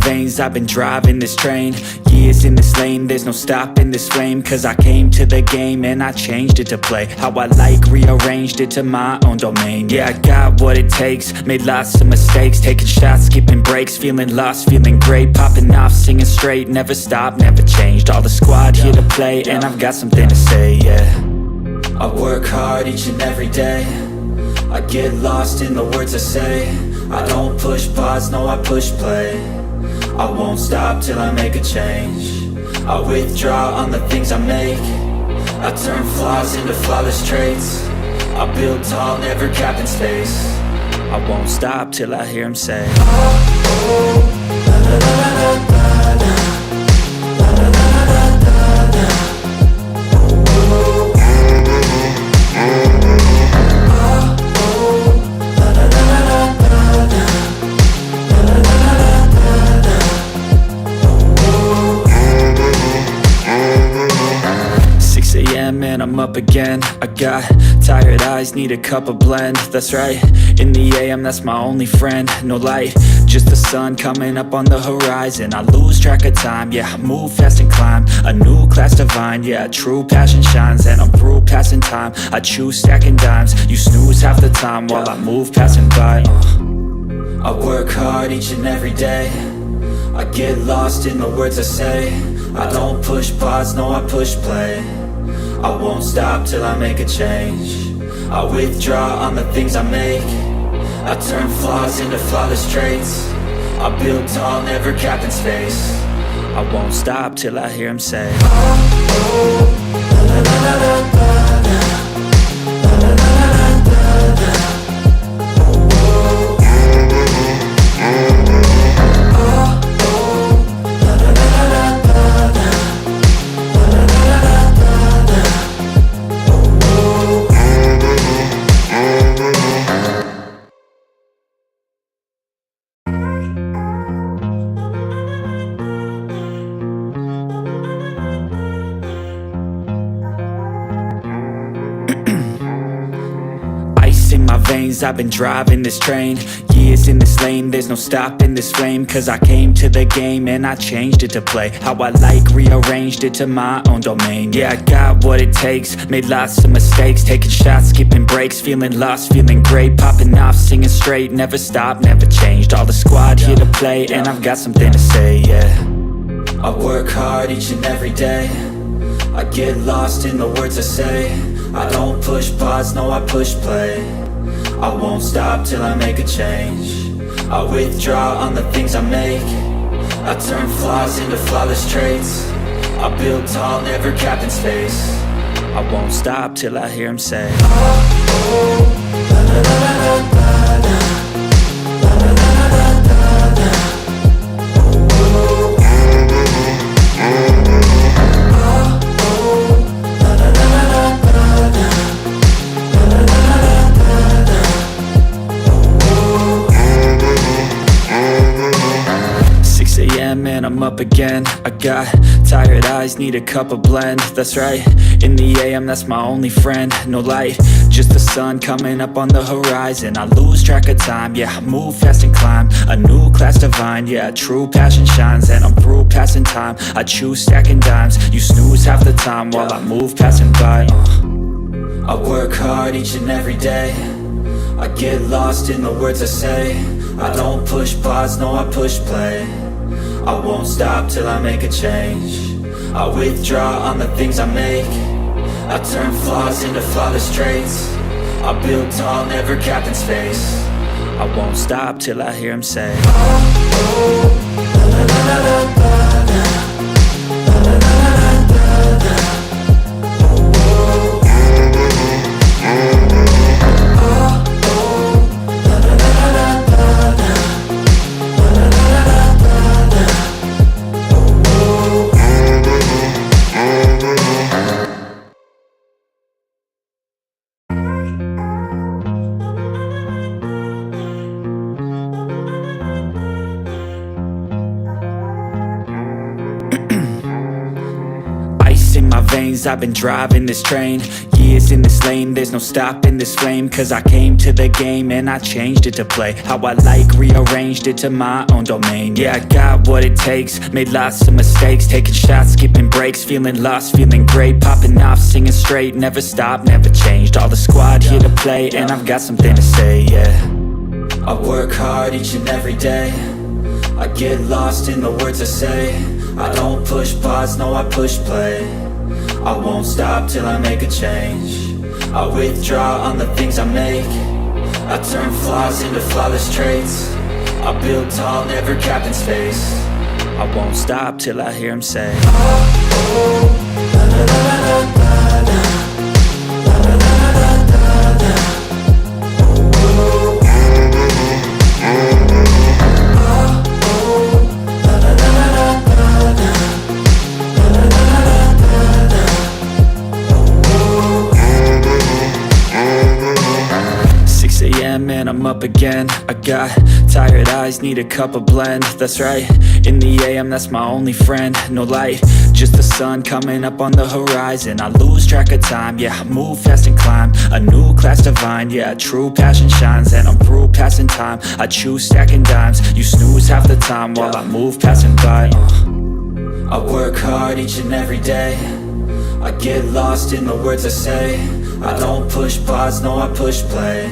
veins, I've been driving this train. Years in this lane, there's no stopping this flame. Cause I came to the game and I changed it to play how I like, rearranged it to my own domain. Yeah, I got what it takes, made lots of mistakes, taking shots, skipping breaks, feeling lost, feeling great, popping off, singing straight, never stopped, never changed. All the squad here to play, and I've got something to say, yeah. I work hard each and every day, I get lost in the words I say. I don't push pause, no, I push play. I won't stop till I make a change. I withdraw on the things I make. I turn flaws into flawless traits. I build tall, never capped in space. I won't stop till I hear him say, oh, oh, la, la, la, la, la, la, la, la, la, la, la, la, la. And I'm up again. I got tired eyes, need a cup of blend. That's right, in the AM, that's my only friend. No light, just the sun coming up on the horizon. I lose track of time, yeah, I move fast and climb a new class divine, yeah, true passion shines. And I'm through passing time, I choose stacking dimes. You snooze half the time while I move passing by. I work hard each and every day, I get lost in the words I say. I don't push pause, no, I push play. I won't stop till I make a change. I withdraw on the things I make. I turn flaws into flawless traits. I build tall, never capped in space. I won't stop till I hear him say, oh, oh, la, la, la, la, la, la, la, la, la, la, la, la. I've been driving this train, years in this lane, there's no stopping this flame. Cause I came to the game and I changed it to play how I like, rearranged it to my own domain. Yeah, I got what it takes, made lots of mistakes, taking shots, skipping breaks, feeling lost, feeling great, popping off, singing straight, never stopped, never changed. All the squad here to play, and I've got something to say, yeah. I work hard each and every day, I get lost in the words I say. I don't push pause, no, I push play. I won't stop till I make a change. I withdraw on the things I make. I turn flaws into flawless traits. I build tall, never capped in space. I won't stop till I hear him say, oh, oh, la, la, la, la, la, la, la, la, la, la, la, la. And I'm up again. I got tired eyes, need a cup of blend. That's right, in the AM, that's my only friend. No light, just the sun coming up on the horizon. I lose track of time, yeah, I move fast and climb a new class divine, yeah, true passion shines. And I'm through passing time, I choose stacking dimes. You snooze half the time while I move passing by. I work hard each and every day, I get lost in the words I say. I don't push pause, no, I push play. I won't stop till I make a change. I withdraw on the things I make. I turn flaws into flawless traits. I build tall, never capped in space. I won't stop till I hear him say, oh, oh, la, la, la, la, la, la, la, la, la, la, la, la. veins, I've been driving this train. Years in this lane, there's no stopping this flame. Cause I came to the game and I changed it to play how I like, rearranged it to my own domain. Yeah, I got what it takes, made lots of mistakes, taking shots, skipping breaks, feeling lost, feeling great, popping off, singing straight, never stopped, never changed. All the squad here to play, and I've got something to say, yeah. I work hard each and every day, I get lost in the words I say. I don't push pause, no I push play. I won't stop till I make a change. I withdraw on the things I make. I turn flaws into flawless traits. I build tall, never capped in space. I won't stop till I hear him say, oh, oh, la, la, la, la, la, la. And I'm up again. I got tired eyes, need a cup of blend. That's right, in the AM, that's my only friend. No light, just the sun coming up on the horizon. I lose track of time, yeah, I move fast and climb a new class divine, yeah, true passion shines. And I'm through passing time, I choose stacking dimes. You snooze half the time while I move passing by. I work hard each and every day, I get lost in the words I say. I don't push pause, no I push play.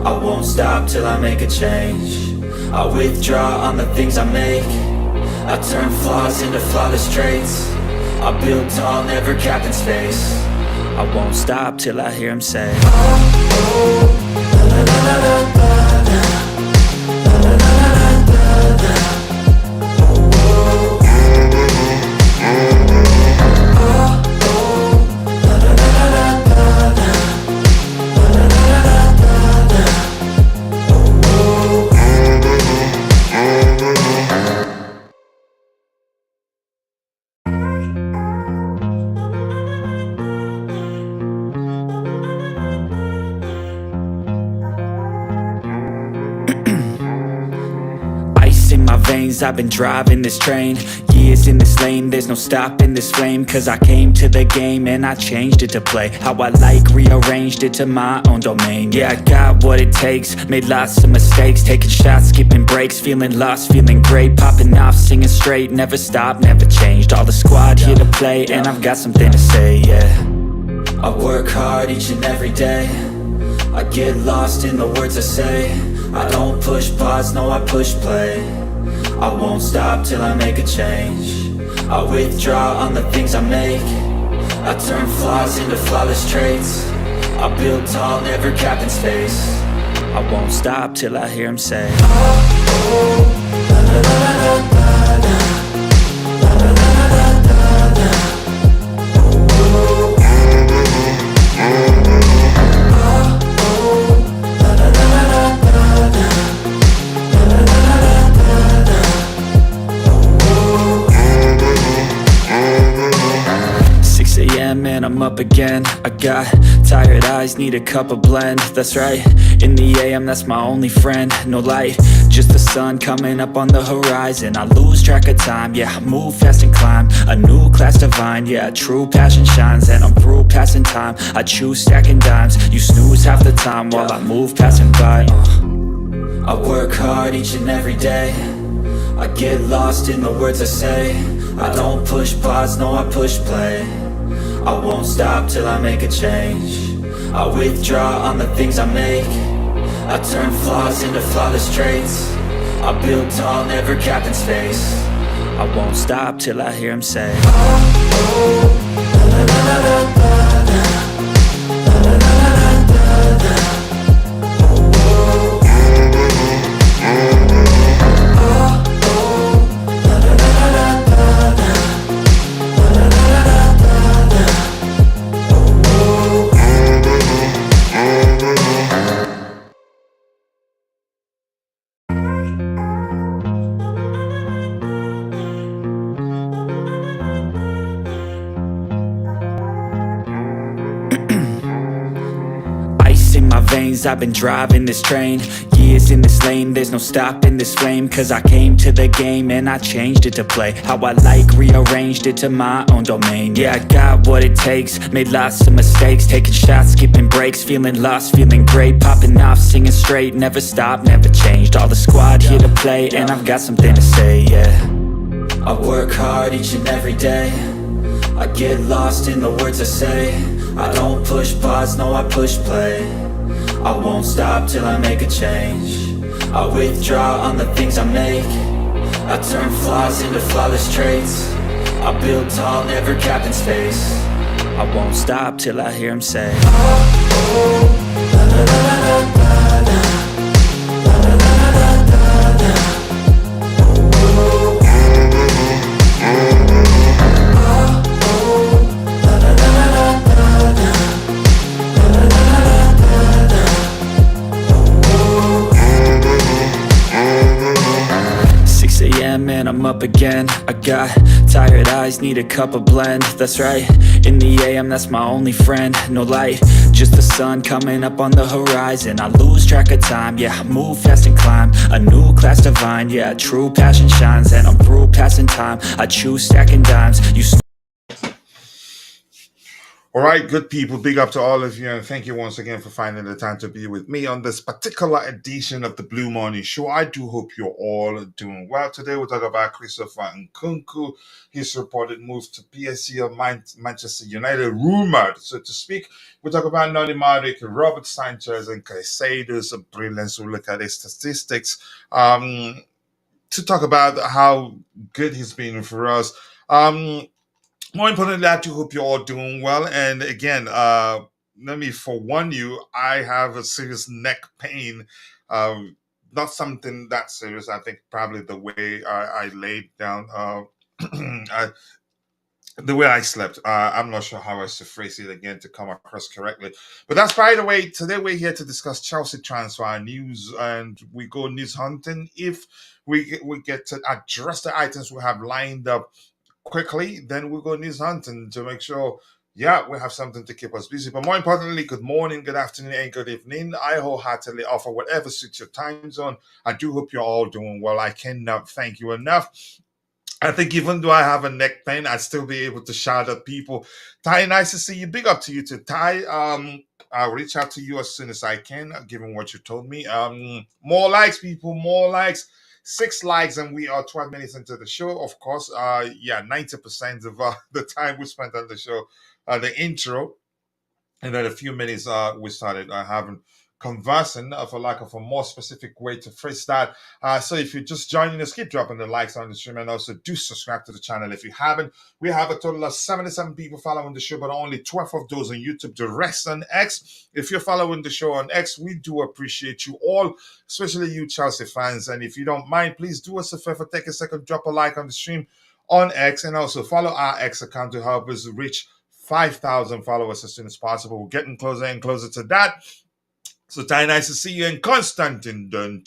I won't stop till I make a change. I withdraw on the things I make. I turn flaws into flawless traits. I build tall, never capped in space. I won't stop till I hear him say, oh, oh, la, la, la, la, la, la, la, la, la, la, la. I've been driving this train, years in this lane, there's no stopping this flame. Cause I came to the game and I changed it to play how I like, rearranged it to my own domain. Yeah, I got what it takes, made lots of mistakes, taking shots, skipping breaks, feeling lost, feeling great, popping off, singing straight, never stopped, never changed. All the squad here to play, and I've got something to say, yeah. I work hard each and every day, I get lost in the words I say. I don't push pause, no I push play. I won't stop till I make a change. I withdraw on the things I make. I turn flaws into flawless traits. I build tall, never capped in space. I won't stop till I hear him say, oh, oh, la, la, la, la, la, la, la, la, la, la, la, la. And I'm up again. I got tired eyes, need a cup of blend. That's right, in the AM, that's my only friend. No light, just the sun coming up on the horizon. I lose track of time, yeah, I move fast and climb a new class divine, yeah, true passion shines. And I'm through passing time, I choose stacking dimes. You snooze half the time while I move passing by. I work hard each and every day, I get lost in the words I say. I don't push pause, no I push play. I won't stop till I make a change. I withdraw on the things I make. I turn flaws into flawless traits. I build tall, never capped in space. I won't stop till I hear him say, oh, oh, la, la, la, la, la, la, la, la, la, la, la, la. I've been driving this train, years in this lane, there's no stopping this flame. Cause I came to the game and I changed it to play how I like, rearranged it to my own domain. Yeah, I got what it takes, made lots of mistakes, taking shots, skipping breaks, feeling lost, feeling great, popping off, singing straight, never stopped, never changed. All the squad here to play, and I've got something to say, yeah. I work hard each and every day, I get lost in the words I say. I don't push pause, no I push play. I won't stop till I make a change. I withdraw on the things I make. I turn flaws into flawless traits. I build tall, never capped in space. I won't stop till I hear him say, oh, oh, la la la la la la, la la la la la la, oh, oh, oh, la la la la la la, la la la la la la, oh, oh. 6 a.m. and I'm up again. I got tired eyes, need a cup of blend. That's right, in the AM, that's my only friend. No light, just the sun coming up on the horizon. I lose track of time, yeah, I move fast and climb a new class divine, yeah, true passion shines. And I'm through passing time, I choose stacking dimes. You All right, good people, big up to all of you, and thank you once again for finding the time to be with me on this particular edition of the Blue Morning Show. I do hope you're all doing well. Today we'll talk about Christopher Nkunku, his reported move to PSG of Manchester United, rumored, so to speak. We'll talk about Noni, Robert Sanchez, and Caicedo's brilliance. We'll look at his statistics to talk about how good he's been for us. More importantly, I do hope you're all doing well. And again, let me forewarn you, I have a serious neck pain. Not something that serious. I think probably the way I laid down, I, the way I slept. I'm not sure how I should phrase it again to come across correctly. But that's by the way. Today we're here to discuss Chelsea transfer news, and we go news hunting. If we get to address the items we have lined up quickly, then we'll go news hunting to make sure, yeah, we have something to keep us busy. But more importantly, good morning, good afternoon, and good evening. I wholeheartedly offer whatever suits your time zone. I do hope you're all doing well. I cannot thank you enough. I think even though I have a neck pain, I'd still be able to shout at people. Ty, nice to see you. Big up to you too. Ty, I'll reach out to you as soon as I can, given what you told me. More likes, people, more likes. 6 likes, and we are 12 minutes into the show. Of course, yeah, 90% of the time we spent on the show, the intro, and then a few minutes we started having conversing, for lack of a more specific way to phrase that. So if you're just joining us, keep dropping the likes on the stream, and also do subscribe to the channel if you haven't. We have a total of 77 people following the show, but only 12 of those on YouTube, the rest on X. If you're following the show on X, we do appreciate you all, especially you Chelsea fans. And if you don't mind, please do us a favor, take a second, drop a like on the stream on X, and also follow our X account to help us reach 5,000 followers as soon as possible. We're getting closer and closer to that. So, Ty, nice to see you. And Constantine Dun.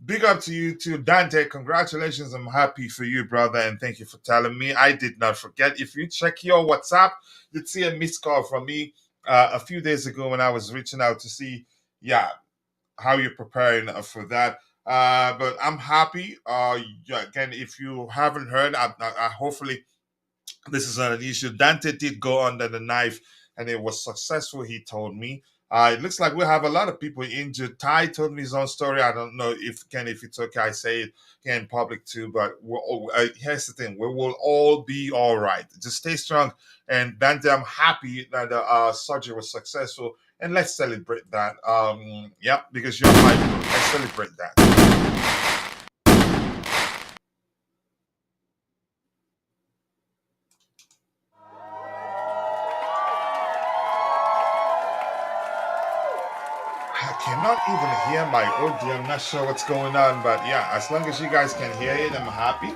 Big up to you too, Dante. Congratulations. I'm happy for you, brother. And thank you for telling me. I did not forget. If you check your WhatsApp, you'd see a missed call from me a few days ago when I was reaching out to see, yeah, how you're preparing for that. But I'm happy. Yeah, again, if you haven't heard, I hopefully this is not an issue. Dante did go under the knife and it was successful, he told me. It looks like we have a lot of people injured. Ty told me his own story. I don't know if it's okay I say it here in public too, but here's the thing. We will all be all right. Just stay strong. And Dante, I'm happy that the surgery was successful. And let's celebrate that. Yeah, because you're my people. Let's celebrate that. I cannot even hear my audio. I'm not sure what's going on, but yeah, as long as you guys can hear it, I'm happy.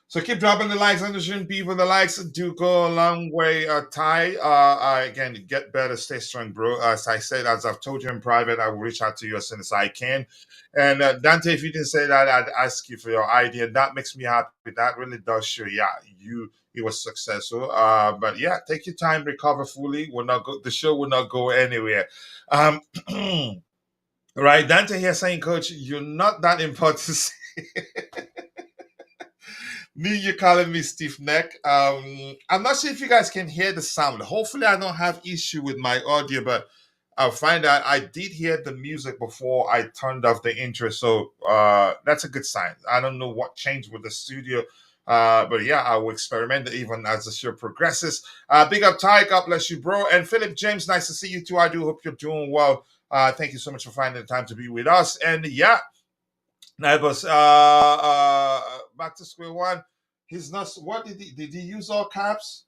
So keep dropping the likes on the stream, people. The likes do go a long way. Ty, again, get better, stay strong, bro. As I said, as I've told you in private, I will reach out to you as soon as I can. And Dante, if you didn't say that, I'd ask you for your idea. That makes me happy. That really does show, yeah, it was successful. But yeah, take your time, recover fully. Will not go. The show will not go anywhere. Um, right, Dante here saying, Coach, you're not that important. Me, you calling me stiff neck. I'm not sure if you guys can hear the sound. Hopefully, I don't have issue with my audio, but I'll find out. I did hear the music before I turned off the intro, so that's a good sign. I don't know what changed with the studio, but yeah, I will experiment even as the show progresses. Big up Ty, God bless you, bro, and Philip James. Nice to see you too. I do hope you're doing well. Thank you so much for finding the time to be with us, and yeah. Neighbors, back to square one. He's not. What did he use all caps?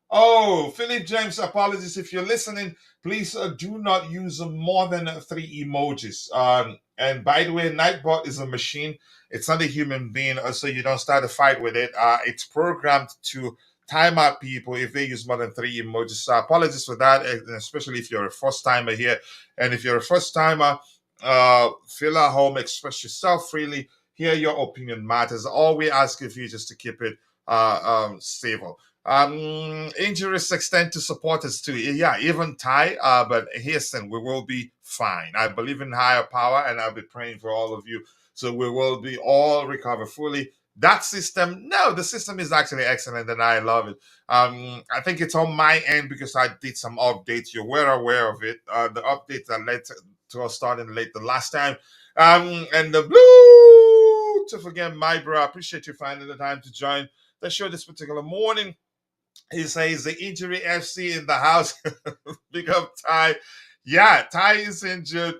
Oh, Philip James, apologies if you're listening. Please do not use more than three emojis. And by the way, Nightbot is a machine. It's not a human being, so you don't start a fight with it. It's programmed to time out people if they use more than three emojis. So apologies for that, and especially if you're a first timer here. And if you're a first timer, feel at home, express yourself freely. Hear your opinion matters. All we ask of you just to keep it civil. Injuries extend to supporters too. Yeah, even Ty. But listen, we will be fine. I believe in higher power, and I'll be praying for all of you. So we will be all recover fully. That system, no, the system is actually excellent, and I love it. I think it's on my end because I did some updates. You were aware of it. The updates that led to us starting late the last time. And the blue to forget my bro. I appreciate you finding the time to join the show this particular morning. He says the injury FC in the house. Big up Ty. Yeah, Ty is injured.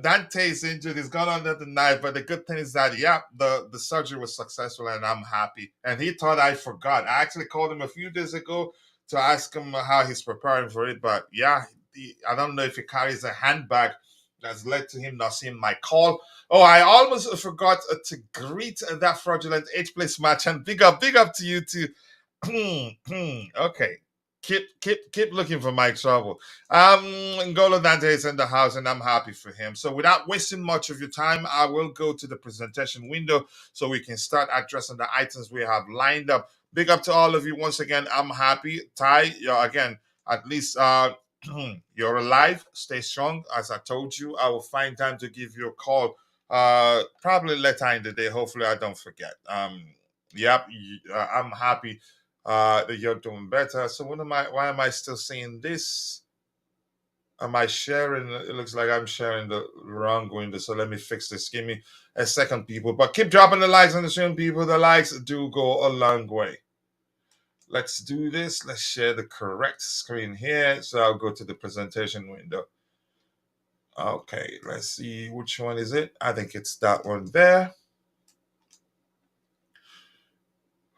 Dante is injured. He's gone under the knife. But the good thing is that, yeah, the surgery was successful and I'm happy. And he thought I forgot. I actually called him a few days ago to ask him how he's preparing for it. But yeah, I don't know if he carries a handbag that's led to him not seeing my call. Oh, I almost forgot to greet that fraudulent eighth place match. And big up to you too. Okay. Keep looking for my trouble. N'Golo Dante is in the house and I'm happy for him. So without wasting much of your time, I will go to the presentation window so we can start addressing the items we have lined up. Big up to all of you once again. I'm happy. Ty, again, at least you're alive. Stay strong. As I told you, I will find time to give you a call. Probably later in the day. Hopefully I don't forget. Yep, I'm happy that you're doing better. So why am I still seeing this? Am I sharing? It looks like I'm sharing the wrong window. So let me fix this. Give me a second, people. But keep dropping the likes on the stream, people. The likes do go a long way. Let's do this. Let's share the correct screen here. So I'll go to the presentation window. Okay, let's see which one is it. I think it's that one there.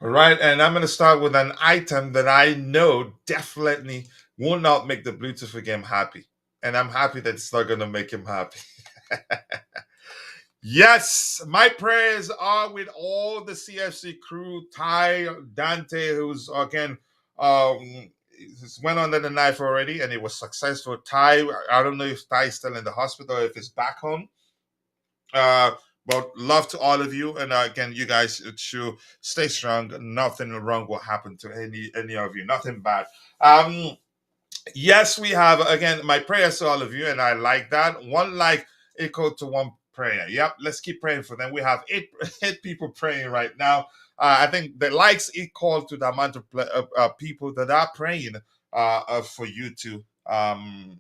All right, and I'm going to start with an item that I know definitely will not make the Bluetooth game happy. And I'm happy that it's not going to make him happy. Yes, my prayers are with all the CFC crew, Ty, Dante, who's again went under the knife already, and it was successful. Ty, I don't know if Ty is still in the hospital, if he's back home. But love to all of you, and again, you guys should stay strong. Nothing wrong will happen to any of you. Nothing bad. Yes, we have again my prayers to all of you, and I like that. One like equal to one prayer. Yep, let's keep praying for them. We have eight people praying right now. I think the likes equal to the amount of people that are praying for you too. And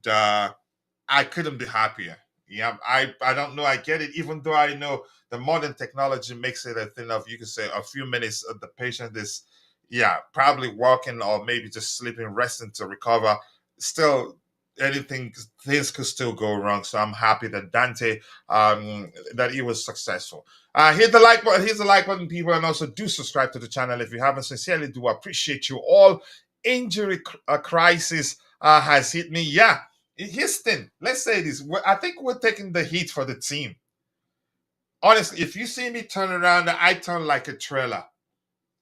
I couldn't be happier. Yeah, I don't know. I get it, even though I know the modern technology makes it a thing of you could say a few minutes the patient is probably walking or maybe just sleeping, resting to recover. Still things could still go wrong. So I'm happy that Dante that he was successful. Hit the like button, hit the like button, people, and also do subscribe to the channel if you haven't. Sincerely do appreciate you all. Injury crisis has hit me. Yeah. Houston, let's say this. I think we're taking the heat for the team. Honestly, if you see me turn around, I turn like a trailer.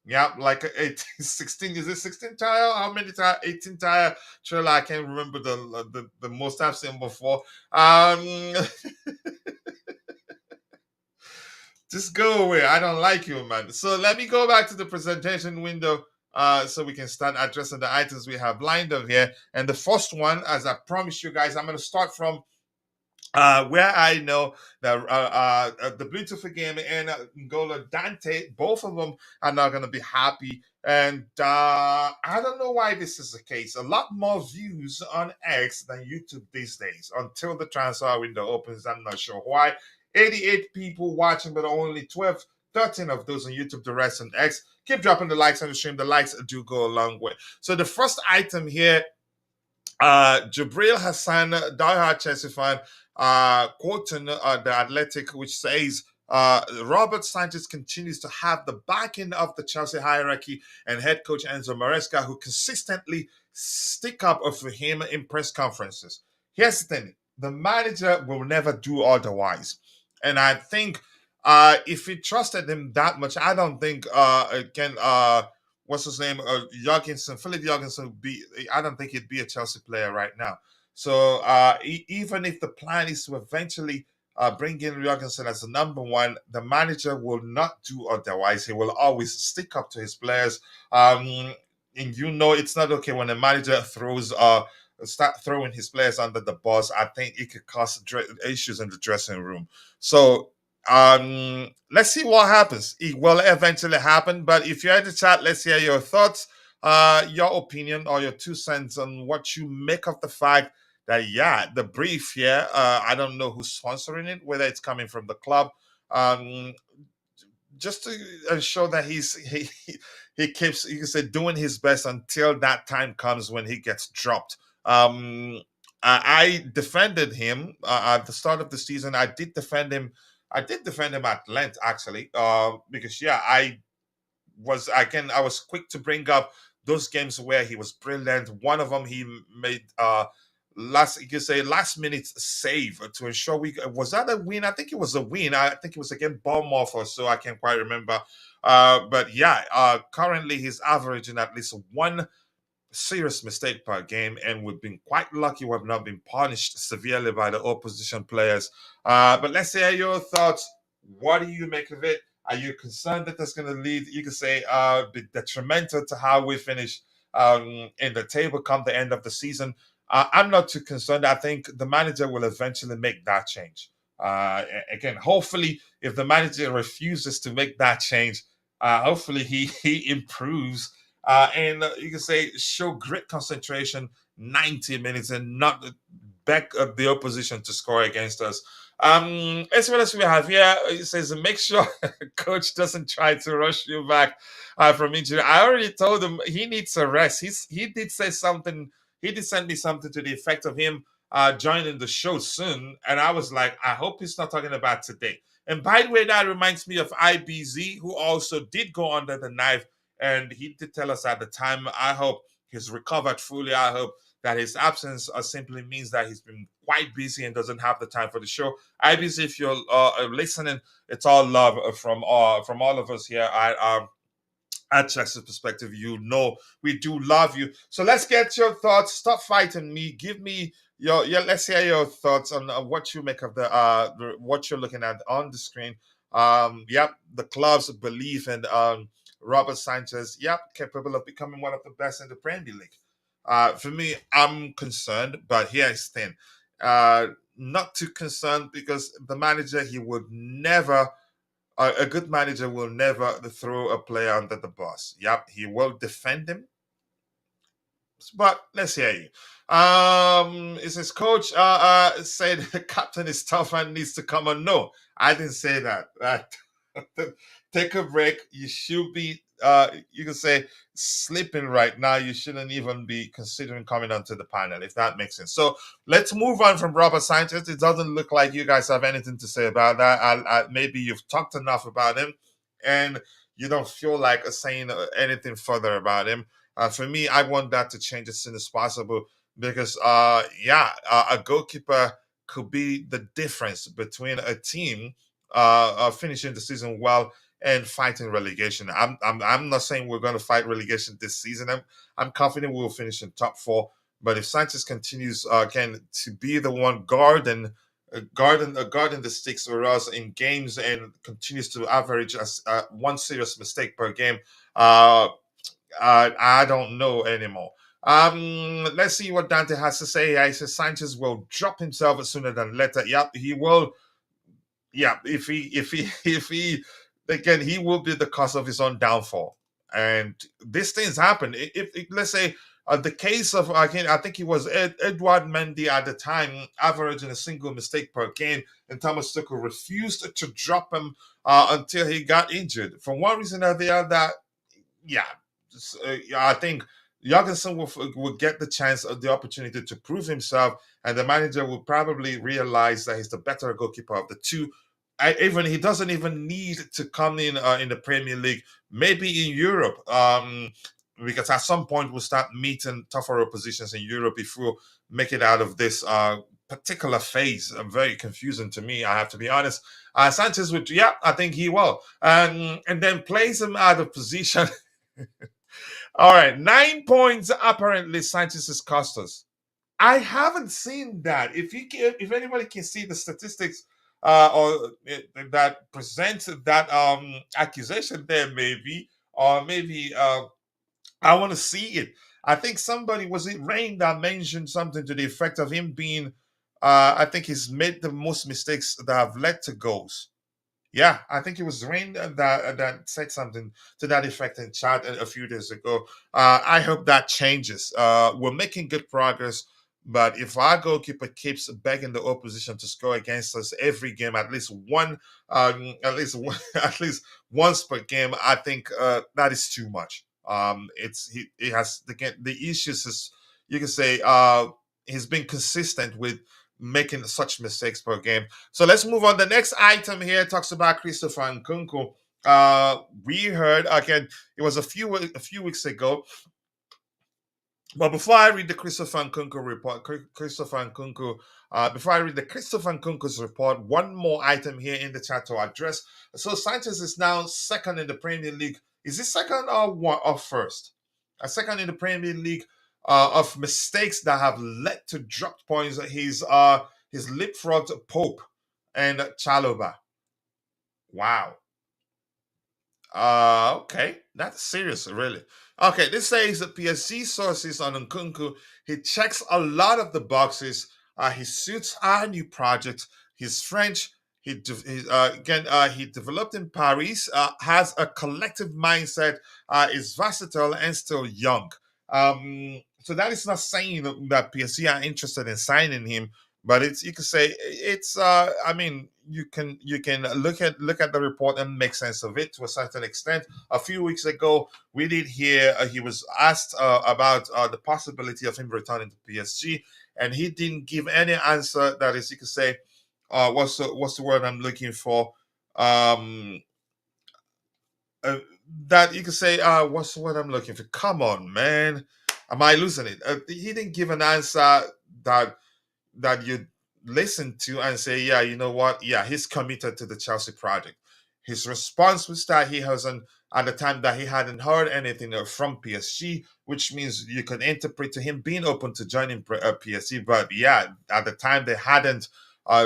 Yeah, like a 16. Is it 16 tire? How many tire? 18 tire trailer. I can't remember the most I've seen before. Just go away. I don't like you, man. So let me go back to the presentation window so we can start addressing the items we have lined up here. And the first one, as I promised you guys, I'm going to start from where I know that the Bluetooth game and N'Golo Dante, both of them are not going to be happy. And I don't know why this is the case. A lot more views on X than YouTube these days until the transfer window opens. I'm not sure why. 88 people watching, but only 13 of those on YouTube, the rest on X. Keep dropping the likes on the stream. The likes do go a long way. So the first item here, Jabril Hassan, diehard Chelsea fan, quoting the Athletic, which says Robert Sanchez continues to have the backing of the Chelsea hierarchy and head coach Enzo Maresca, who consistently stick up for him in press conferences. Here's the thing: the manager will never do otherwise, and I think if he trusted him that much, I don't think can. What's his name? Jorgensen, Philip Jorgensen would be. I don't think he'd be a Chelsea player right now. So even if the plan is to eventually bring in Jorgensen as the number one, the manager will not do otherwise. He will always stick up to his players. And it's not okay when a manager start throwing his players under the bus. I think it could cause issues in the dressing room. So let's see what happens. It will eventually happen, but if you're in the chat, let's hear your thoughts, your opinion, or your 2 cents on what you make of the fact that, yeah, the brief here, I don't know who's sponsoring it, whether it's coming from the club, um just to ensure that he keeps, you can say, doing his best until that time comes when he gets dropped. I defended him at the start of the season. I did defend him at length, actually, because yeah, I was quick to bring up those games where he was brilliant. One of them, he made last minute save to ensure we was that a win. I think it was a win. I think it was against Bournemouth or so. I can't quite remember. But yeah, currently he's averaging at least one serious mistake per game, and we've been quite lucky we have not been punished severely by the opposition players. But let's hear your thoughts. What do you make of it? Are you concerned that that's going to lead, you can say, be detrimental to how we finish in the table come the end of the season? I'm not too concerned. I think the manager will eventually make that change. Again, hopefully, if the manager refuses to make that change, hopefully he improves and you can say show great concentration 90 minutes and not back up the opposition to score against us. As well as we have here, it says make sure coach doesn't try to rush you back from injury. I already told him he needs a rest. He did say something. He did send me something to the effect of him joining the show soon, and I was like, I hope he's not talking about today. And by the way, that reminds me of IBZ, who also did go under the knife, and he did tell us at the time, I hope he's recovered fully. I hope that his absence simply means that he's been quite busy and doesn't have the time for the show. IBZ, if you're listening, it's all love from all of us here at Texas Perspective. You know we do love you. So let's get your thoughts. Stop fighting me. Give me let's hear your thoughts on what you make of what you're looking at on the screen. Yep, the clubs believe in Robert Sanchez. Yep, capable of becoming one of the best in the Premier League. For me, I'm concerned, but here's the thing. Not too concerned because the manager, he would never, a good manager will never throw a player under the bus. Yep, he will defend him. But let's hear you. It says coach said the captain is tough and needs to come on. No, I didn't say that. Take a break. You should be you can say sleeping right now. You shouldn't even be considering coming onto the panel, if that makes sense. So let's move on from Robert Sanchez. It doesn't look like you guys have anything to say about that. Maybe you've talked enough about him and you don't feel like saying anything further about him. For me, I want that to change as soon as possible because, a goalkeeper could be the difference between a team finishing the season well and fighting relegation. I'm not saying we're going to fight relegation this season. I'm confident we'll finish in top four. But if Sanchez continues again to be the one guarding guarding the sticks for us in games and continues to average as one serious mistake per game. Uh, I don't know anymore. Let's see what Dante has to say. He says Sanchez will drop himself sooner than later. Yep, he will. Yeah, if he again, he will be the cause of his own downfall. And these things happen. If let's say the case of I think it was Edward Mendy at the time, averaging a single mistake per game, and Thomas Tuchel refused to drop him until he got injured for one reason or the other. Yeah, yeah, I think Jorgensen will get the chance of the opportunity to prove himself, and the manager will probably realize that he's the better goalkeeper of the two. Even he doesn't even need to come in the Premier League, maybe in Europe, because at some point we'll start meeting tougher oppositions in Europe if we'll make it out of this particular phase. Very confusing to me, I have to be honest. Sanchez would, yeah, I think he will, and then plays him out of position. All right, 9 points apparently Sanchez has cost us. I haven't seen that. If anybody can see the statistics or that presents that accusation there, maybe or maybe I want to see it. I think somebody was it Rain that mentioned something to the effect of him being. I think he's made the most mistakes that have led to goals. Yeah, I think it was Rain that said something to that effect in chat a few days ago. I hope that changes. We're making good progress, but if our goalkeeper keeps begging the opposition to score against us every game, at least one, at least one, at least once per game, I think that is too much. He has the issues is you can say he's been consistent with making such mistakes per game. So let's move on. The next item here talks about Christopher Nkunku. We heard again. It was a few weeks ago. But before I read the Christopher Nkunku report, before I read the Christopher Nkunku's report, one more item here in the chat to address. So Sanchez is now second in the Premier League. Is he second or one or first? A second in the Premier League of mistakes that have led to dropped points. He's leapfrogged Pope and Chaloba. Wow. Okay, that's serious, really. Okay, this says that PSG sources on Nkunku. He checks a lot of the boxes. He suits our new project. He's French. He developed in Paris. Has a collective mindset. Is versatile and still young. So that is not saying that PSG are interested in signing him, but it's you can say it's I mean you can look at the report and make sense of it to a certain extent. A few weeks ago we did hear he was asked about the possibility of him returning to PSG, and he didn't give any answer that is you could say what's the word I'm looking for, um uh, that you could say what's the word I'm looking for, come on man, am I losing it? He didn't give an answer that you listen to and say, yeah, you know what? Yeah, he's committed to the Chelsea project. His response was that he hasn't, at the time that he hadn't heard anything from PSG, which means you can interpret to him being open to joining PSG. But yeah, at the time they hadn't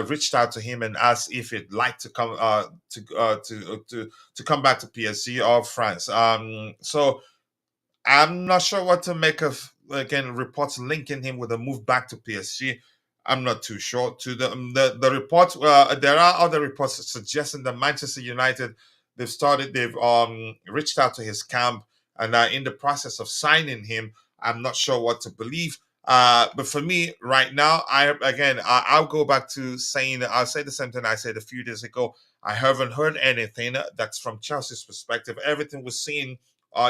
reached out to him and asked if he'd like to come to come back to PSG or France. So I'm not sure what to make of again reports linking him with a move back to PSG. I'm not too sure. To the report, there are other reports suggesting that Manchester United they've reached out to his camp and are in the process of signing him. I'm not sure what to believe. But for me, right now, I'll go back to saying I'll say the same thing I said a few days ago. I haven't heard anything that's from Chelsea's perspective. Everything we're seeing,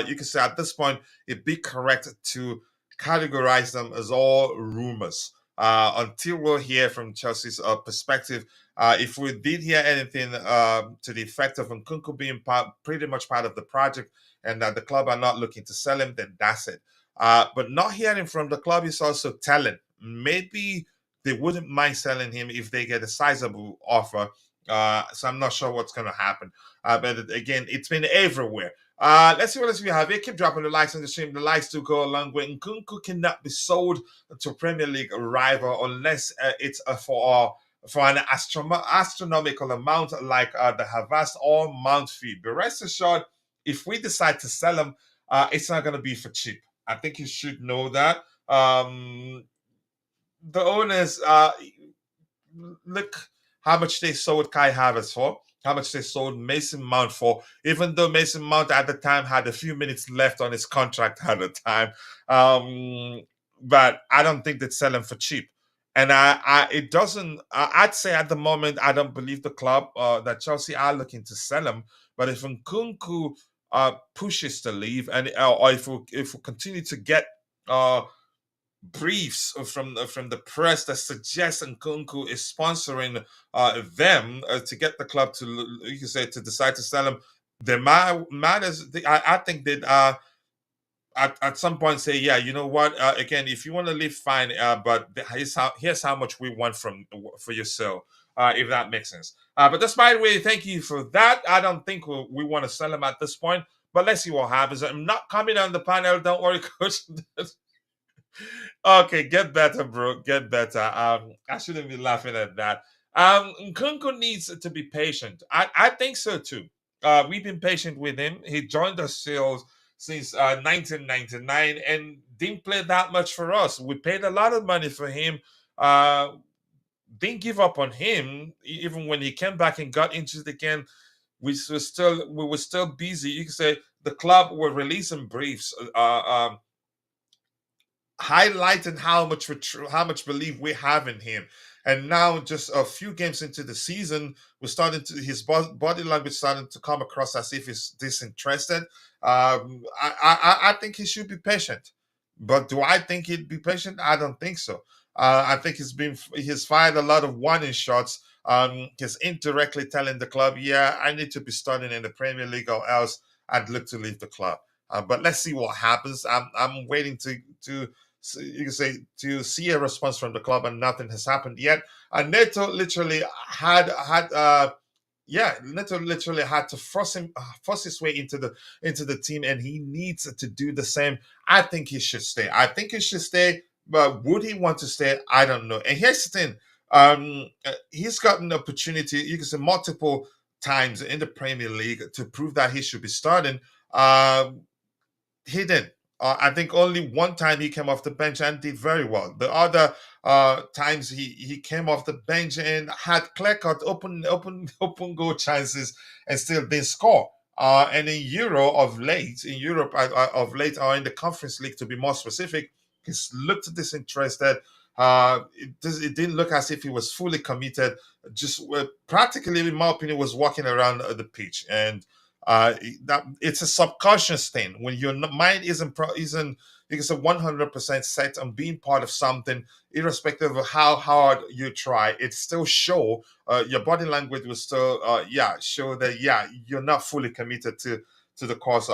you can say at this point it'd be correct to categorize them as all rumors until we'll hear from Chelsea's perspective. If we did hear anything to the effect of Nkunku being pretty much part of the project and that the club are not looking to sell him, then that's it. But not hearing from the club is also telling. Maybe they wouldn't mind selling him if they get a sizable offer. So I'm not sure what's going to happen. But again, it's been everywhere. Let's see what else we have here. Keep dropping the likes on the stream. The likes do go a long way. Nkunku cannot be sold to a Premier League rival unless it's for for an astronomical amount like the Havas or Mount fee. But rest assured, if we decide to sell him, it's not going to be for cheap. I think you should know that. The owners, look how much they sold Kai Havertz for, how much they sold Mason Mount for, even though Mason Mount at the time had a few minutes left on his contract at the time. But I don't think they'd sell him for cheap. And it doesn't. I'd say at the moment, I don't believe the club that Chelsea are looking to sell him. But if Nkunku pushes to leave, and or if we continue to get uh, briefs from the press that suggest Nkunku is sponsoring them to get the club to, you can say, to decide to sell him. They might as I think that at some point say, yeah, you know what? Again, if you want to leave, fine. But here's how much we want for your sale. If that makes sense. But despite the way, thank you for that. I don't think we want to sell him at this point. But let's see what happens. I'm not coming on the panel. Don't worry, coach. Okay, get better, bro. Get better. I shouldn't be laughing at that. Nkunku needs to be patient. I think so too. We've been patient with him. He joined us sales since 1999 and didn't play that much for us. We paid a lot of money for him. Didn't give up on him even when he came back and got injured again. We were still busy. You can say the club were releasing briefs. Highlighting how much belief we have in him. And now, just a few games into the season, we're starting to his body language starting to come across as if he's disinterested. I think he should be patient, but do I think he'd be patient? I don't think so. I think he's fired a lot of warning shots. He's indirectly telling the club, "Yeah, I need to be starting in the Premier League, or else I'd look to leave the club." But let's see what happens. I'm waiting to so you can say to see a response from the club, and nothing has happened yet. And Neto literally Neto literally had to force his way into the team, and he needs to do the same. I think he should stay. But would he want to stay? I don't know. And here's the thing: he's gotten an opportunity. You can say multiple times in the Premier League to prove that he should be starting. He did. I think only one time he came off the bench and did very well. The other times he came off the bench and had clear-cut open goal chances and still didn't score. And in Europe of late, or in the Conference League to be more specific, he's looked disinterested. It didn't look as if he was fully committed. Just practically, in my opinion, was walking around the pitch, and that it's a subconscious thing when your mind isn't you can say 100% set on being part of something, irrespective of how hard you try. It still show your body language will still show that you're not fully committed to the cause.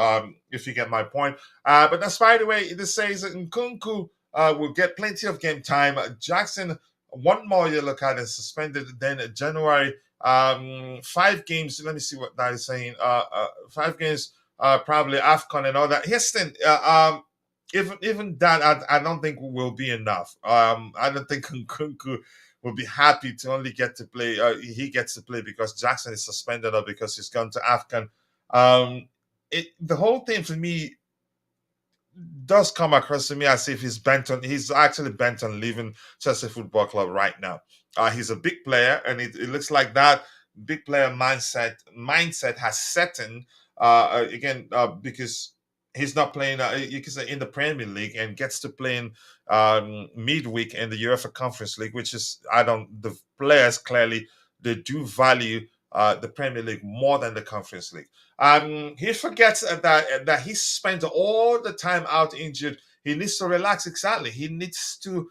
If you get my point. But that's, by the way, this says that Nkunku will get plenty of game time. Jackson, one more yellow card and suspended. Then January, 5 games. Let me see what that is saying. 5 games, probably AFCON and all that. Here's the thing. Even that, I don't think will be enough. I don't think Nkunku will be happy to only get to play. He gets to play because Jackson is suspended or because he's gone to AFCON. The whole thing for me does come across to me as if he's actually bent on leaving Chelsea Football Club right now. He's a big player, and it looks like that big player mindset has set in again because he's not playing. You can say in the Premier League and gets to play in midweek in the UEFA Conference League, which is the players clearly they do value the Premier League more than the Conference League. He forgets that he spent all the time out injured. He needs to relax. Exactly. He needs to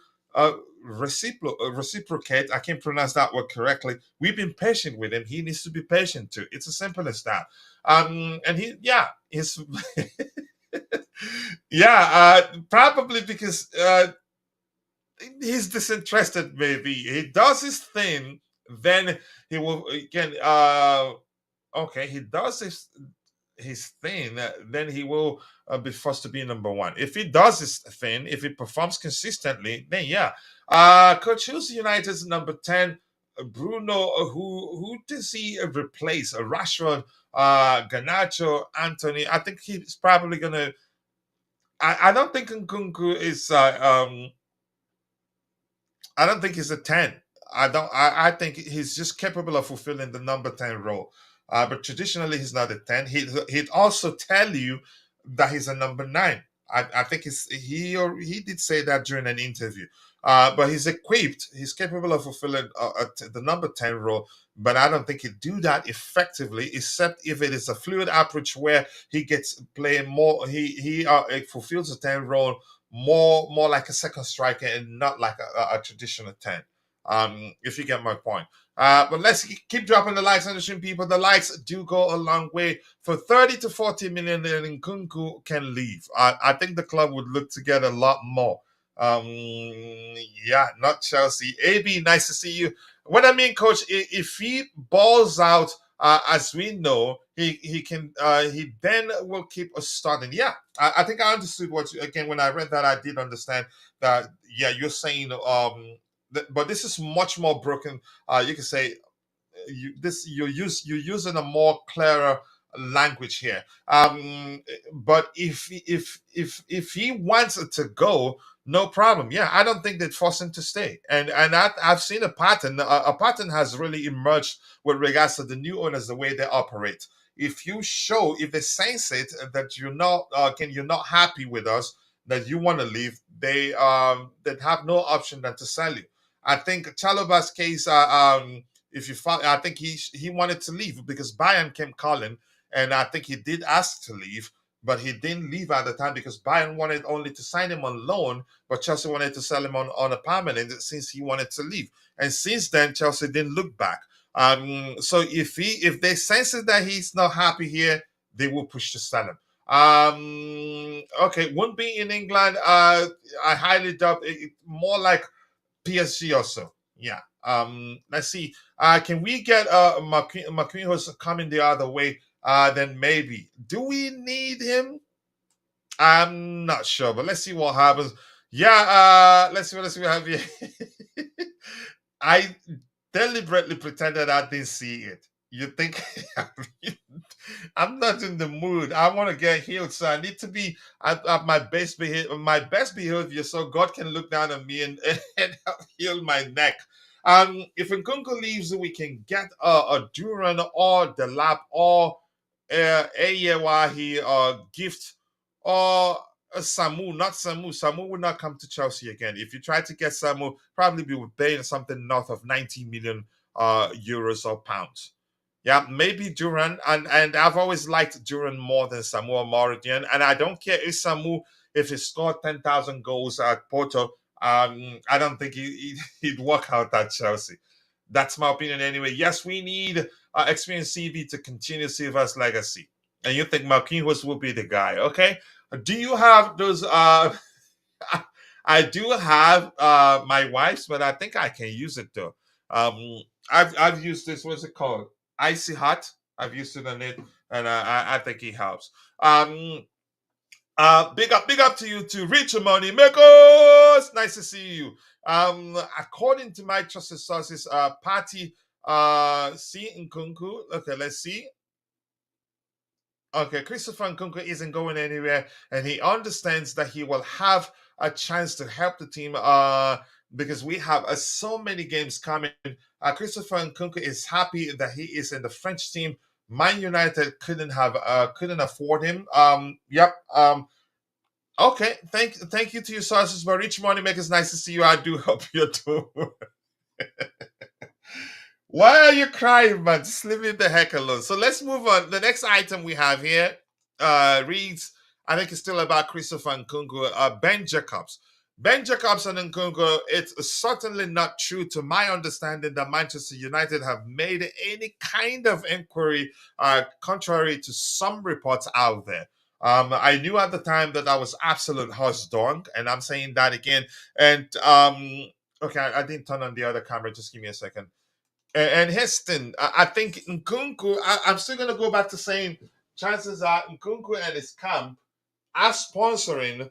reciprocate. I can't pronounce that word correctly. We've been patient with him. He needs to be patient too. It's as simple as that. And he's probably because he's disinterested. Maybe he does his thing, then he will again. Okay, he does his thing, then he will be forced to be number one. If he does his thing, if he performs consistently, then yeah. Coach, who's United's number 10? Bruno, who does he replace? Rashford, Garnacho, Anthony. I think he's probably gonna. I don't think Nkunku is. I don't think he's a 10. I think he's just capable of fulfilling the number 10 role. But traditionally he's not a 10. He'd also tell you that he's a number 9. I think he did say that during an interview. But he's equipped. He's capable of fulfilling the number 10 role. But I don't think he'd do that effectively, except if it is a fluid approach where he gets playing more. He fulfills the 10 role more like a second striker and not like a traditional 10. If you get my point. But let's keep dropping the likes on the stream, people. The likes do go a long way. For 30 to 40 million, Nkunku can leave. I think the club would look to get a lot more. Yeah, not Chelsea. AB, nice to see you. What I mean, coach, if he balls out, as we know, he can he then will keep us starting. Yeah, I think I understood what you, again when I read that I did understand that. Yeah, you're saying but this is much more broken. You can say you're using a more clearer language here. But if he wants it to go, no problem. Yeah, I don't think they'd force him to stay. And I've seen a pattern. A pattern has really emerged with regards to the new owners, the way they operate. If they sense it that you're not happy with us, that you want to leave, they'd have no option than to sell you. I think Chaloba's case, if you follow, I think he wanted to leave because Bayern came calling, and I think he did ask to leave, but he didn't leave at the time because Bayern wanted only to sign him on loan, but Chelsea wanted to sell him on a permanent since he wanted to leave. And since then, Chelsea didn't look back. So if they sense that he's not happy here, they will push to sell him. Okay, won't be in England. I highly doubt it. More like PSG also. Yeah. Let's see. Can we get Marquinhos coming the other way? Then maybe. Do we need him? I'm not sure, but let's see what happens. Yeah, let's see what we have here. I deliberately pretended I didn't see it. You think I'm not in the mood. I want to get healed, so I need to be at my best behavior, so God can look down on me and help heal my neck. If Nkunku leaves, we can get a Duran or Delap or Ayewahi or Gift or Samu, not Samu. Samu will not come to Chelsea again. If you try to get Samu, probably be paying something north of 90 million euros or pounds. Yeah, maybe Duran, and I've always liked Duran more than Samu or Moridian, and I don't care if Samu, if he scored 10,000 goals at Porto, I don't think he'd work out at Chelsea. That's my opinion anyway. Yes, we need experienced CB to continue Silva's legacy. And you think Marquinhos will be the guy, okay? Do you have those? I do have my wife's, but I think I can use it though. I've used this. What's it called? Icy Hot. I've used it on it, and I think it helps. Big up to you too, Rich Money Makers. Nice to see you. According to my trusted sources, Party see Nkunku. Okay, let's see. Okay, Christopher Nkunku isn't going anywhere, and he understands that he will have a chance to help the team because we have so many games coming. Christopher Nkunku is happy that he is in the French team. Man United couldn't afford him. Yep. Okay, thank you to your sources, but Rich Money Makers, nice to see you. I do hope you're doing. Why are you crying, man? Just leave me the heck alone. So let's move on. The next item we have here reads, I think it's still about Christopher Nkunku, Ben Jacobs. Ben Jacobs and Nkunku, it's certainly not true to my understanding that Manchester United have made any kind of inquiry, contrary to some reports out there. I knew at the time that I was absolute hush dog, and I'm saying that again. And okay, I didn't turn on the other camera. Just give me a second. And Heston, I think Nkunku, I'm still going to go back to saying chances are Nkunku and his camp are sponsoring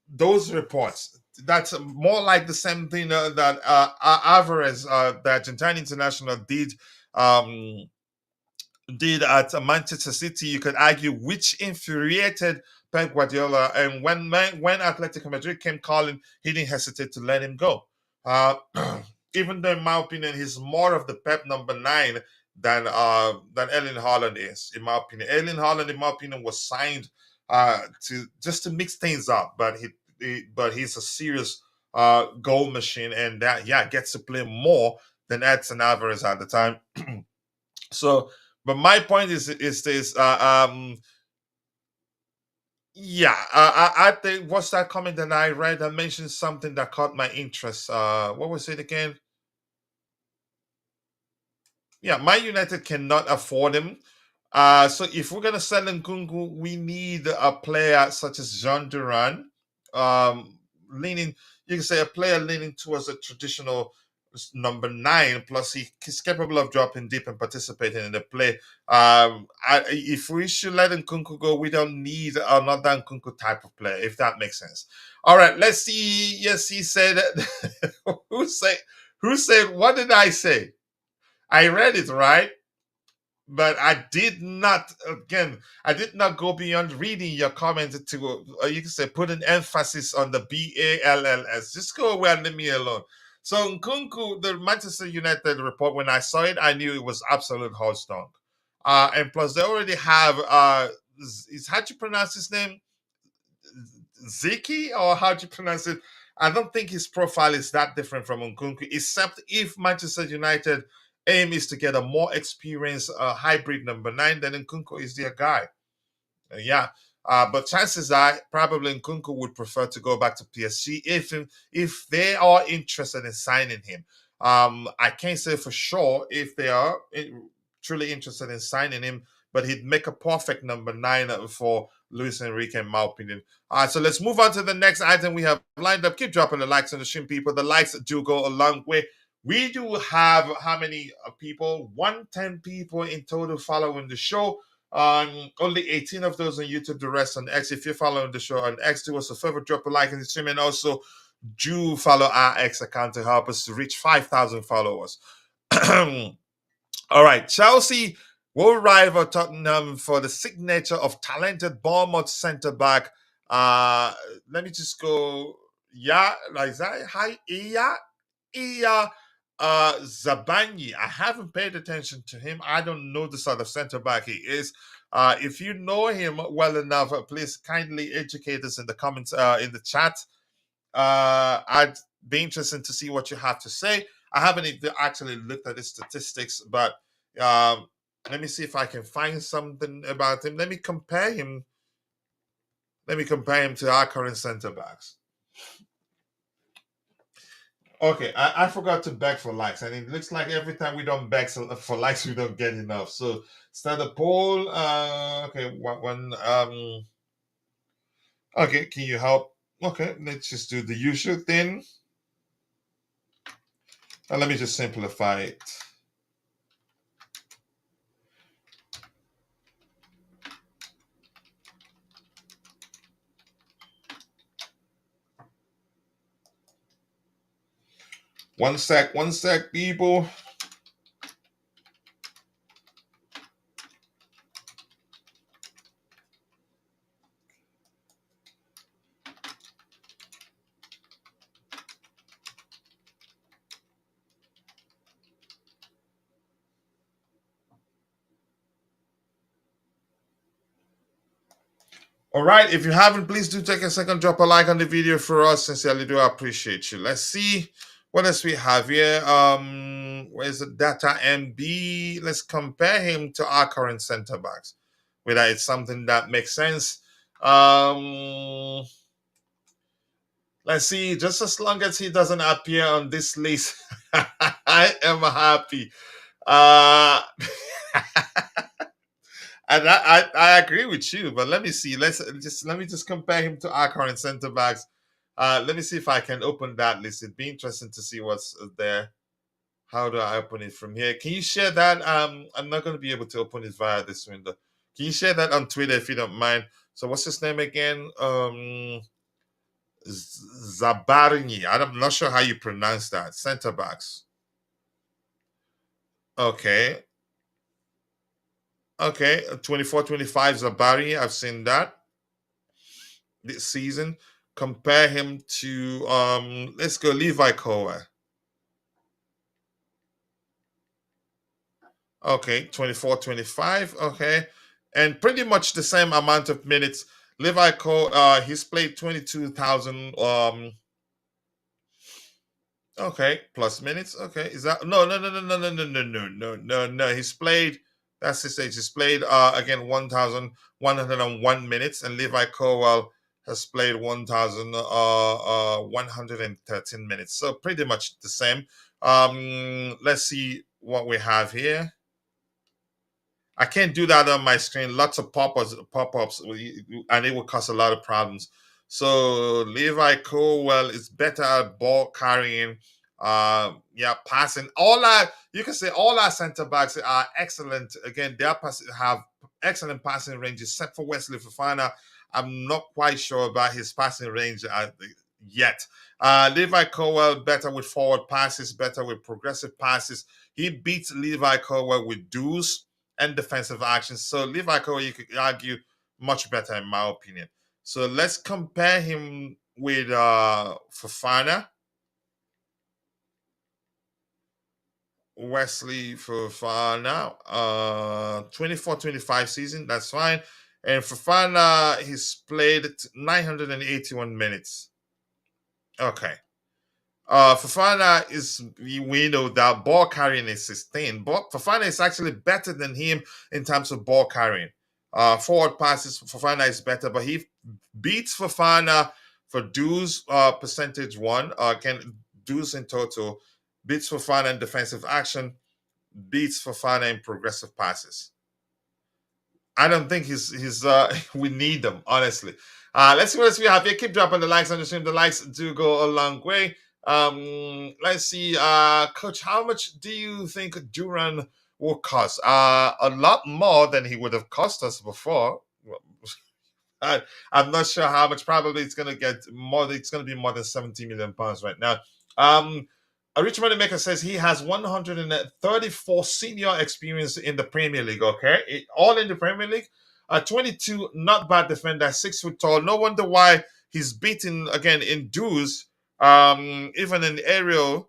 those reports. that's more like the same thing that Alvarez, the Argentine international, um, did at Manchester City. You could argue which infuriated Pep Guardiola, and when Atletico Madrid came calling, he didn't hesitate to let him go. Uh, Even though, in my opinion, he's more of the Pep number 9 than Erling Haaland is. In my opinion, Erling Haaland, in my opinion, was signed to just to mix things up, but he's a serious goal machine, and that, yeah, gets to play more than Edson Alvarez at the time. So, but my point is this. Yeah, I think, what's that comment that I read? I mentioned something that caught my interest. What was it again? Yeah, Man United cannot afford him. So if we're gonna sell Nkunku, we need a player such as Jean Duran, leaning. You can say a player leaning towards a traditional number 9. Plus, he's capable of dropping deep and participating in the play. If we should let Nkunku go, we don't need another Nkunku type of player, if that makes sense. All right, let's see. Yes, he said. who said? Who said? What did I say? I read it right, but I did not. Again, I did not go beyond reading your comment to, you can say, put an emphasis on the BALLS. Just go away and leave me alone. So Nkunku, the Manchester United report, when I saw it, I knew it was absolute hot dog. And plus, they already have. Is how do you pronounce his name? Ziki, or how do you pronounce it? I don't think his profile is that different from Nkunku, except if Manchester United aim is to get a more experienced hybrid number 9, then Nkunku is their guy. Yeah. But chances are probably Nkunku would prefer to go back to PSG if they are interested in signing him. I can't say for sure if they are truly interested in signing him, but he'd make a perfect number 9 for Luis Enrique, in my opinion. All right, so let's move on to the next item we have lined up. Keep dropping the likes on the stream, people. The likes do go a long way. We do have how many people? 110 people in total following the show. Only 18 of those on YouTube, the rest on X. If you're following the show on X, do us a favor, drop a like in the stream, and also do follow our X account to help us to reach 5,000 followers. All right, Chelsea will rival Tottenham for the signature of talented Bournemouth centre back. Let me just go. Yeah, like that. Hi, Iya Zabanyi. I haven't paid attention to him. I don't know the sort of centre back he is. If you know him well enough, please kindly educate us in the comments, in the chat. I'd be interested to see what you have to say. I haven't even actually looked at his statistics, but let me see if I can find something about him. Let me compare him. Let me compare him to our current centre backs. Okay, I forgot to beg for likes, and it looks like every time we don't beg for likes, we don't get enough. So start a poll. Okay, one. Okay, can you help? Okay, let's just do the usual thing. And let me just simplify it. One sec, people. All right, if you haven't, please do take a second, drop a like on the video for us. Sincerely do appreciate you. Let's see what else we have here. Where's the data MB? Let's compare him to our current center backs, whether it's something that makes sense. Let's see, just as long as he doesn't appear on this list, I am happy. Uh And I agree with you, but let me see. Let me just compare him to our current centre backs. Let me see if I can open that list. It'd be interesting to see what's there. How do I open it from here? Can you share that? I'm not going to be able to open it via this window. Can you share that on Twitter if you don't mind? So what's his name again? Zabarni. I'm not sure how you pronounce that. Center backs. Okay. Okay. 24-25 Zabari. I've seen that this season. Compare him to let's go Levi Kowa. Okay, 24-25. Okay. And pretty much the same amount of minutes. Levi Cole, he's played 22,000 okay, plus minutes. Okay, is that no? He's played. That's his age. He's played again 1,101 minutes, and Levi Cowell has played 1,113 minutes. So pretty much the same. Let's see what we have here. I can't do that on my screen. Lots of pop-ups, and it will cause a lot of problems. So Levi Colwell is better at ball carrying, yeah, passing. You can say all our center backs are excellent. Again, have excellent passing range, except for Wesley Fofana. I'm not quite sure about his passing range yet. Levi Colwell better with forward passes, better with progressive passes. He beats Levi Colwell with duels and defensive actions. So Levi Cole, you could argue, much better in my opinion. So let's compare him with Fofana. Wesley Fofana, 24-25 season, that's fine. And Fofana, he's played 981 minutes. Okay. Fofana we know that ball carrying is sustained, but Fofana is actually better than him in terms of ball carrying. Forward passes, Fofana is better, but he beats Fofana for duels percentage one. Can duels in total, beats Fofana in defensive action, beats Fofana in progressive passes. I don't think he's we need them, honestly. Let's see what else we have here. Keep dropping the likes on the stream. The likes do go a long way. Let's see, Coach, how much do you think Duran will cost? A lot more than he would have cost us before. I'm not sure how much. Probably it's going to get more. It's going to be more than 70 million pounds right now. A rich money maker says he has 134 senior experience in the Premier League. Okay, all in the Premier League. 22 not bad defender, 6 foot tall. No wonder why he's beaten again in duels, even in aerial.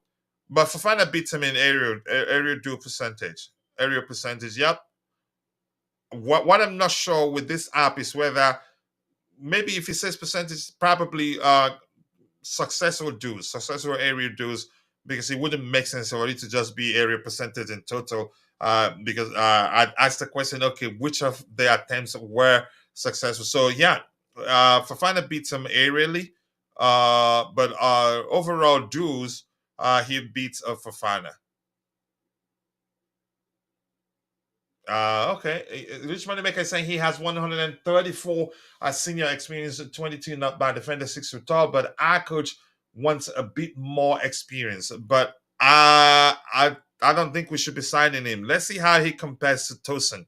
But Fofana beats him in aerial duel percentage. Aerial percentage. Yep. What I'm not sure with this app is whether maybe if it says percentage, probably successful area dues, because it wouldn't make sense for it to just be area percentage in total. Because I'd asked the question, okay, which of the attempts were successful? So yeah, Fafana beats him aerially, but overall dues, he beats Fafana. Okay. Rich Moneymaker is saying he has 134 senior experience, 22 not bad defender, 6 foot tall, but our coach wants a bit more experience. But I don't think we should be signing him. Let's see how he compares to Tosin.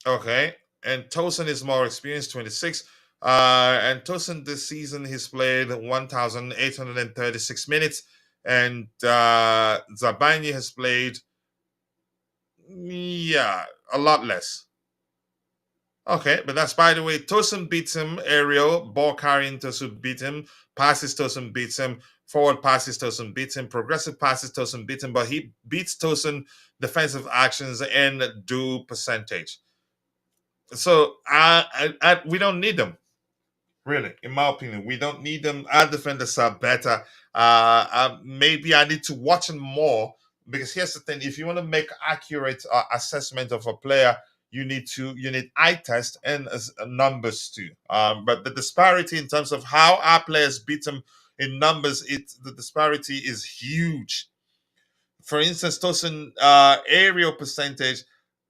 Okay. And Tosin is more experienced, 26. And Tosin this season he's played 1,836 minutes. And Zabani has played, yeah, a lot less. Okay, but that's, by the way, Tosin beats him aerial, ball carrying Tosin beats him, passes Tosin beats him, forward passes Tosin beats him, progressive passes Tosin beats him, but he beats Tosin defensive actions and do percentage. So we don't need them. Really, in my opinion, we don't need them. Our defenders are better. Maybe I need to watch them more, because here's the thing: if you want to make accurate assessment of a player, you need eye test and numbers too. But the disparity in terms of how our players beat them in numbers, the disparity is huge. For instance, Tosin aerial percentage,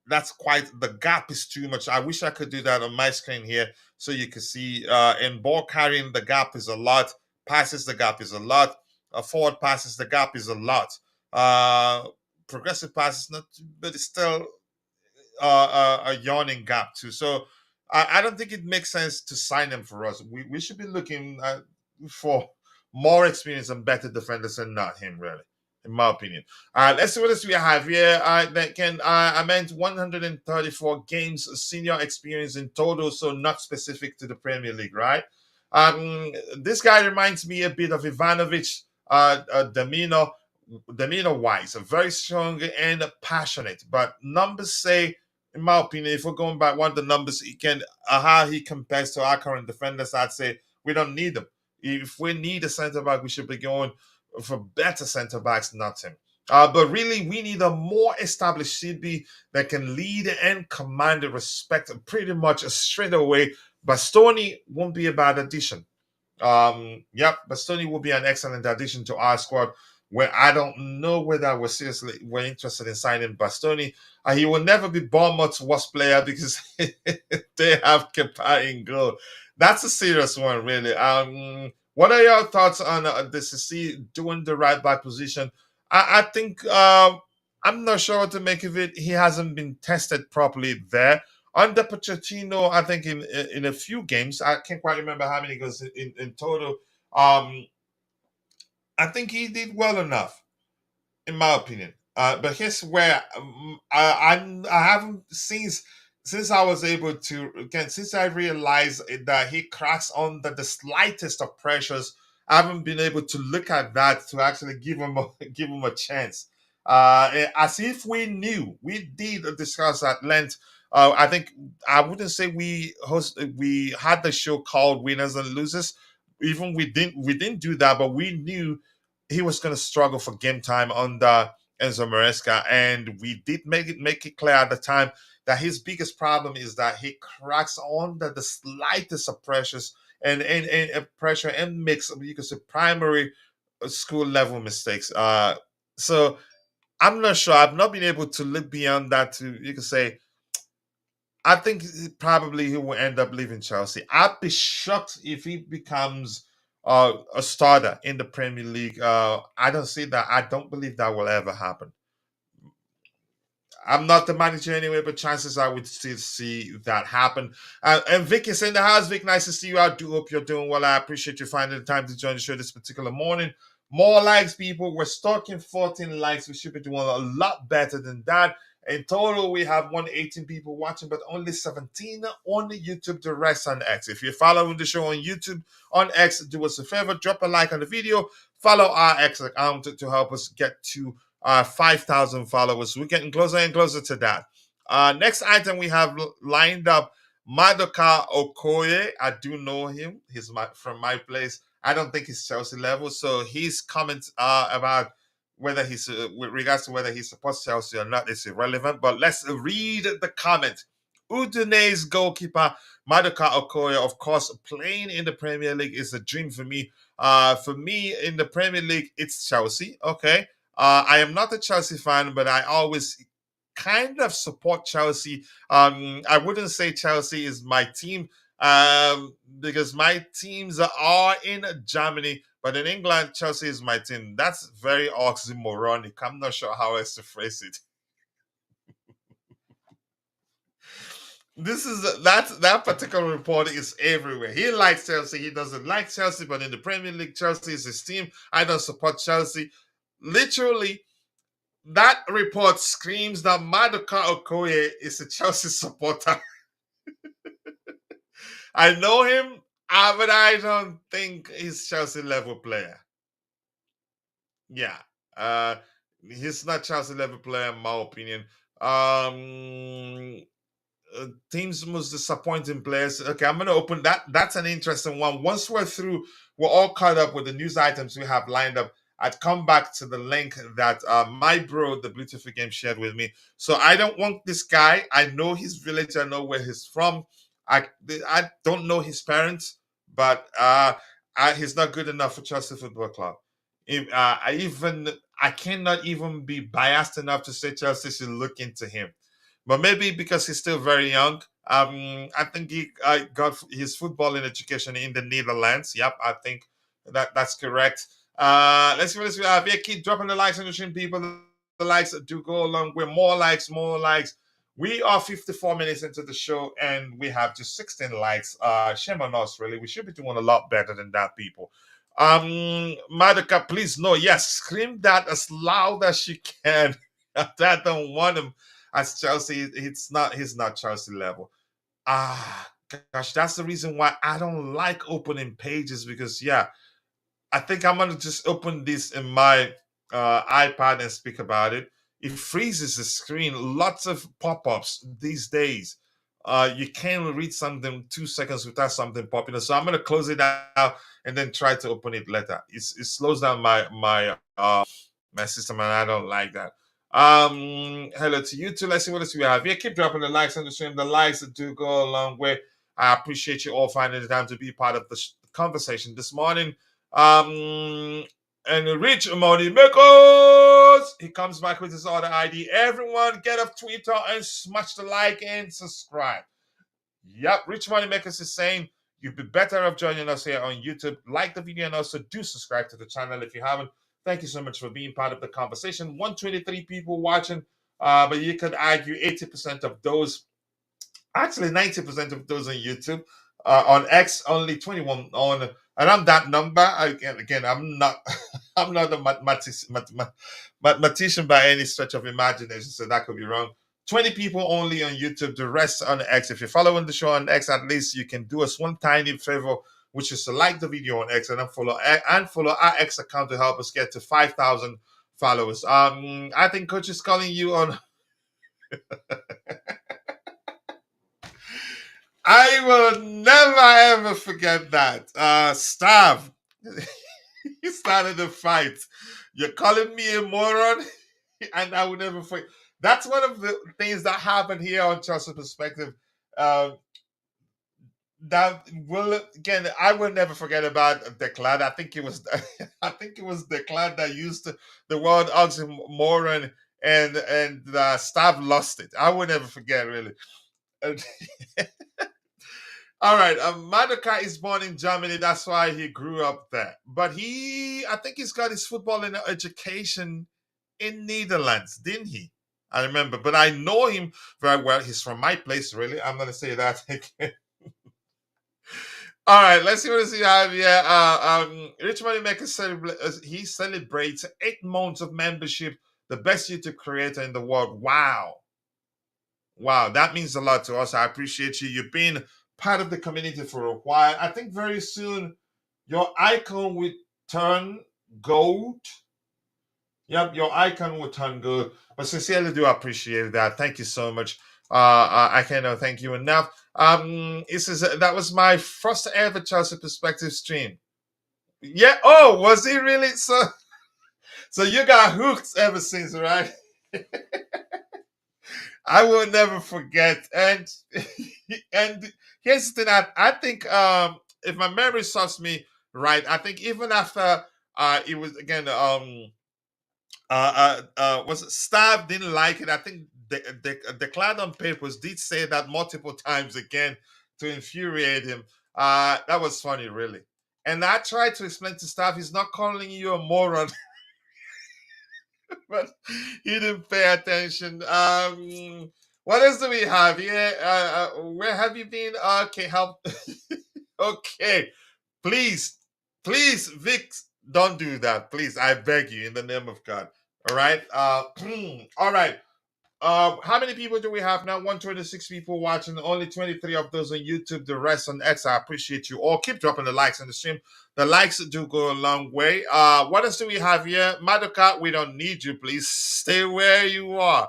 that's quite, the gap is too much. I wish I could do that on my screen here so you can see. In ball carrying, the gap is a lot. Passes, the gap is a lot. Forward passes, the gap is a lot. Progressive passes, not, but it's still a yawning gap too. So I don't think it makes sense to sign him for us. We should be looking for more experience and better defenders and not him, really, in my opinion. Let's see what else we have here. That can I meant 134 games senior experience in total, so not specific to the Premier League, right? This guy reminds me a bit of Ivanovic, demeanor wise, very strong and passionate. But numbers say, in my opinion, if we're going by one of the numbers, he can how he compares to our current defenders, I'd say we don't need them. If we need a centre back, we should be going for better centre backs, not him. But really, we need a more established CB that can lead and command the respect pretty much straight away. Bastoni won't be a bad addition. Yep, Bastoni will be an excellent addition to our squad. Where I don't know whether we're interested in signing Bastoni. He will never be Bournemouth's worst player because they have Kepa in goal. That's a serious one, really. What are your thoughts on this? See, doing the right back position? I think I'm not sure what to make of it. He hasn't been tested properly there. Under Pochettino, I think in a few games, I can't quite remember how many goals in total. Um, I think he did well enough, in my opinion. But here's where I haven't since I was able to again since I realized that he cracks under the slightest of pressures. I haven't been able to look at that to actually give him give him a chance. As if we did discuss at length. I think I wouldn't say we had the show called Winners and Losers. Even we didn't do that, but we knew he was going to struggle for game time under Enzo Maresca, and we did make it clear at the time that his biggest problem is that he cracks under the slightest of pressures and pressure and makes you could say primary school level mistakes. So I'm not sure. I've not been able to look beyond that to you could say I think probably he will end up leaving Chelsea. I'd be shocked if he becomes a starter in the Premier League. I don't see that. I don't believe that will ever happen. I'm not the manager anyway, but chances I would still see that happen. And Vic is in the house. Vic, nice to see you. I do hope you're doing well. I appreciate you finding the time to join the show this particular morning. More likes, people. We're stalking 14 likes. We should be doing a lot better than that. In total, we have 118 people watching, but only 17 on YouTube, the rest on X. If you're following the show on YouTube, on X, do us a favor, drop a like on the video, follow our X account to help us get to 5,000 followers. We're getting closer and closer to that. Next item we have lined up Madueke Okoye. I do know him. He's from my place. I don't think he's Chelsea level. So his comments about whether he's with regards to whether he supports Chelsea or not is irrelevant. But let's read the comment. Udine's goalkeeper Madueke Okoye, of course, playing in the Premier League is a dream for me. For me, in the Premier League, it's Chelsea. Okay. I am not a Chelsea fan, but I always kind of support Chelsea. I wouldn't say Chelsea is my team because my teams are in Germany, but in England, Chelsea is my team. That's very oxymoronic. I'm not sure how else to phrase it. That particular report is everywhere. He likes Chelsea. He doesn't like Chelsea, but in the Premier League, Chelsea is his team. I don't support Chelsea. Literally, that report screams that Madueke Okoye is a Chelsea supporter. I know him, but I don't think he's Chelsea level player. Yeah, uh, he's not Chelsea level player in my opinion. Um, Teams most disappointing players. Okay, I'm gonna open that. That's an interesting one. Once we're through, we're all caught up with the news items we have lined up. I'd come back to the link that my bro, the Beautiful Game, shared with me. So I don't want this guy. I know his village. I know where he's from. I don't know his parents, but he's not good enough for Chelsea Football Club. I cannot even be biased enough to say Chelsea should look into him, but maybe because he's still very young. I think he got his footballing education in the Netherlands. Yep, I think that's correct. Let's see what else we have here. Keep dropping the likes on the stream, people. The likes do go along with more likes, more likes. We are 54 minutes into the show and we have just 16 likes. Shame on us, really. We should be doing a lot better than that, people. Madueke, please no, yes, scream that as loud as you can. I don't want him as Chelsea. He's not Chelsea level. Ah, gosh, that's the reason why I don't like opening pages because yeah, I think I'm gonna just open this in my iPad and speak about it. It freezes the screen. Lots of pop-ups these days. You can't read something 2 seconds without something popping up. So I'm gonna close it out and then try to open it later. It slows down my system, and I don't like that. Hello to you too. Let's see what else we have. Yeah, keep dropping the likes on the stream. The likes do go a long way. I appreciate you all finding the time to be part of the conversation this morning. And Rich Money Makers, he comes back with his other ID. Everyone get off Twitter and smash the like and subscribe. Yep, Rich Money Makers is saying you'd be better off joining us here on YouTube. Like the video and also do subscribe to the channel if you haven't. Thank you so much for being part of the conversation. 123 people watching, but you could argue 80% of those, actually 90% of those on YouTube. On X, only 21 on around that number. Again, I'm not I'm not a mathematician by any stretch of imagination, so that could be wrong. 20 people only on YouTube, the rest on X. If you're following the show on X, at least you can do us one tiny favor, which is to like the video on X and then follow our X account to help us get to 5,000 followers. I think Coach is calling you on. I will never ever forget that. Stav, he started a fight. You're calling me a moron, and I will never forget. That's one of the things that happened here on Chelsea Perspective. Um, that will again, I will never forget about Declan. I think it was, I think it was Declan that used the word oxymoron, and Stav lost it. I will never forget, really. All right, Madueke is born in Germany. That's why he grew up there. But I think he's got his football education in Netherlands, didn't he? I remember, but I know him very well. He's from my place, really. I'm going to say that again. All right, let's see what we have here. Rich Moneymaker he celebrates 8 months of membership, the best YouTube creator in the world. Wow. Wow, that means a lot to us. I appreciate you. You've been part of the community for a while. I think very soon your icon will turn gold. Yep, your icon will turn gold. But sincerely do appreciate that. Thank you so much. I cannot thank you enough. It says that was my first ever Chelsea Perspective stream. Yeah. Oh, was it really? So you got hooked ever since, right? I will never forget. And and here's the thing. I think if my memory serves me right, I think even after it was again was it Stab didn't like it. I think the Cloud on Papers did say that multiple times again to infuriate him. That was funny, really. And I tried to explain to Staff he's not calling you a moron, but he didn't pay attention. What else do we have here? Where have you been? Okay, help. Okay, please, please, Vic, don't do that. Please, I beg you, in the name of God. All right. All right. How many people do we have now? 126 people watching. Only 23 of those on YouTube. The rest on X. I appreciate you all. Keep dropping the likes on the stream. The likes do go a long way. What else do we have here? Madueke, we don't need you. Please stay where you are.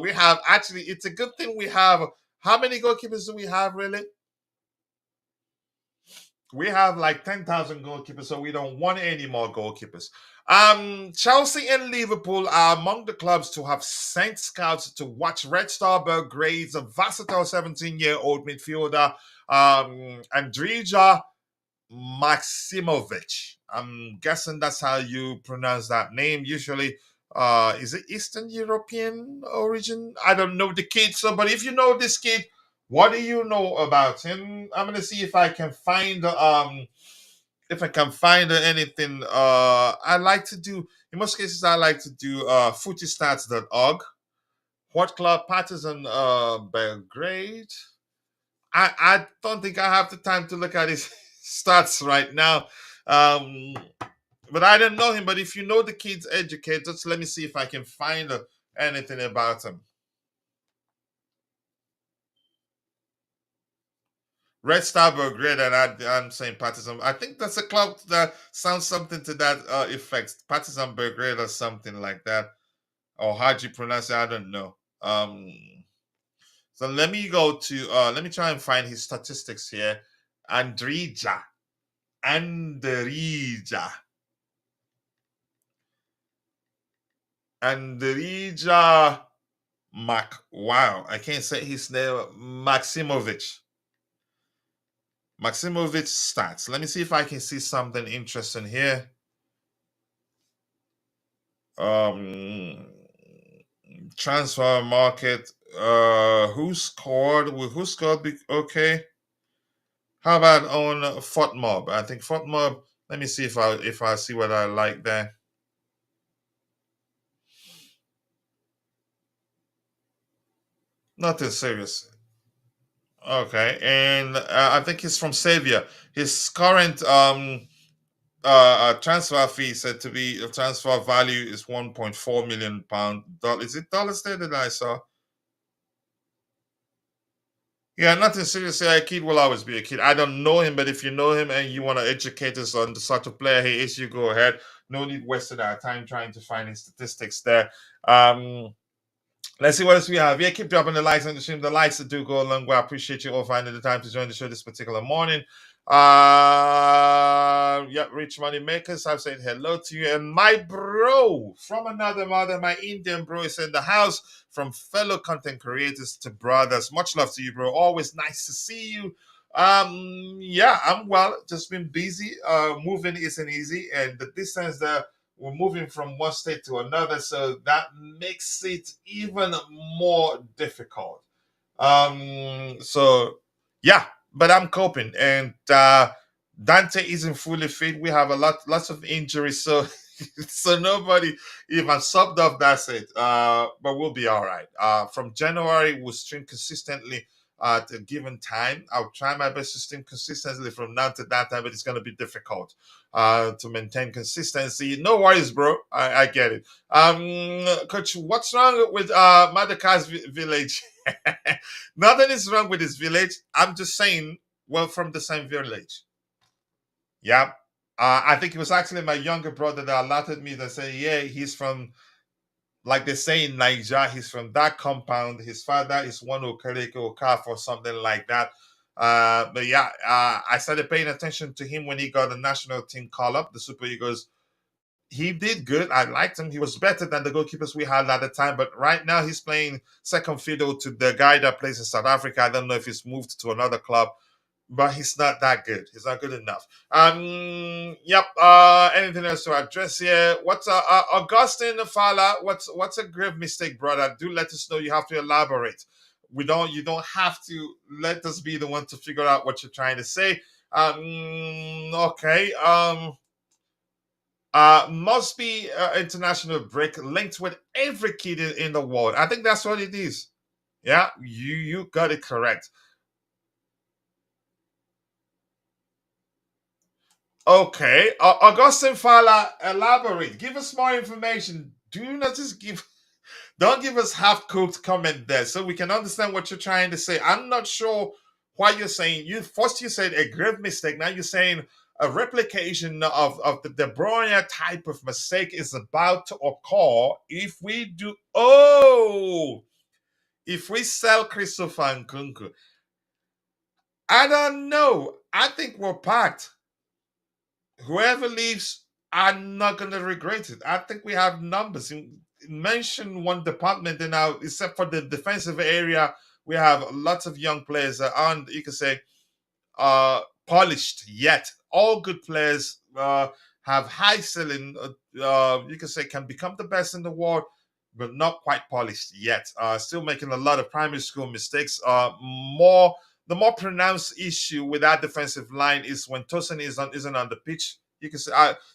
We have actually. It's a good thing we have. How many goalkeepers do we have, really? We have like 10,000 goalkeepers, so we don't want any more goalkeepers. Chelsea and Liverpool are among the clubs to have sent scouts to watch Red Star Belgrade's a versatile 17-year-old midfielder, Andrija Maximovic. I'm guessing that's how you pronounce that name. Usually, is it Eastern European origin? I don't know the kid, so but if you know this kid, what do you know about him? I'm gonna see if I can find anything. I like to do in most cases I like to do footystats.org. What club? Partizan Belgrade. I don't think I have the time to look at his stats right now. Um, but I don't know him. But if you know the kid's educated, just let me see if I can find anything about him. Red Star Belgrade, and I'm saying Partizan. I think that's a club that sounds something to that effect. Partizan Belgrade or something like that. Or how do you pronounce it? I don't know. So let me go to let me try and find his statistics here. Andrija. Andrija. Andrija wow, I can't say his name. Maximovic. Maximovic stats. Let me see if I can see something interesting here. Um Transfer market. Who scored okay. How about on FOTMob? I think FOTMob. Let me see if I see what I like there. Nothing serious. Okay, and I think he's from Sevilla. His current transfer fee said to be transfer value is 1.4 million pound. Is it dollars there that I saw? Yeah, nothing serious. Yeah, a kid will always be a kid. I don't know him, but if you know him and you want to educate us on the sort of player he is, you go ahead. No need wasting our time trying to find his statistics there. Let's see what else we have. Yeah, keep dropping the likes on the stream. The likes that do go a long way. I appreciate you all finding the time to join the show this particular morning. Yeah, Rich Money Makers, I've said hello to you. And my bro from another mother, my Indian bro is in the house. From fellow content creators to brothers. Much love to you, bro. Always nice to see you. Yeah, I'm well. Just been busy. Moving isn't easy, and the distance that we're moving from one state to another, so that makes it even more difficult. So yeah, but I'm coping, and Dante isn't fully fit. We have lots of injuries, so so nobody even subbed off. That's it. But we'll be all right. From January, we'll stream consistently at a given time. I'll try my best to stream consistently from now to that time, but it's going to be difficult to maintain consistency. No worries, bro. I get it. Coach, what's wrong with Madaka's village? Nothing is wrong with his village. I'm just saying, we're from the same village. Yeah. I think it was actually my younger brother that alerted me that say, yeah, he's from, like they say in Niger, he's from that compound. His father is one Okereke Okaf or something like that. But yeah, I started paying attention to him when he got the national team call up, the Super Eagles. He did good. I liked him. He was better than the goalkeepers we had at the time. But right now, he's playing second fiddle to the guy that plays in South Africa. I don't know if he's moved to another club, but he's not that good. He's not good enough. Yep. Anything else to address here? What's Augustine Fala? What's a grave mistake, brother? Do let us know. You have to elaborate. We don't. You don't have to let us be the one to figure out what you're trying to say. Okay. Must be international break linked with every kid in the world. I think that's what it is. Yeah, you got it correct. Okay, Augustine Fala, elaborate. Give us more information. Do not just give. Don't give us half cooked comment there, so we can understand what you're trying to say. I'm not sure why you're saying. You said a grave mistake. Now you're saying a replication of the De Bruyne type of mistake is about to occur if we do. Oh, if we sell Christopher Nkunku, I don't know. I think we're packed. Whoever leaves, I'm not going to regret it. I think we have numbers. Mention one department in our, except for the defensive area, we have lots of young players that aren't, you can say, polished yet. All good players have high ceiling. You can say can become the best in the world, but not quite polished yet. Still making a lot of primary school mistakes. More the more pronounced issue with that defensive line is when Tosin isn't on the pitch. You can say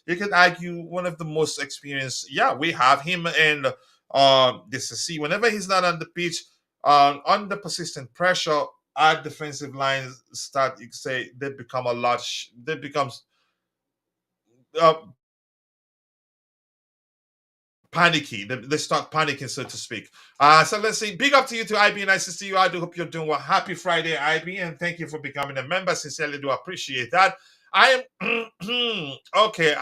you could argue one of the most experienced. Yeah, we have him and this to see. Whenever he's not on the pitch, under persistent pressure, our defensive lines start, you could say, they become a lot, they becomes uh, panicky. They start panicking, so to speak. So let's see. Big up to you to IB. Nice to see you. I do hope you're doing well. Happy Friday, IB, and thank you for becoming a member. Sincerely do appreciate that. I am okay.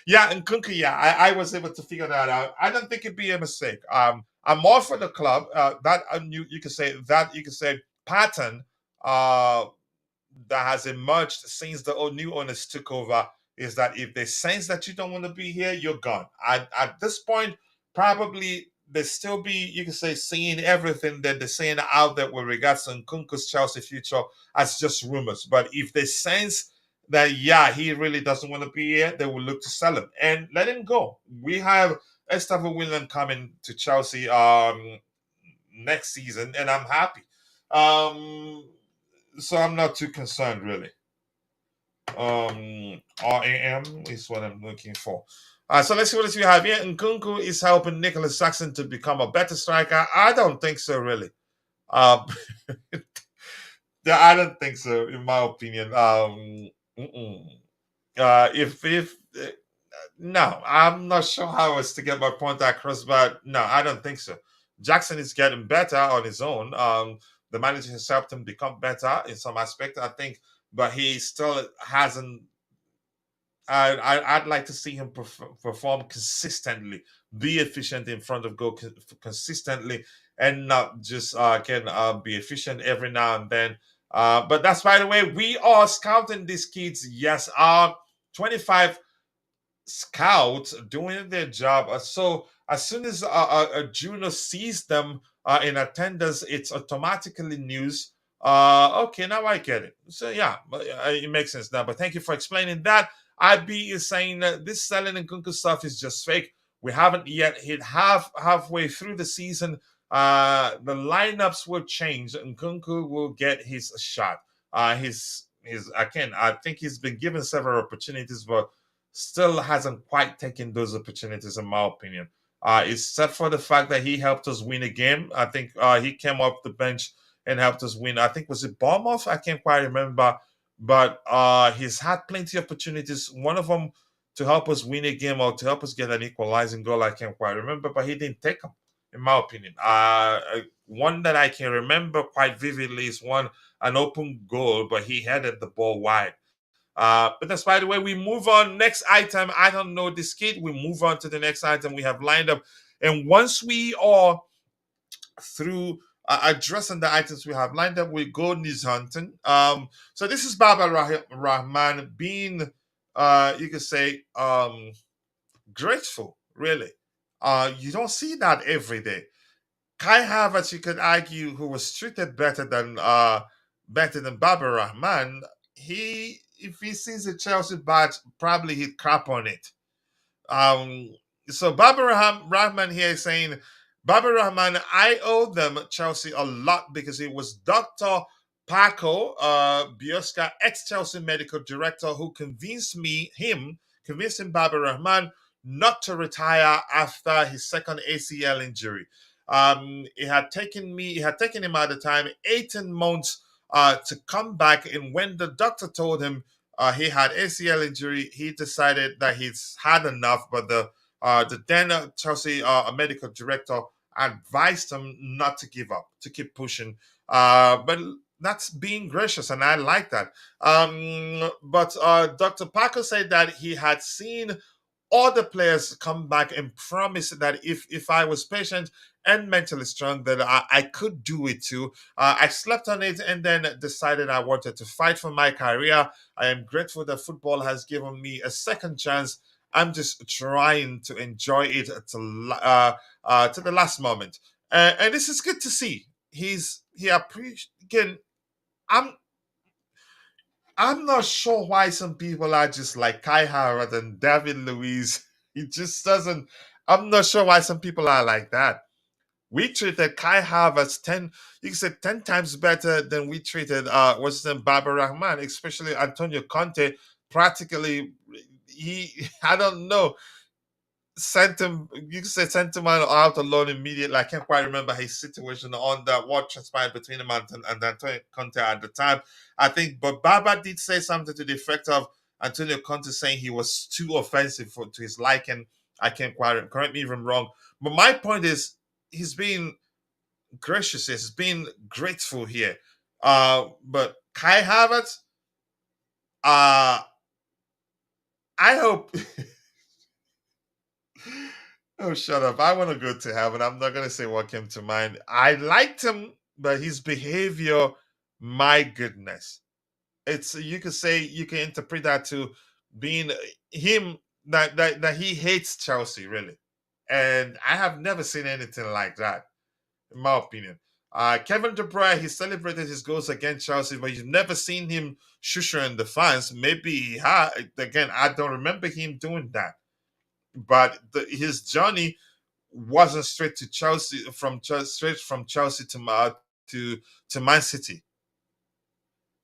Yeah, and Kunku, yeah, I was able to figure that out. I don't think it'd be a mistake. I'm more for the club. That you could say that you could say pattern. That has emerged since the new owners took over is that if they sense that you don't want to be here, you're gone. At this point, probably they still be, you can say, seeing everything that they're saying out there with regards to Nkunku's Chelsea future as just rumors. But if they sense that, yeah, he really doesn't want to be here, they will look to sell him and let him go. We have Estevao William coming to Chelsea next season, and I'm happy. So I'm not too concerned really. RAM is what I'm looking for. So let's see what else we have here. Nkunku is helping Nicholas Jackson to become a better striker. I don't think so, really. Um, I don't think so, in my opinion. If no, I'm not sure how it's to get my point across, but no, I don't think so. Jackson is getting better on his own. The manager has helped him become better in some aspect, I think, but he still hasn't. I'd like to see him perform consistently, be efficient in front of goal consistently, and not just can be efficient every now and then. But that's, by the way, we are scouting these kids. Yes, 25 scouts doing their job. So as soon as Juno sees them in attendance, it's automatically news. Okay, now I get it. So yeah, it makes sense now. But thank you for explaining that. IB is saying that this selling and Nkunku stuff is just fake. We haven't yet hit halfway through the season. The lineups will change, and Nkunku will get his shot. His again, I think he's been given several opportunities, but still hasn't quite taken those opportunities, in my opinion. Except for the fact that he helped us win a game. I think he came off the bench and helped us win. I think was it Bournemouth? I can't quite remember, but he's had plenty of opportunities. One of them to help us win a game or to help us get an equalizing goal. I can't quite remember, but he didn't take them, in my opinion. One that I can remember quite vividly is an open goal, but he headed the ball wide. But that's, by the way, we move on. Next item, I don't know this kid. We move on to the next item we have lined up. And once we are through addressing the items we have lined up, we go news hunting. So this is Baba Rahman being, you could say, grateful, really. You don't see that every day. Kai Havertz, you could argue, who was treated better than Baba Rahman, if he sees a Chelsea badge, probably he'd crap on it. Um, so Rahman here is saying, Baba Rahman, I owe them Chelsea a lot because it was Dr. Paco Biosca, ex-Chelsea medical director, who convinced him, Baba Rahman, not to retire after his second ACL injury. It had taken him at the time 18 months to come back, and when the doctor told him he had ACL injury, he decided that he's had enough. But the then Chelsea medical director advised him not to give up, to keep pushing. But that's being gracious, and I like that. But Dr. Parker said that he had seen other players come back and promise that if I was patient and mentally strong, that I could do it too. I slept on it and then decided I wanted to fight for my career. I am grateful that football has given me a second chance. I'm just trying to enjoy it to the last moment, and this is good to see. He appreciates. Again, I'm I'm not sure why some people are just like Kai Howard and David Luiz. It just doesn't. I'm not sure why some people are like that. We treated Kai Havertz 10, you can say 10 times better than we treated what's his name, Baba Rahman, especially Antonio Conte. Practically, he I don't know. sent him out alone immediately. I can't quite remember his situation on that, what transpired between him and Antonio Conte at the time. I think, but Baba did say something to the effect of Antonio Conte saying he was too offensive to his liking. I can't quite correct me if I'm wrong. But my point is, he's being gracious. He's been grateful here. But Kai Havertz, uh, I hope. Oh, shut up. I want to go to heaven. I'm not going to say what came to mind. I liked him, but his behavior, my goodness. It's, you could say, you can interpret that to being him, that he hates Chelsea, really. And I have never seen anything like that, in my opinion. Kevin De Bruyne, he celebrated his goals against Chelsea, but you've never seen him shushing the fans. Maybe he had. Again, I don't remember him doing that. But his journey wasn't straight to Chelsea straight from Chelsea to Man City.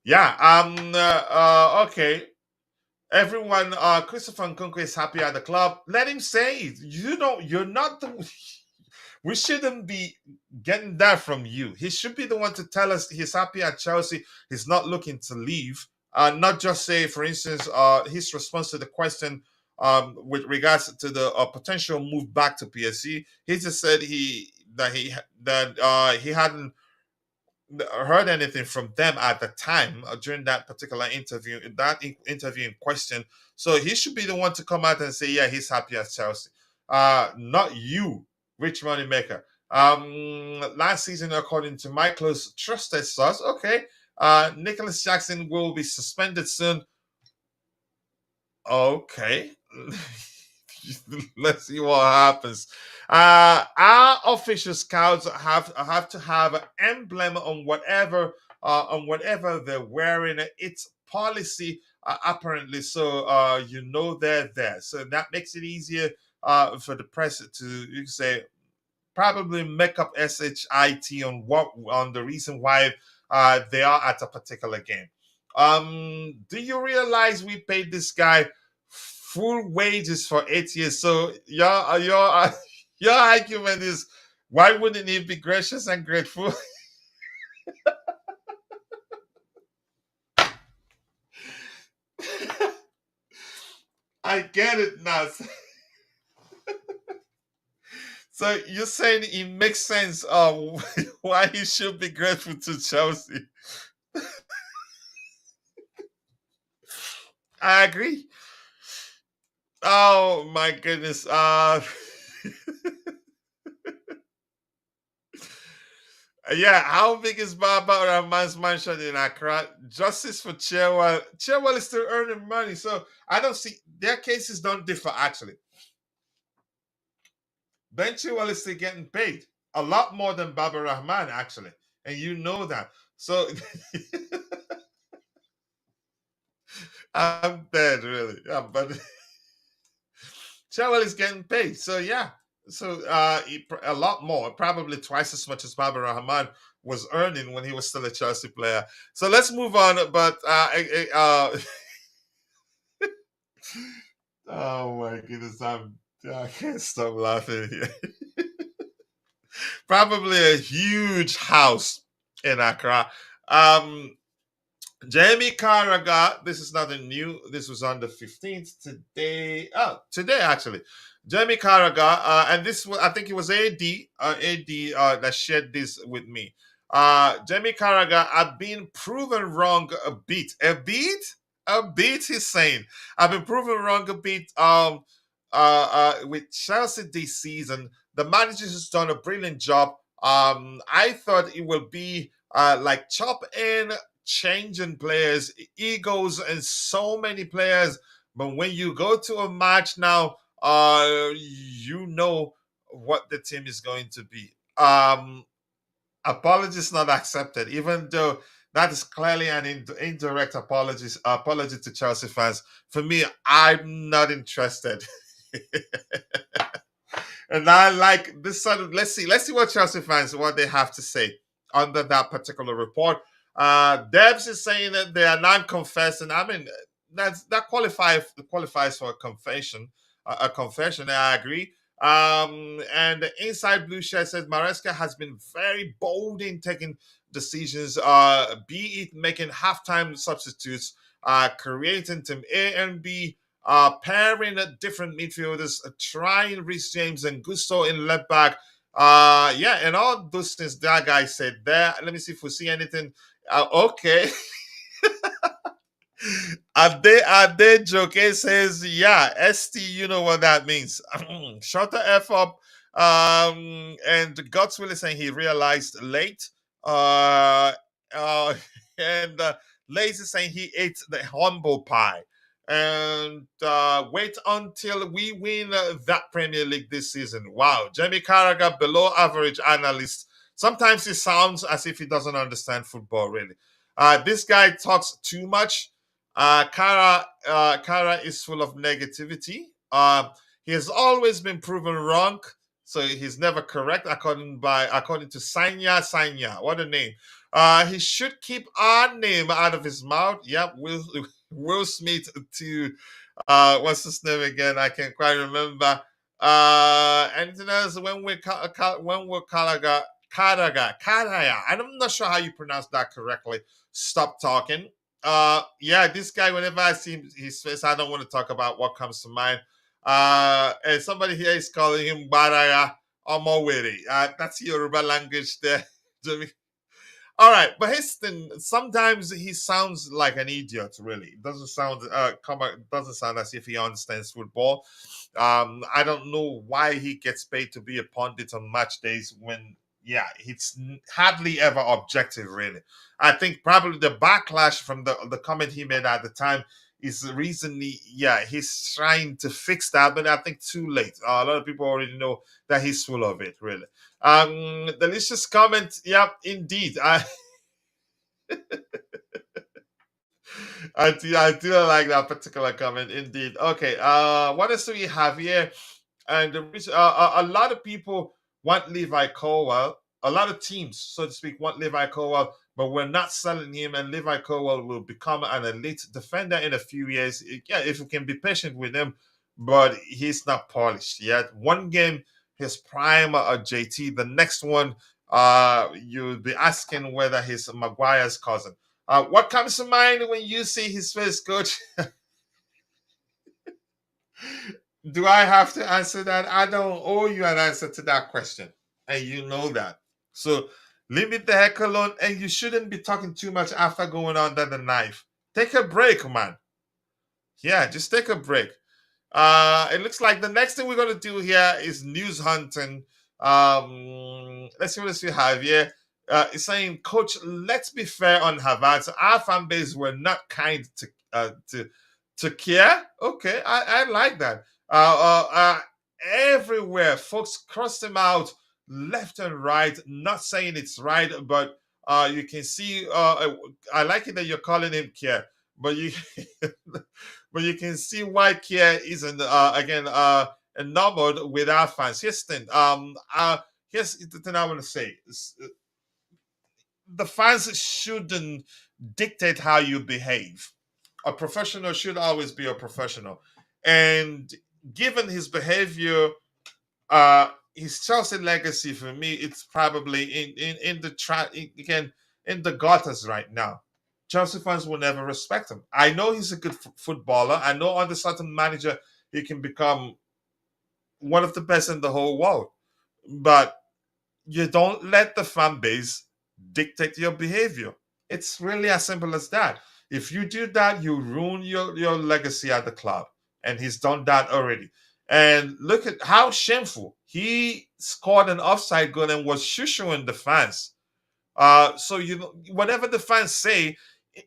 Yeah. Okay. Everyone. Christopher Nkunku is happy at the club. Let him say it. You know, you're not the. We shouldn't be getting that from you. He should be the one to tell us he's happy at Chelsea. He's not looking to leave. Not just say, for instance, his response to the question with regards to the potential move back to PSG. He just said he hadn't heard anything from them at the time during that particular interview, interview in question. So he should be the one to come out and say, yeah, he's happy at Chelsea. Not you, rich money maker. Last season, according to my close trusted source, okay, Nicholas Jackson will be suspended soon. Okay. Let's see what happens. Our official scouts have to have an emblem on whatever they're wearing. It's policy apparently, so you know they're there. So that makes it easier for the press to, you can say, probably make up shit on the reason why they are at a particular game. Do you realize we paid this guy full wages for 8 years? So your argument is, why wouldn't he be gracious and grateful? I get it now. So you're saying it makes sense why he should be grateful to Chelsea. I agree. Oh my goodness. Yeah, how big is Baba Rahman's mansion in Accra? Justice for Chilwell. Chilwell is still earning money, so I don't see their cases don't differ actually. Ben Chilwell is still getting paid a lot more than Baba Rahman actually, and you know that. So I'm dead, really. Yeah, but Chilwell is getting paid, so yeah. So a lot more, probably twice as much as Baba Rahman was earning when he was still a Chelsea player. So let's move on. But oh my goodness, I can't stop laughing here. Probably a huge house in Accra. Um, Jamie Carragher, this is nothing new. This was on the 15th today. Oh, today actually. Jamie Carragher, and this was, I think it was AD that shared this with me. Jamie Carragher, I've been proven wrong a bit. He's saying I've been proven wrong a bit. With Chelsea this season, the manager has done a brilliant job. I thought it will be like chop in changing players, egos, and so many players. But when you go to a match now, you know what the team is going to be. Apologies not accepted, even though that is clearly an indirect apology to Chelsea fans. For me, I'm not interested. And I like this sort of, let's see what Chelsea fans what they have to say under that particular report. Debs is saying that they are non-confessing. I mean, that qualifies for a confession. a confession. I agree. And the Inside Blue Shirt says Maresca has been very bold in taking decisions, be it making halftime substitutes, creating team A and B, pairing different midfielders, trying Rhys James and Gusto in left back. Yeah, and all those things that guy said there. Let me see if we see anything. Okay. Ade Joke says, yeah, ST, you know what that means. Shut the F up. And God's Will is saying he realized late. Uh, uh, and Lazy saying he ate the humble pie. And wait until we win that Premier League this season. Wow. Jamie Carragher, below average analyst. Sometimes he sounds as if he doesn't understand football, really. This guy talks too much. Kara is full of negativity. He has always been proven wrong, so he's never correct according to Sanya. What a name! He should keep our name out of his mouth. Yep, Will Smith to what's his name again? I can't quite remember. Anything else? When we're Karaya. I'm not sure how you pronounce that correctly. Stop talking. Yeah, this guy, whenever I see his face, I don't want to talk about what comes to mind. And somebody here is calling him Baraya Omoweri. That's Yoruba language there. All right, but his thing, sometimes he sounds like an idiot. Really, it doesn't sound doesn't sound as if he understands football. I don't know why he gets paid to be a pundit on match days when, yeah, it's hardly ever objective. Really, I think probably the backlash from the comment he made at the time is the reason he's trying to fix that, but I think too late. A lot of people already know that he's full of it. Really. Delicious comment. Yep, indeed. I do like that particular comment. Indeed. Okay. What else do we have here? And a lot of people want Levi Colwell. A lot of teams, so to speak, want Levi Colwell, but we're not selling him. And Levi Colwell will become an elite defender in a few years. Yeah, if we can be patient with him, but he's not polished yet. One game, his prime JT. The next one, you'll be asking whether he's Maguire's cousin. What comes to mind when you see his face, coach? Do I have to answer that? I don't owe you an answer to that question. And you know that. So leave it the heck alone. And you shouldn't be talking too much after going under the knife. Take a break, man. Yeah, just take a break. It looks like the next thing we're going to do here is news hunting. Let's see what else we have here. It's saying, Coach, let's be fair on Havertz. Our fan base were not kind to care. Okay, I like that. Everywhere, folks crossed him out left and right. Not saying it's right, but you can see. I like it that you're calling him Kier, but you but you can see why Kier isn't again enamored with our fans. Here's the thing. Here's the thing I want to say. The fans shouldn't dictate how you behave. A professional should always be a professional, and given his behavior, his Chelsea legacy for me, it's probably in the gutters right now. Chelsea fans will never respect him. I know he's a good footballer. I know under certain manager he can become one of the best in the whole world, but you don't let the fan base dictate your behavior. It's really as simple as that. If you do that, you ruin your legacy at the club. And he's done that already. And look at how shameful. He scored an offside goal and was shushing the fans. So, whatever the fans say,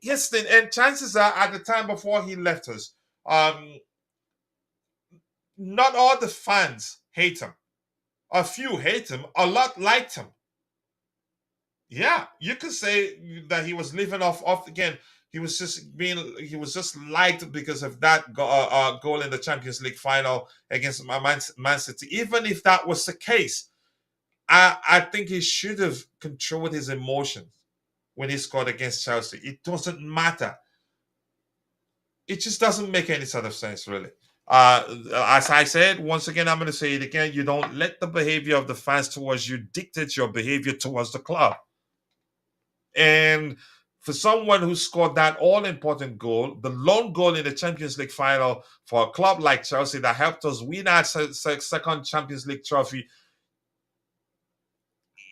yes, and chances are at the time before he left us, not all the fans hate him. A few hate him. A lot liked him. Yeah, you could say that he was living off again. He was just liked because of that goal in the Champions League final against Man City. Even if that was the case, I think he should have controlled his emotions when he scored against Chelsea. It doesn't matter. It just doesn't make any sort of sense, really. As I said, once again, I'm going to say it again. You don't let the behavior of the fans towards you dictate your behavior towards the club. And for someone who scored that all important goal, the lone goal in the Champions League final for a club like Chelsea that helped us win our second Champions League trophy,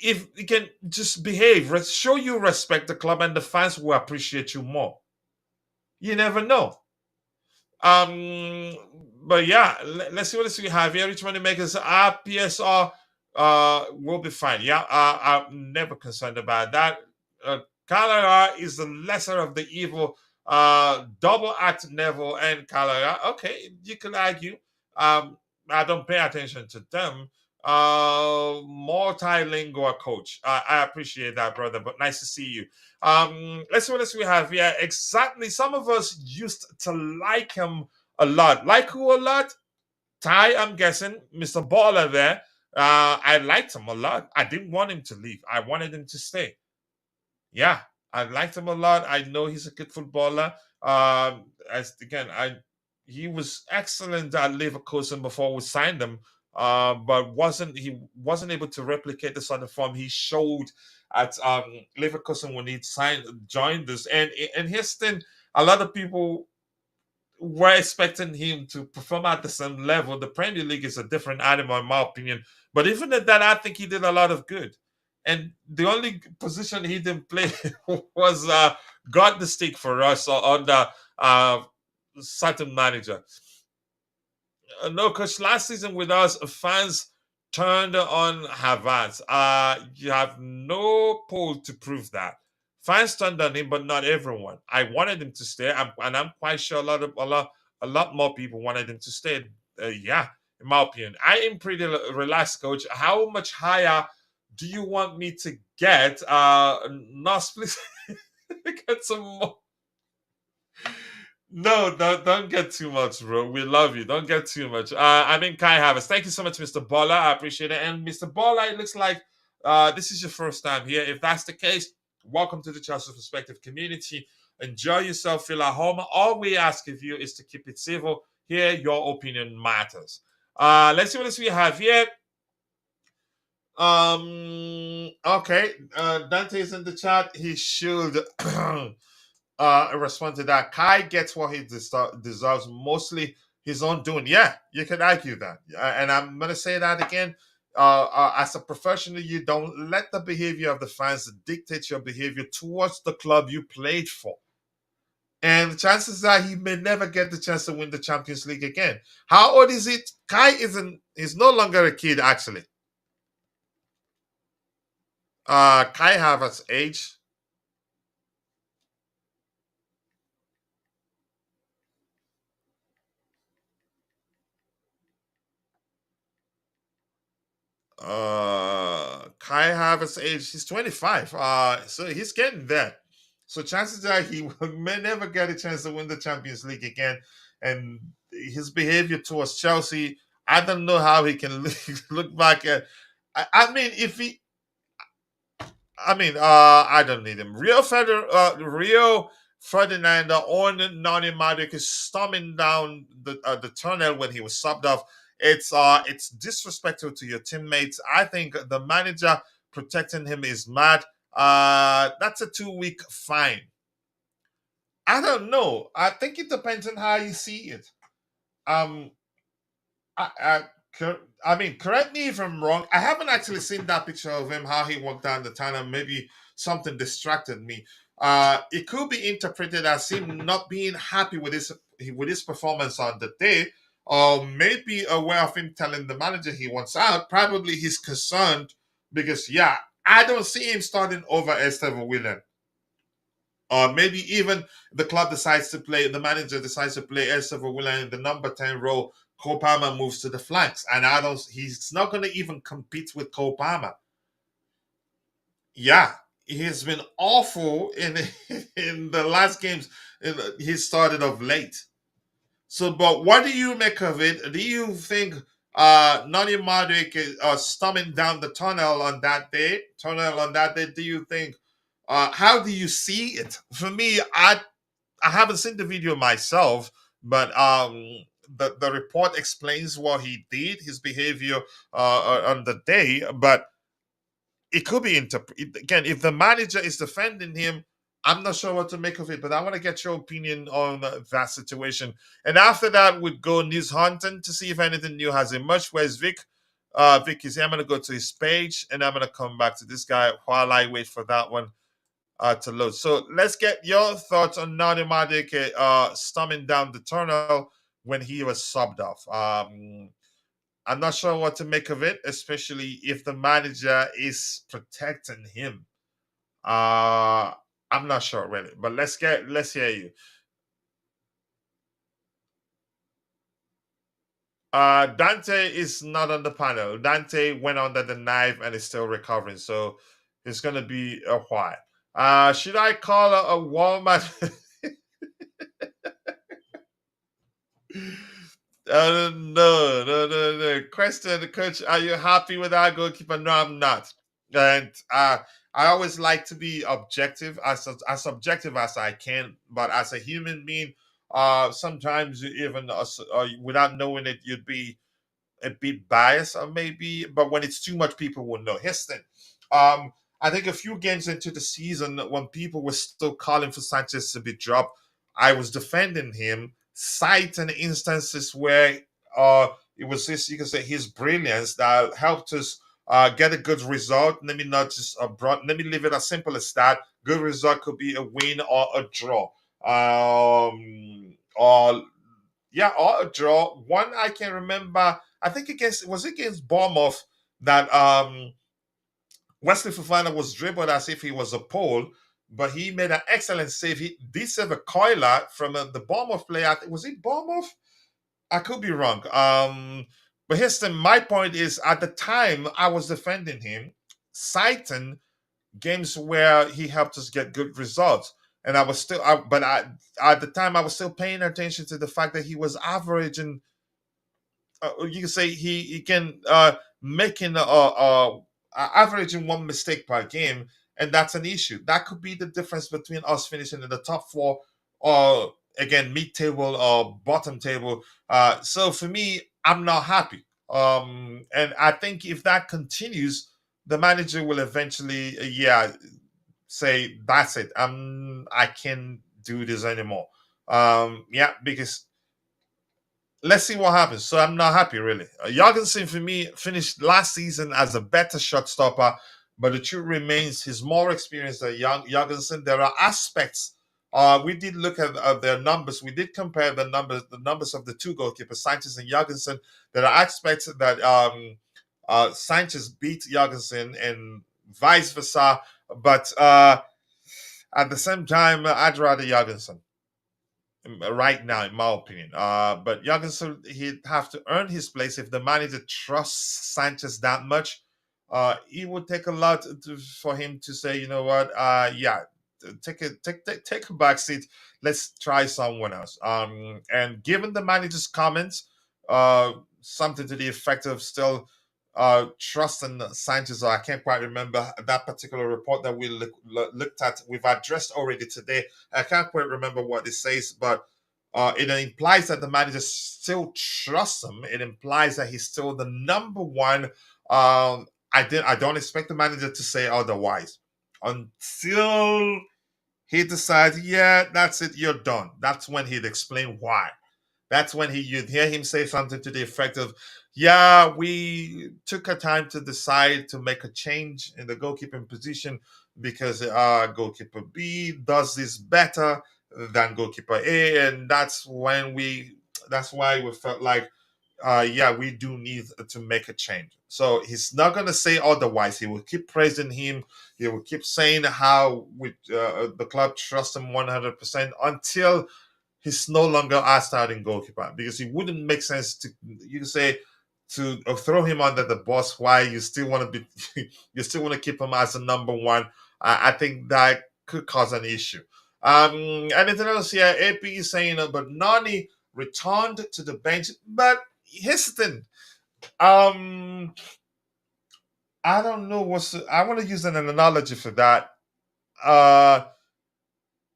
if you can just behave, show you respect the club, and the fans will appreciate you more. You never know. Um, but yeah, let's see what else we have here. Rich money makers, PSR will be fine. Yeah, I'm never concerned about that. Calara is the lesser of the evil. Double act Neville and Calara. Okay, you can argue. I don't pay attention to them. Multilingual coach. I appreciate that, brother. But nice to see you. Let's see what else we have here. Exactly. Some of us used to like him a lot. Like who a lot? Ty, I'm guessing. Mr. Baller there. I liked him a lot. I didn't want him to leave. I wanted him to stay. Yeah, I liked him a lot. I know he's a good footballer. As again, I he was excellent at Leverkusen before we signed him. But wasn't able to replicate the sort of form he showed at Leverkusen when he joined us. And his thing, a lot of people were expecting him to perform at the same level. The Premier League is a different animal, in my opinion. But even at that, I think he did a lot of good. And the only position he didn't play was got the stick for us under certain manager. No, because last season with us, fans turned on Havertz. You have no poll to prove that. Fans turned on him, but not everyone. I wanted him to stay, and I'm quite sure a lot more people wanted him to stay. Yeah, in my opinion, I am pretty relaxed, coach. How much higher do you want me to get? Nos, please get some more. No, don't get too much, bro. We love you. Don't get too much. I mean, Kai Havers. Thank you so much, Mr. Bola. I appreciate it. And Mr. Bola, it looks like this is your first time here. If that's the case, welcome to the Chelsea Perspective community. Enjoy yourself, feel at home. All we ask of you is to keep it civil. Here, your opinion matters. Let's see what else we have here. Okay. Dante is in the chat. He should respond to that. Kai gets what he deserves, mostly his own doing. Yeah, you could argue that. And I'm going to say that again. As a professional, you don't let the behavior of the fans dictate your behavior towards the club you played for. And the chances are he may never get the chance to win the Champions League again. How old is it? Kai he's no longer a kid, actually. Kai Havertz age. Kai Havertz age, he's 25. So he's getting there. So chances are he may never get a chance to win the Champions League again. And his behavior towards Chelsea, I don't know how he can look back at. I mean, if he, I mean, I don't need him. Rio Ferdinand on Noni Madueke is storming down the tunnel when he was subbed off. It's disrespectful to your teammates. I think the manager protecting him is mad. That's a 2-week fine. I don't know. I think it depends on how you see it. Um, I, I mean, correct me if I'm wrong. I haven't actually seen that picture of him, how he walked down the tunnel. Maybe something distracted me. It could be interpreted as him not being happy with his performance on the day, or maybe a way of him telling the manager he wants out. Probably he's concerned because, yeah, I don't see him starting over Esteban Willian. Or maybe even the manager decides to play Esteban Willian in the number 10 role. Cole Palmer moves to the flanks, and he's not going to even compete with Cole Palmer. Yeah, he's been awful in in the last games he started of late. So, but what do you make of it? Do you think Noni Madueke storming down the tunnel on that day? Do you think? How do you see it? For me, I haven't seen the video myself, but the report explains what he did, his behavior on the day, but it could be again, if the manager is defending him, I'm not sure what to make of it, but I want to get your opinion on that situation. And after that, we'd go news hunting to see if anything new has emerged. Where's Vic? Vic is here. I'm going to go to his page and I'm going to come back to this guy while I wait for that one to load. So let's get your thoughts on Noni Madueke storming down the tunnel when he was subbed off. I'm not sure what to make of it, especially if the manager is protecting him. Uh I'm not sure really, but let's hear you. Dante is not on the panel. Dante went under the knife and is still recovering, so it's gonna be a while. Should I call a Walmart? No. Question, coach, are you happy with our goalkeeper? No, I'm not. And I always like to be objective, as objective as I can. But as a human being, sometimes even without knowing it, you'd be a bit biased, or maybe. But when it's too much, people will know. Here's the thing. I think a few games into the season, when people were still calling for Sanchez to be dropped, I was defending him, citing instances where it was this, you can say, his brilliance that helped us get a good result. Let me not just let me leave it as simple as that. Good result could be a win or a draw. Or yeah, or a draw. One I can remember, I think against Bournemouth, that Wesley Fofana was dribbled as if he was a pole, but he made an excellent save. He did save a coiler from the Bournemouth player. Was it Bournemouth? I could be wrong. But here's my point is, at the time I was defending him, citing games where he helped us get good results. And I was still, at the time I was still paying attention to the fact that he was averaging, you can say he can making averaging one mistake per game, and that's an issue. That could be the difference between us finishing in the top four, or again mid table or bottom table. So for me, I'm not happy. And I think if that continues, the manager will eventually, say that's it. I can't do this anymore. Yeah, because let's see what happens. So I'm not happy really. Jorgensen for me finished last season as a better shot stopper, but the truth remains he's more experienced than Jorgensen. There are aspects. We did look at their numbers. We did compare the numbers of the two goalkeepers, Sanchez and Jorgensen. There are aspects that Sanchez beat Jorgensen and vice versa, but at the same time, I'd rather Jorgensen right now, in my opinion. But Jorgensen, he'd have to earn his place if the manager trusts Sanchez that much. It would take a lot for him to say, you know what, yeah, take a back seat. Let's try someone else. And given the manager's comments, something to the effect of still trusting Sanchez, or I can't quite remember that particular report that we looked at. We've addressed already today. I can't quite remember what it says, but it implies that the manager still trusts him. It implies that he's still the number one. I don't expect the manager to say otherwise until he decides, yeah, that's it, you're done. That's when he'd explain why. That's when you'd hear him say something to the effect of, "Yeah, we took a time to decide to make a change in the goalkeeping position because goalkeeper B does this better than goalkeeper A, and that's why we felt like, yeah, we do need to make a change." So he's not going to say otherwise. He will keep praising him. He will keep saying how the club trusts him 100% until he's no longer our starting goalkeeper, because it wouldn't make sense to, you say, to throw him under the bus. Why you still want to be you still want to keep him as a number one. I think that could cause an issue. Anything else here? AP is saying, but Noni returned to the bench, but here's the thing. I don't know I want to use an analogy for that. Uh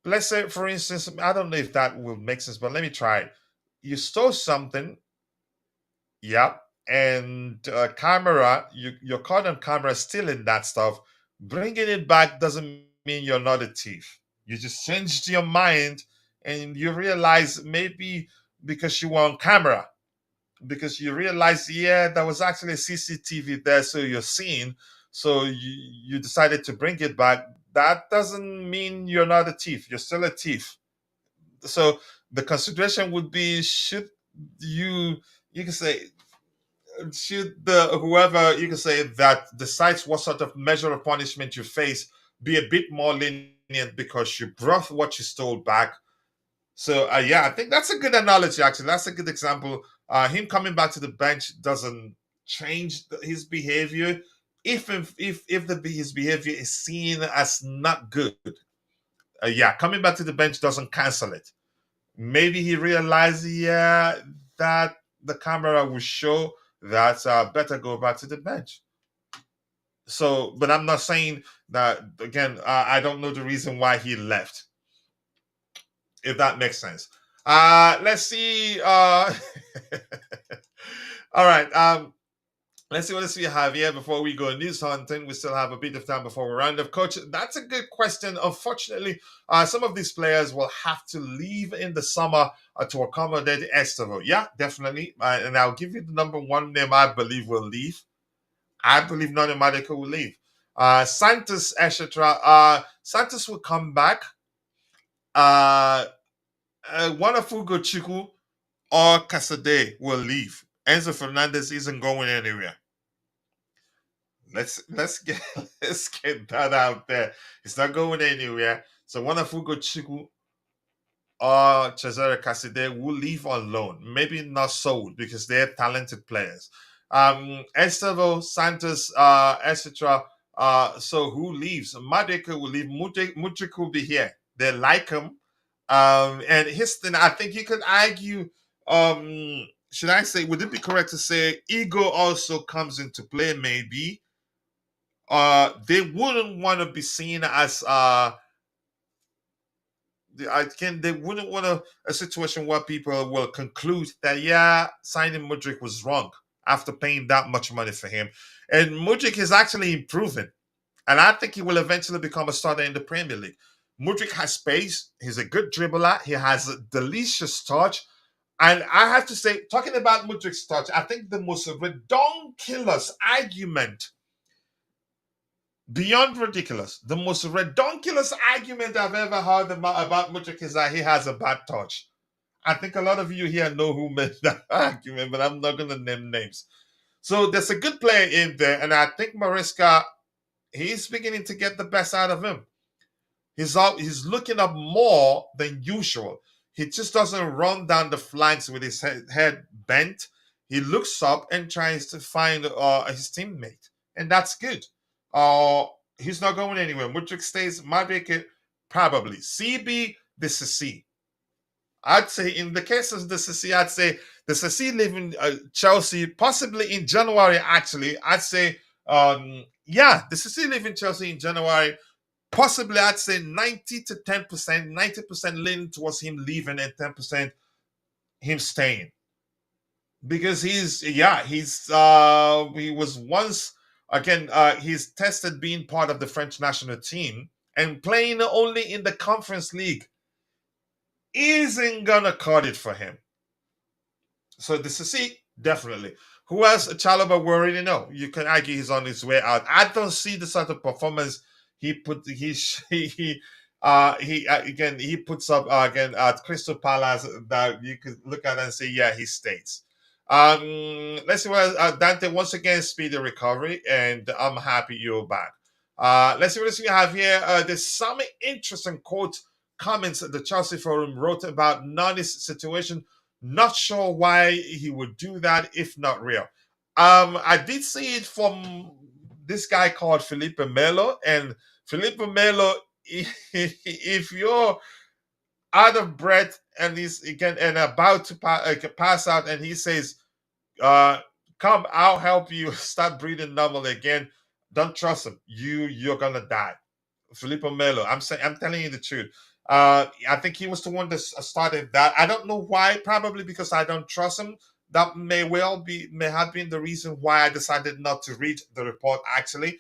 let's say, for instance, I don't know if that will make sense, but let me try it. you stole something, yeah, and camera, you're caught on camera stealing that stuff. Bringing it back doesn't mean you're not a thief. You just changed your mind and you realize maybe because you were on camera, because you realize, yeah, there was actually a CCTV there, so you're seen. So you decided to bring it back. That doesn't mean you're not a thief. You're still a thief. So the consideration would be, should you you can say, should the whoever, you can say, that decides what sort of measure of punishment you face be a bit more lenient because you brought what you stole back. So yeah, I think that's a good analogy. Actually, that's a good example. Him coming back to the bench doesn't change his behavior. If his behavior is seen as not good, yeah, coming back to the bench doesn't cancel it. Maybe he realized, yeah, that the camera will show that better go back to the bench. So, but I'm not saying that again. I don't know the reason why he left, if that makes sense. Let's see. All right. Let's see what else we have here before we go news hunting. We still have a bit of time before we round up. Coach, that's a good question. Unfortunately, some of these players will have to leave in the summer to accommodate Estevo. Yeah, definitely. And I'll give you the number one name I believe will leave. I believe Noni Madueke will leave. Santos, etc. Santos will come back. Uh, Wanafugo Chiku or Casade will leave. Enzo Fernandez isn't going anywhere. Let's get let's get that out there. It's not going anywhere. So Wanafugo Chiku or Cesare Caside will leave on loan. Maybe not sold because they're talented players. Estevao, Santos, etc. So who leaves? Madeke will leave. Mudrik will be here. They like him. And his thing, I think you could argue, should I say, would it be correct to say ego also comes into play, maybe? They wouldn't want to be seen as they wouldn't want a situation where people will conclude that, yeah, signing Mudrik was wrong after paying that much money for him. And Mudrik is actually improving, and I think he will eventually become a starter in the Premier League. Mudrik has pace. He's a good dribbler. He has a delicious touch. And I have to say, talking about Mudrik's touch, I think the most redonkulous argument, beyond ridiculous, the most redonkulous argument I've ever heard about Mudrik is that he has a bad touch. I think a lot of you here know who made that argument, but I'm not going to name names. So there's a good player in there, and I think Mariska, he's beginning to get the best out of him. He's looking up more than usual. He just doesn't run down the flanks with his head bent. He looks up and tries to find his teammate, and that's good. Uh, he's not going anywhere. Mudrik stays. Madueke probably. CB, this is C. I'd say in the case of the CC, I'd say the CC leaving Chelsea possibly in January. Actually, I'd say yeah, the CC leaving Chelsea in January. Possibly, I'd say 90 to 10%, 90% leaning towards him leaving and 10% him staying. Because he was once again, he's tested being part of the French national team and playing only in the Conference League isn't gonna cut it for him. So the CC, definitely. Who else? Chalobah, we already know. You can argue he's on his way out. I don't see the sort of performance again he puts up again at Crystal Palace that you could look at and say, yeah, he stays. Let's see what Dante, once again, speedy recovery, and I'm happy you're back. Let's see what else we have here. There's some interesting quotes, comments that the Chelsea Forum wrote about Nani's situation. Not sure why he would do that if not real. I did see it from this guy called Felipe Melo, and Felipe Melo, if you're out of breath and he's again and about to pass out, and he says, "Come, I'll help you start breathing normally again," don't trust him. You're gonna die. Felipe Melo, I'm telling you the truth. I think he was the one that started that. I don't know why. Probably because I don't trust him. That may have been the reason why I decided not to read the report. Actually,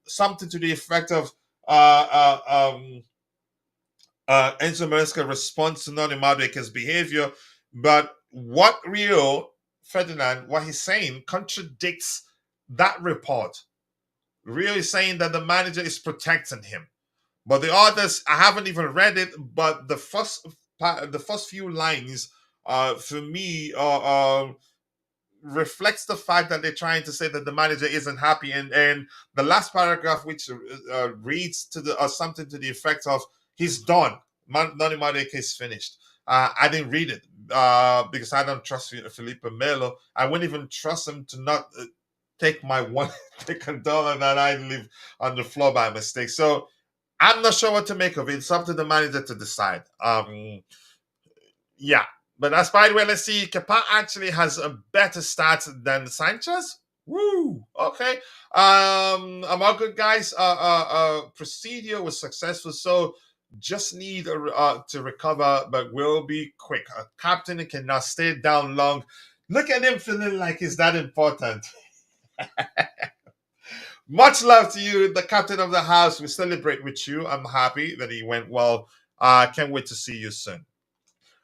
something to the effect of uh, uh, um, Enzo Maresca responds to Noni Madueke's behavior, but what Rio Ferdinand, what he's saying, contradicts that report. Rio is saying that the manager is protecting him. But the others, I haven't even read it. But the first few lines, for me, reflects the fact that they're trying to say that the manager isn't happy, and the last paragraph, which reads to the something to the effect of he's done. Noni Madueke is finished. I didn't read it because I don't trust Felipe Melo. I wouldn't even trust him to not take my one take a dollar that I leave on the floor by mistake. So I'm not sure what to make of it. It's up to the manager to decide. Yeah. But that's by the way, let's see. Kepa actually has a better stats than Sanchez. Woo! Okay. I'm all good, guys. Procedure was successful, so just need to recover, but will be quick. A captain cannot stay down long. Look at him feeling like he's that important. Much love to you, the captain of the house. We celebrate with you. I'm happy that he went well. Can't wait to see you soon.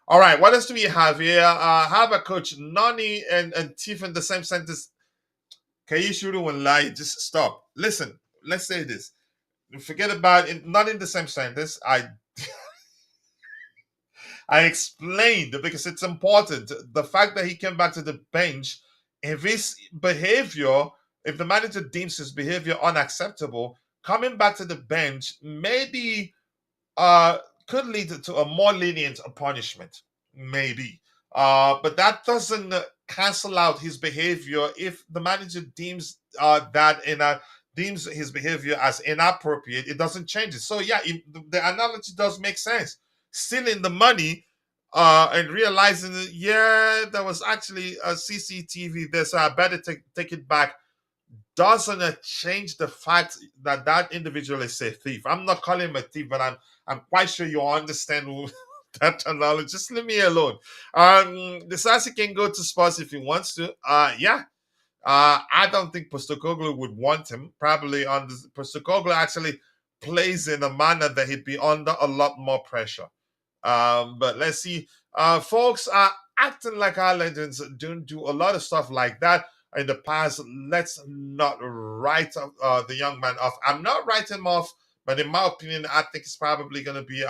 All right, what else do we have here? How about Coach Noni and Tiff in the same sentence? Can you shoot and lie? Just stop. Listen, let's say this. Forget about it. Not in the same sentence. I explained because it's important. The fact that he came back to the bench, if his behavior, if the manager deems his behavior unacceptable, coming back to the bench maybe uh, could lead to a more lenient punishment, maybe. But that doesn't cancel out his behavior if the manager deems deems his behavior as inappropriate. It doesn't change it. So yeah, the analogy does make sense. Stealing the money and realizing that yeah, there was actually a CCTV there, so I better take it back doesn't change the fact that that individual is a thief. I'm not calling him a thief, but I'm quite sure you understand that analogy. Just leave me alone. The Sassy can go to Spurs if he wants to. Yeah. I don't think Postecoglou would want him. Probably on the Postecoglou actually plays in a manner that he'd be under a lot more pressure. But let's see. Folks are acting like our legends don't do a lot of stuff like that in the past. Let's not write the young man off. I'm not writing him off, but in my opinion, I think it's probably going to be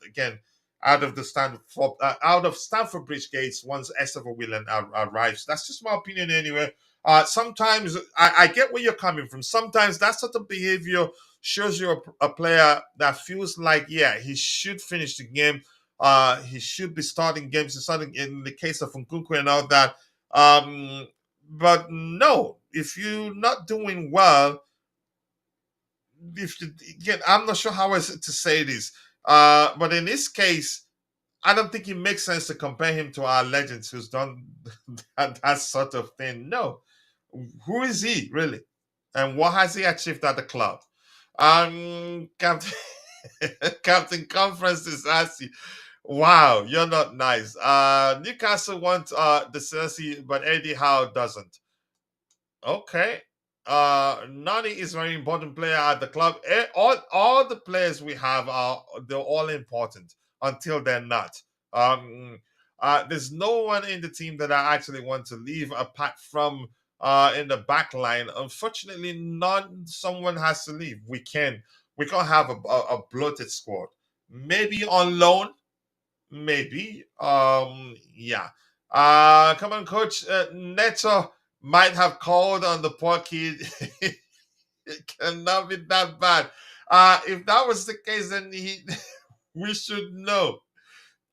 again out of Stamford Bridge gates once Esther Willen arrives. That's just my opinion anyway. Sometimes I get where you're coming from. Sometimes that sort of behavior shows you a player that feels like, yeah, he should finish the game. He should be starting games and starting in the case of Nkunku and all that. But no, if you're not doing well, if you, again, I'm not sure how else to say this. But in this case, I don't think it makes sense to compare him to our legends who's done that sort of thing. No. Who is he, really? And what has he achieved at the club? Captain, Captain Conference is asking, wow, you're not nice. Newcastle wants the Chelsea, but Eddie Howe doesn't. Okay. Nani is a very important player at the club. All the players we have are they're all important until they're not. Um, there's no one in the team that I actually want to leave apart from in the back line. Unfortunately, not someone has to leave. We can't have a bloated squad. Maybe on loan, maybe. Yeah. Come on, coach. Neto might have called on the poor kid. It cannot be that bad. If that was the case, then we should know.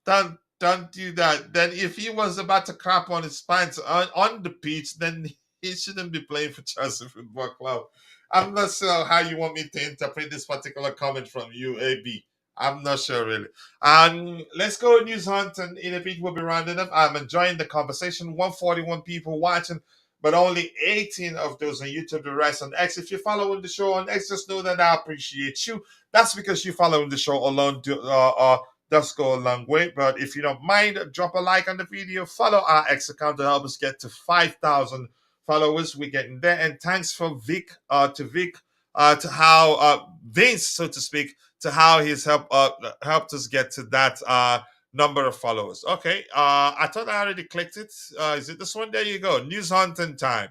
Don't do that. Then if he was about to crap on his pants on the pitch, then he shouldn't be playing for Chelsea Football Club. I'm not sure how you want me to interpret this particular comment from you, AB. I'm not sure really. Let's go news hunt, and in a bit we'll be rounding up. I'm enjoying the conversation. 141 people watching. but only 18 of those on YouTube. The rest on X. If you're following the show on X, just know that I appreciate you. That's because you're following the show alone. Does go a long way. But if you don't mind, drop a like on the video. Follow our X account to help us get to 5,000 followers. We're getting there. And thanks for Vic, to how Vince, so to speak, to how he's helped us get to that number of followers. Okay, I thought I already clicked it. Is it this one? There you go. News hunting time.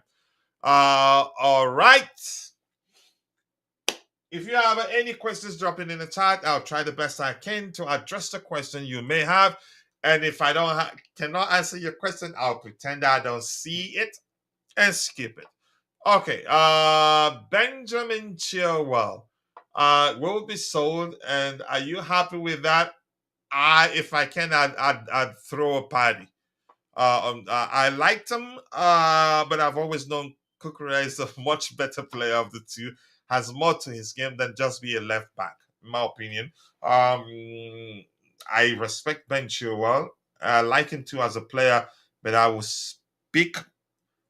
All right. If you have any questions, drop it in the chat. I'll try the best I can to address the question you may have. And if I don't cannot answer your question, I'll pretend I don't see it and skip it. Okay. Benjamin Chilwell will be sold, and are you happy with that? If I can, I'd throw a party. I liked him, but I've always known Kukurea is a much better player of the two. Has more to his game than just be a left back, in my opinion. I respect Ben Chilwell. I like him too as a player, but pick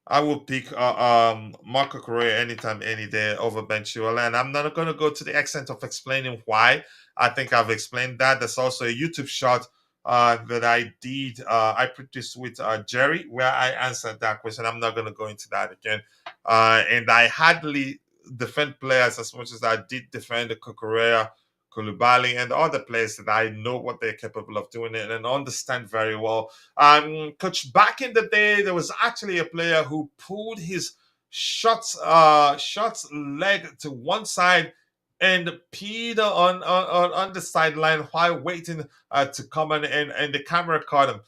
I will pick Marco Correa anytime, any day over Ben Chilwell. And I'm not going to go to the extent of explaining why. I think I've explained that. There's also a YouTube shot that I did, I produced with Jerry, where I answered that question. I'm not going to go into that again. And I hardly defend players as much as I did defend the Correa, Koulibaly, and other players that I know what they're capable of doing and understand very well. Coach, back in the day, there was actually a player who pulled his shots leg to one side and peed on the sideline while waiting to come in, and the camera caught him.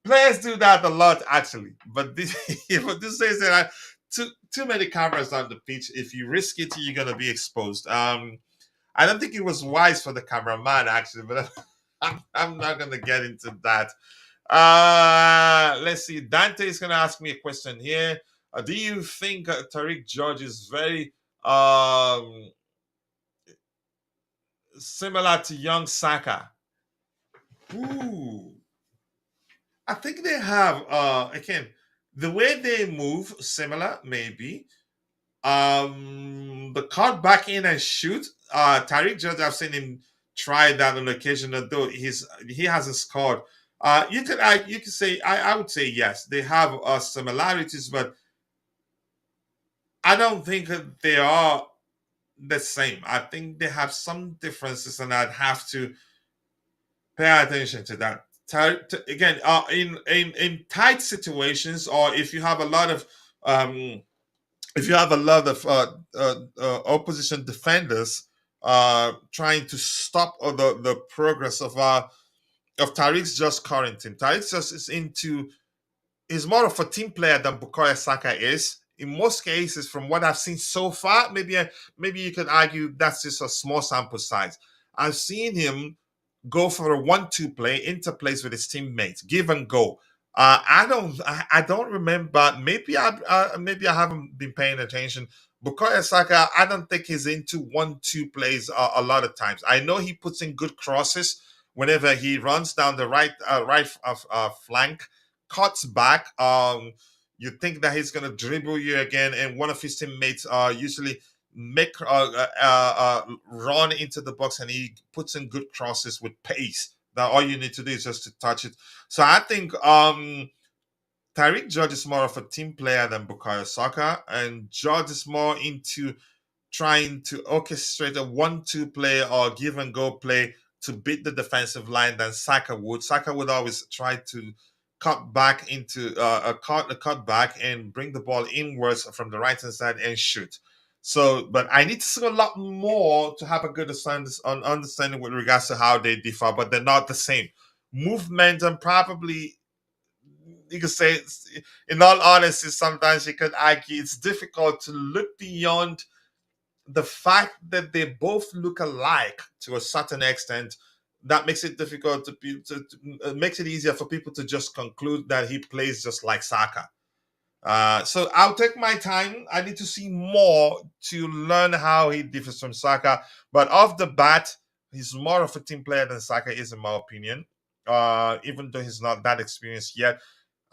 Players do that a lot, actually, but this but this says that too many cameras on the pitch. If you risk it, you're gonna be exposed. I don't think it was wise for the cameraman, actually, but I'm not going to get into that. Let's see. Dante is going to ask me a question here. Do you think Tariq George is very similar to young Saka? Ooh. I think they have, again, the way they move, similar, maybe. The cut back in and shoot. Tariq George, I've seen him try that on occasion, although he hasn't scored. You could say I would say yes, they have similarities, but I don't think that they are the same. I think they have some differences, and I'd have to pay attention to that. Again, in tight situations, or if you have a lot of opposition defenders trying to stop the progress of Tariq's just current team. Tariq just is more of a team player than Bukayo Saka is. In most cases, from what I've seen so far, maybe you could argue that's just a small sample size. I've seen him go for a 1-2 play, interplays with his teammates, give and go. I don't remember. Maybe I haven't been paying attention. Bukayo Saka, I don't think he's into 1-2 plays a lot of times. I know he puts in good crosses whenever he runs down the right flank, cuts back. You think that he's gonna dribble you again, and one of his teammates usually make run into the box, and he puts in good crosses with pace. That all you need to do is just to touch it. So I think Tariq George is more of a team player than Bukayo Saka, and George is more into trying to orchestrate a 1-2 play or give and go play to beat the defensive line than Saka would. Saka would always try to cut back into a cut back and bring the ball inwards from the right hand side and shoot. So, but I need to see a lot more to have a good understanding with regards to how they differ, but they're not the same. Movement and probably you could say, in all honesty, sometimes you could argue it's difficult to look beyond the fact that they both look alike to a certain extent. That makes it difficult makes it easier for people to just conclude that he plays just like Saka. So I'll take my time. I need to see more to learn how he differs from Saka. But off the bat, he's more of a team player than Saka is, in my opinion. Even though he's not that experienced yet.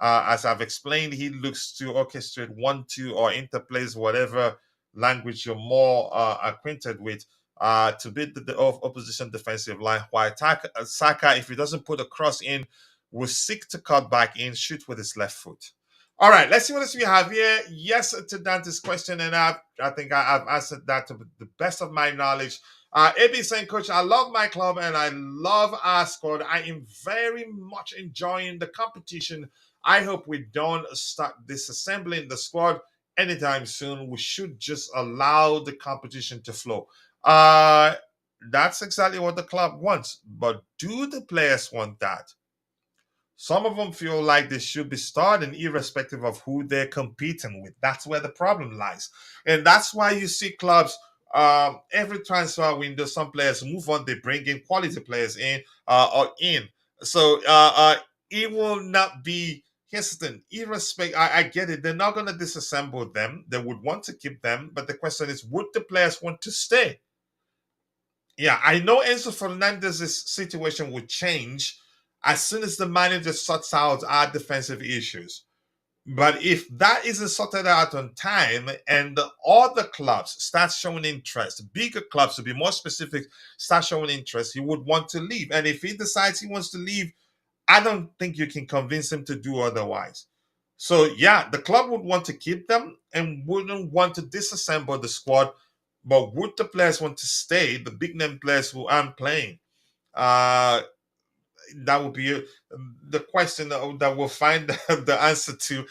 As I've explained, he looks to orchestrate 1-2 or interplays whatever language you're more acquainted with to beat the opposition defensive line. While Saka, if he doesn't put a cross in, will seek to cut back in, shoot with his left foot. All right, let's see what else we have here. Yes, to Dante's question, and I think I've answered that to the best of my knowledge. AB saying, Coach, I love my club and I love our squad. I am very much enjoying the competition. I hope we don't start disassembling the squad anytime soon. We should just allow the competition to flow. Uh, that's exactly what the club wants. But do the players want that? Some of them feel like they should be starting irrespective of who they're competing with. That's where the problem lies. And that's why you see clubs, every transfer window, some players move on, they bring in quality players in or in. So it will not be hesitant. Irrespective, I get it. They're not going to disassemble them. They would want to keep them. But the question is, would the players want to stay? Yeah, I know Enzo Fernandez's situation would change as soon as the manager sorts out our defensive issues. But if that isn't sorted out on time and the other clubs start showing interest, bigger clubs to be more specific, start showing interest, he would want to leave. And if he decides he wants to leave, I don't think you can convince him to do otherwise. So yeah, the club would want to keep them and wouldn't want to disassemble the squad, but would the players want to stay? The big name players who aren't playing, uh, that would be the question that we'll find the answer to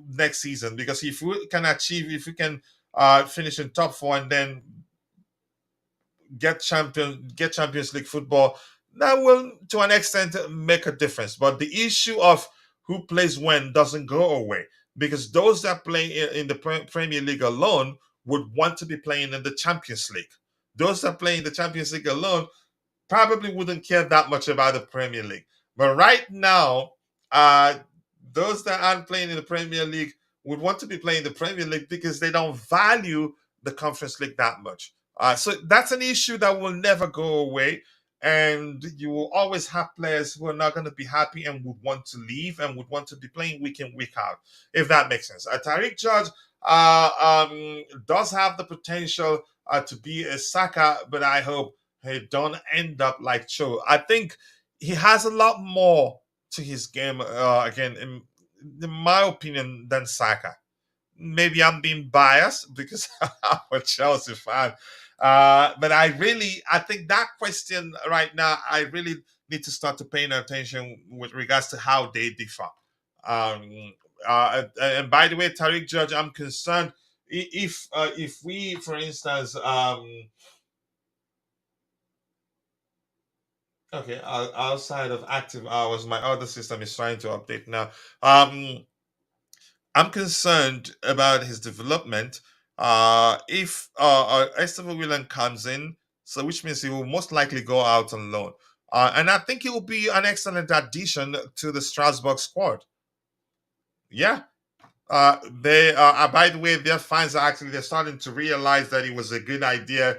next season. Because if we can finish in top four and then get Champions League football, that will to an extent make a difference. But the issue of who plays when doesn't go away, because those that play in the Premier League alone would want to be playing in the Champions League. Those that play in the Champions League alone probably wouldn't care that much about the Premier League. But right now, uh, those that aren't playing in the Premier League would want to be playing the Premier League because they don't value the Conference League that much. So that's an issue that will never go away. And you will always have players who are not going to be happy and would want to leave and would want to be playing week in, week out, if that makes sense. Tariq George does have the potential to be a Saka, but I hope he don't end up like Cho. I think he has a lot more to his game, again, in my opinion, than Saka. Maybe I'm being biased because I'm a Chelsea fan. But I think that question right now, I really need to start to paying attention with regards to how they differ. Um, and by the way, Tariq Judge, I'm concerned if we, for instance, okay, outside of active hours, my other system is trying to update now. I'm concerned about his development. If Estevão William comes in, so which means he will most likely go out on loan. And I think he will be an excellent addition to the Strasbourg squad. Yeah. They by the way, their fans are actually they're starting to realize that it was a good idea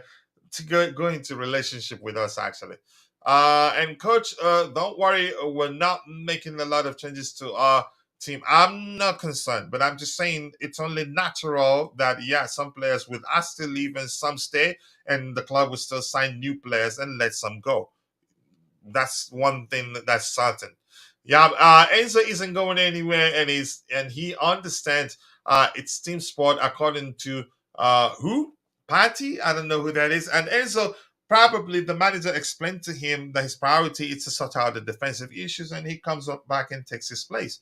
to go into relationship with us actually. And coach, don't worry, we're not making a lot of changes to our team. I'm not concerned, but I'm just saying it's only natural that yeah, some players would ask to leave and some stay, and the club will still sign new players and let some go. That's one thing that's certain. Yeah, Enzo isn't going anywhere, and he understands it's team sport according to who Patty. I don't know who that is, and Enzo probably the manager explained to him that his priority is to sort out the defensive issues, and he comes up back and takes his place.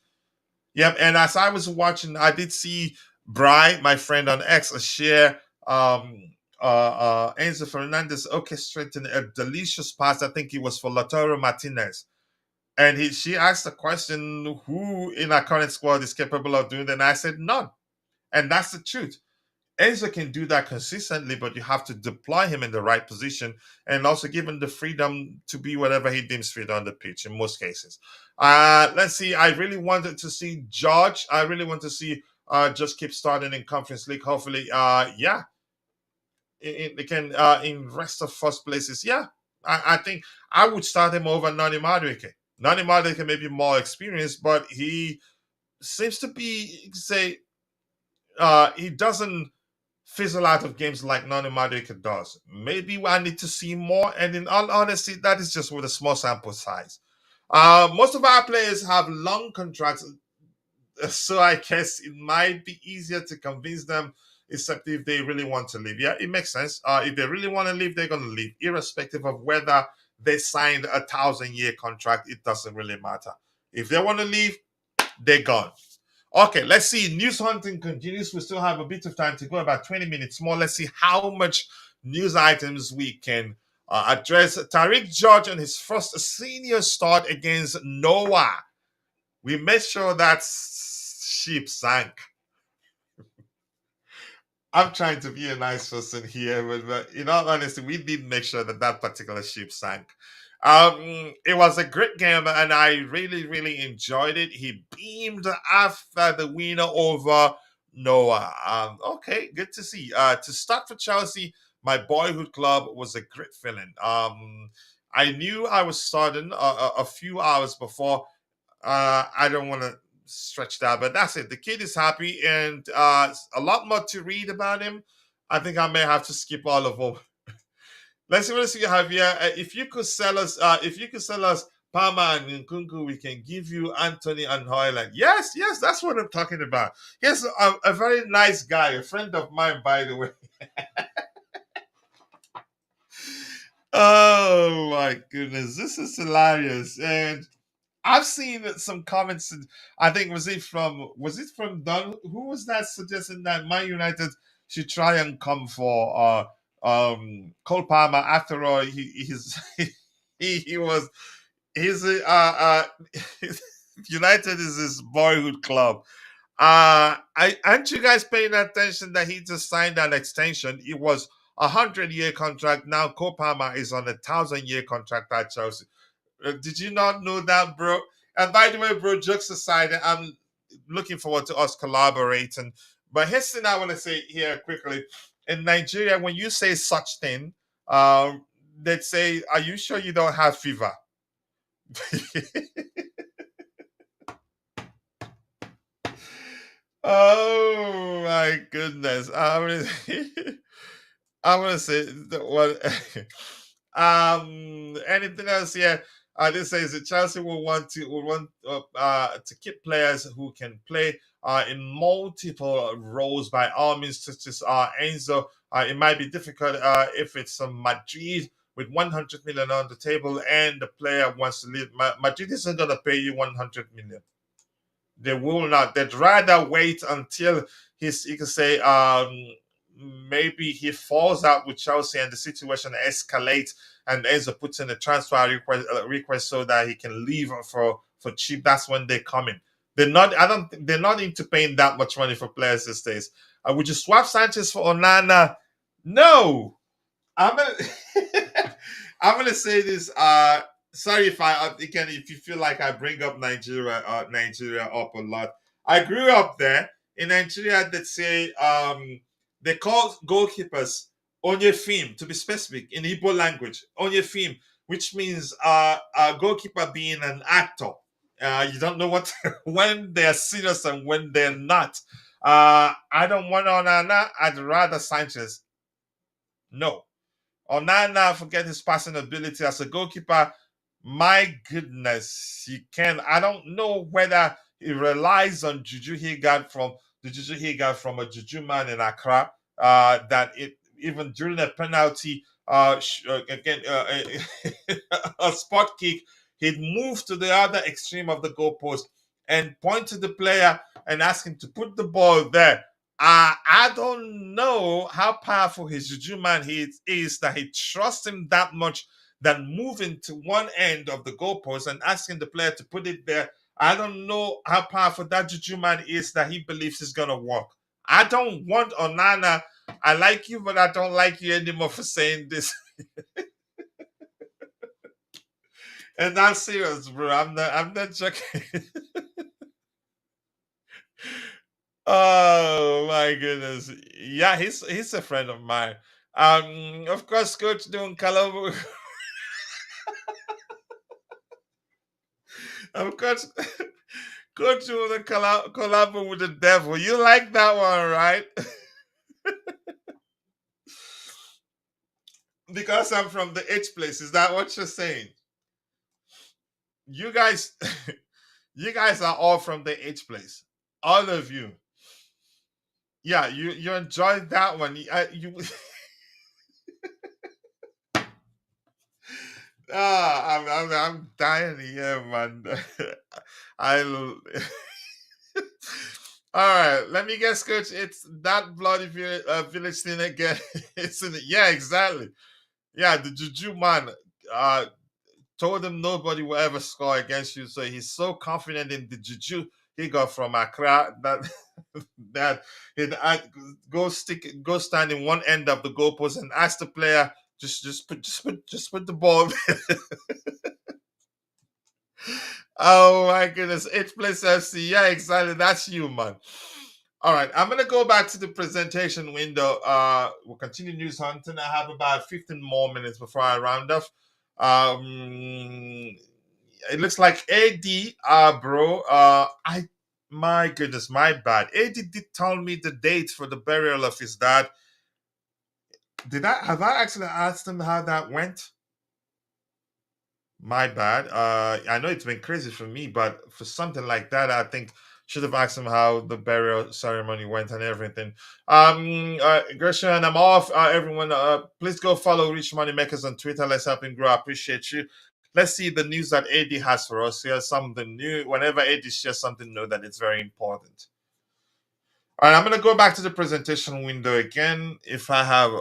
Yep, and as I was watching, I did see Bry, my friend on X, share Enzo Fernandez orchestrating a delicious pass. I think it was for Lautaro Martinez. And she asked the question, who in our current squad is capable of doing that? And I said, none. And that's the truth. Enzo can do that consistently, but you have to deploy him in the right position and also give him the freedom to be whatever he deems fit on the pitch in most cases. Let's see. I really wanted to see George. I really want to see just keep starting in Conference League. Hopefully, yeah, they can in rest of first places. Yeah, I think I would start him over Noni Madueke. Noni Madueke may be more experienced, but he seems to be say he doesn't fizzle out of games like Noni Madueke does. Maybe I need to see more, and in all honesty, that is just with a small sample size. Most of our players have long contracts, so I guess it might be easier to convince them, except if they really want to leave. Yeah, it makes sense. If they really want to leave, they're going to leave, irrespective of whether they signed a 1,000-year contract. It doesn't really matter. If they want to leave, they're gone. Okay, let's see. News hunting continues. We still have a bit of time to go, about 20 minutes more. Let's see how much news items we can address. Tariq George on his first senior start against Noah. We made sure that ship sank. I'm trying to be a nice person here, but in all honesty, we did make sure that that particular ship sank. It was a great game, and I really, really enjoyed it. He beamed after the winner over Noah. Okay, good to see. To start for Chelsea, my boyhood club was a great feeling. I knew I was starting a few hours before. I don't want to stretch that, but that's it. The kid is happy, and a lot more to read about him. I think I may have to skip all of them. Let's see what else you have here. If you could sell us Palmer and Nkunku, we can give you Anthony and Hoyland. Yes, yes, that's what I'm talking about. He's a very nice guy, a friend of mine, by the way. Oh my goodness, this is hilarious, and I've seen some comments. I think was it from Don? Who was that suggesting that Man United should try and come for Cole Palmer? After all, he was he's United is his boyhood club. I aren't you guys paying attention that he just signed an extension? It was 100-year contract. Now Cole Palmer is on 1,000-year contract at Chelsea. Did you not know that, bro? And by the way, bro, jokes aside, I'm looking forward to us collaborating. But here's the thing I want to say here quickly. In Nigeria, when you say such thing, they'd say, "Are you sure you don't have fever?" Oh my goodness! I'm gonna say what. Anything else here? This says that Chelsea will want to keep players who can play in multiple roles by all means, such as Enzo. It might be difficult if it's Madrid with 100 million on the table and the player wants to leave. Madrid isn't going to pay you 100 million. They will not. They'd rather wait until he can say maybe he falls out with Chelsea and the situation escalates and Enzo puts in a transfer request so that he can leave for cheap. That's when they come in. They're not. I don't. They're not into paying that much money for players these days. Would you swap Sanchez for Onana? No. I'm gonna. I'm gonna say this. Sorry if if you feel like I bring up Nigeria up a lot. I grew up there in Nigeria. They say they call goalkeepers onyefim, to be specific, in Igbo language. Onyefim, which means a goalkeeper being an actor. You don't know what when they're serious and when they're not. I don't want Onana. I'd rather Sanchez. No. Onana, forget his passing ability as a goalkeeper. My goodness, he can. I don't know whether he relies on juju he got from the juju he got from a juju man in Accra. That it even during a penalty, again, a spot kick, he'd move to the other extreme of the goalpost and point to the player and ask him to put the ball there. I don't know how powerful his juju man is that he trusts him that much than moving to one end of the goalpost and asking the player to put it there. I don't know how powerful that juju man is that he believes is gonna work. I don't want Onana. I like you, but I don't like you anymore for saying this. And I'm serious, bro. I'm not joking. Oh my goodness. Yeah, he's a friend of mine. Of course, Coach doing Kalabo. Coach, Coach with a collab with the devil. You like that one, right? Because I'm from the H place. Is that what you're saying? You guys, you guys are all from the H place. All of you. Yeah, you enjoyed that one. You I'm dying here, man. I all right. Let me guess, Coach. It's that bloody village thing again. It's in yeah, exactly. Yeah, the Juju man told him nobody will ever score against you, so he's so confident in the Juju he got from Accra that that he'd go stand in one end of the goalpost and ask the player just put the ball. Oh my goodness. H plus FC. Yeah, exactly. That's you, man. All right. I'm gonna go back to the presentation window. We'll continue news hunting. I have about 15 more minutes before I round off. It looks like AD, bro. I my goodness, my bad. AD did tell me the date for the burial of his dad. Did I have I actually asked him how that went? My bad. I know it's been crazy for me, but for something like that, I think should have asked him how the burial ceremony went and everything. Gershon, I'm off. Everyone, please go follow Rich Money Makers on Twitter. Let's help him grow. I appreciate you. Let's see the news that AD has for us. Here's something new. Whenever AD shares something new, that it's very important. All right, I'm gonna go back to the presentation window again. If I have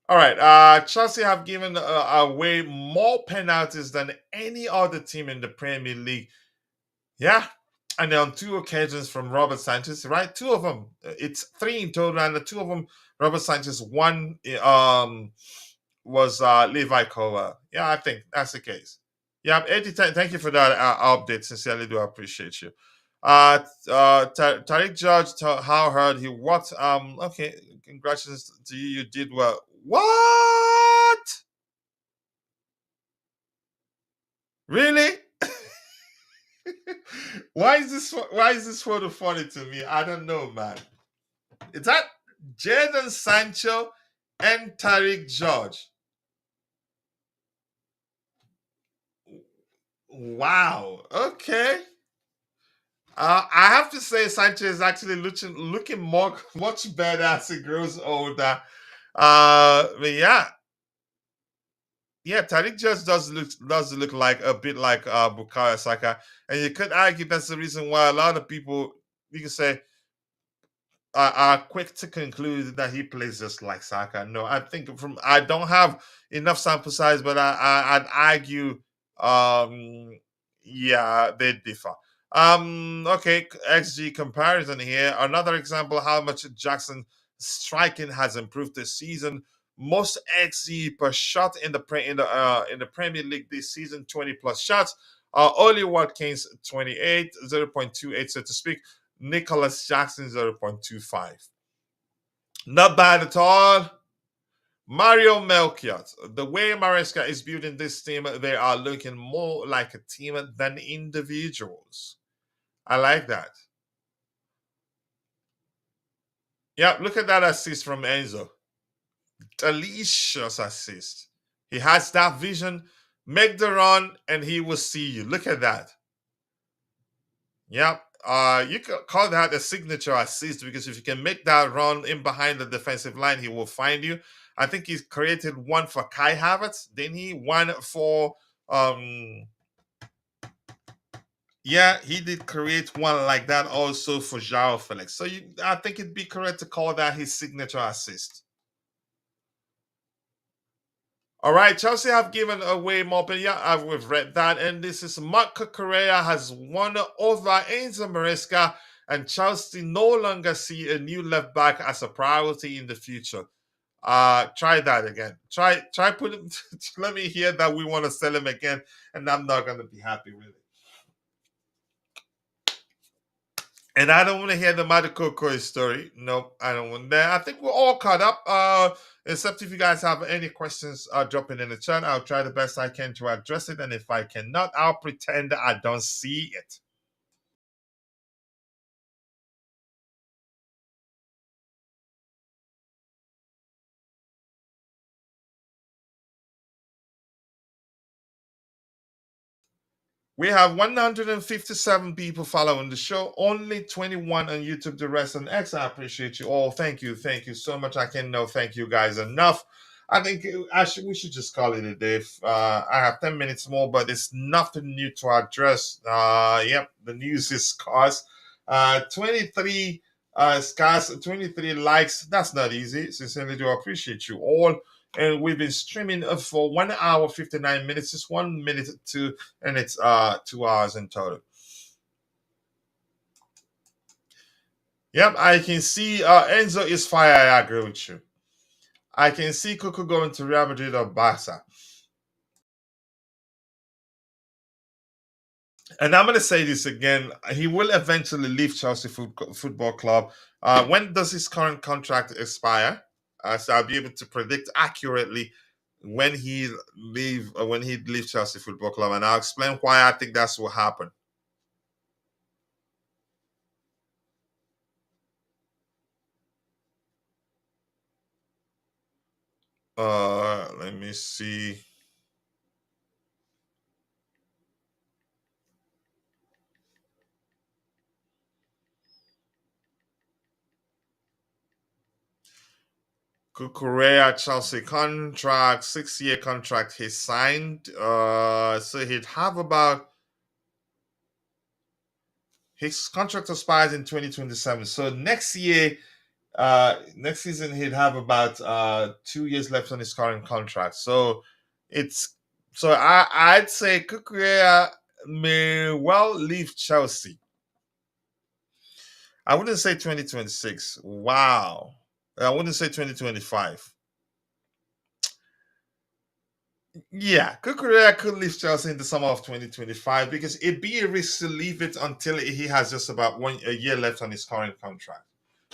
All right. Chelsea have given away more penalties than any other team in the Premier League. Yeah. And on two occasions from Robert Sanchez, right? Two of them. It's three in total, and the two of them, Robert Sanchez, one was Levi Kova. Yeah, I think that's the case. Yeah, Eddie, thank you for that update. Sincerely do appreciate you. Tariq George, how heard he what? Okay, congratulations to you. You did well. What? Really? Why is this photo funny to me? I don't know, man. Is that Jadon Sancho and Tariq George? Wow. Okay. I have to say Sancho is actually looking more much better as he grows older. But yeah, yeah, Tariq just does look like a bit like Bukayo Saka, and you could argue that's the reason why a lot of people you can say are quick to conclude that he plays just like Saka. No, I think from I don't have enough sample size, but I'd argue, yeah, they differ. Okay, XG comparison here. Another example how much Jackson striking has improved this season. Most XG per shot in the Premier League this season, 20 plus shots. Oli Watkins 28, 0.28, so to speak. Nicholas Jackson 0.25. Not bad at all. Mario Melchiot. The way Maresca is building this team, they are looking more like a team than individuals. I like that. Yeah, look at that assist from Enzo. Delicious assist. He has that vision. Make the run and he will see you. Look at that. Yep. You could call that a signature assist because if you can make that run in behind the defensive line, he will find you. I think he's created one for Kai Havertz, didn't he? One for yeah, he did create one like that also for Joao Felix. So I think it'd be correct to call that his signature assist. All right, Chelsea have given away more, but yeah, we've read that. And this is Marco Correa has won over Enzo Maresca, and Chelsea no longer see a new left back as a priority in the future. Try that again. Try put him. Let me hear that we want to sell him again, and I'm not gonna be happy with it. And I don't want to hear the Madueke story. Nope, I don't want that. I think we're all caught up. Except if you guys have any questions, drop it in the chat. I'll try the best I can to address it. And if I cannot, I'll pretend I don't see it. We have 157 people following the show, only 21 on YouTube, the rest on X. I appreciate you all. Thank you. Thank you so much. I can know thank you guys enough. I think we should just call it a day. I have 10 minutes more, but it's nothing new to address. Yep, the news is scarce. 23 scarce, 23 likes. That's not easy. Sincerely do appreciate you all. And we've been streaming for 1 hour 59 minutes. Just 1 minute to, and it's 2 hours in total. Yep, I can see Enzo is fire. I agree with you. I can see Cuckoo going to Real Madrid or Barca. And I'm going to say this again. He will eventually leave Chelsea Football Club. When does his current contract expire? So I'll be able to predict accurately when he leave Chelsea Football Club, and I'll explain why I think that's what happened. Let me see. Correa Chelsea contract, 6-year contract he signed. So he'd have about his contract expires in 2027. So next season he'd have about 2 years left on his current contract. So it's I'd say Kukurea may well leave Chelsea. I wouldn't say 2026. Wow. I wouldn't say 2025. Yeah, Kukurea could leave Chelsea in the summer of 2025 because it'd be a risk to leave it until he has just about a year left on his current contract.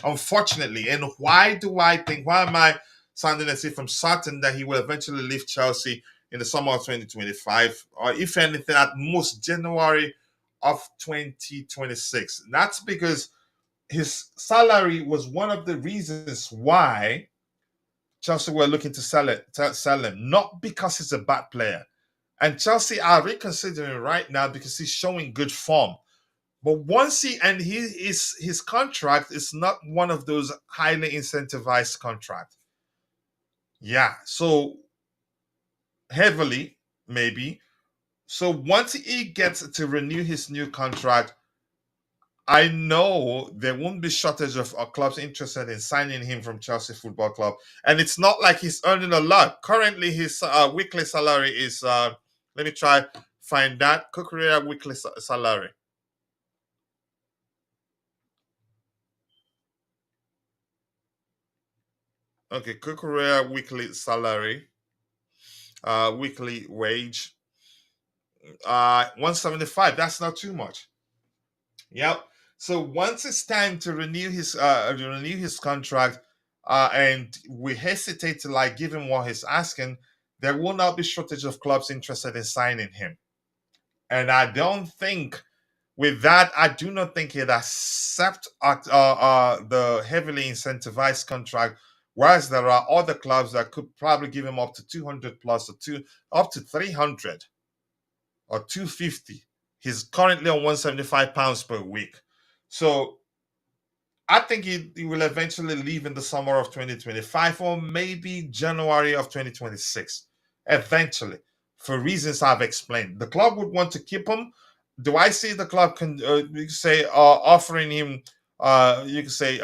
Unfortunately, and why am I sounding as if I'm certain that he will eventually leave Chelsea in the summer of 2025, or if anything, at most January of 2026? That's because his salary was one of the reasons why Chelsea were looking to sell him, not because he's a bad player. And Chelsea are reconsidering right now because he's showing good form. But once his contract is not one of those highly incentivized contracts. Yeah, so heavily maybe. So once he gets to renew his new contract, I know there won't be shortage of clubs interested in signing him from Chelsea Football Club, and it's not like he's earning a lot. Currently, his weekly salary is let me try find that Kukurea weekly salary. Okay, Kukurea weekly salary, weekly wage, 175. That's not too much. Yep. So once it's time to renew his contract, and we hesitate to like give him what he's asking, there will not be shortage of clubs interested in signing him. And I don't think with that, I do not think he'd accept the heavily incentivized contract. Whereas there are other clubs that could probably give him up to 200 plus or up to 300 or 250. He's currently on 175 pounds per week. So I think he will eventually leave in the summer of 2025 or maybe January of 2026. Eventually, for reasons I've explained. The club would want to keep him. Do I see the club can you can say offering him you can say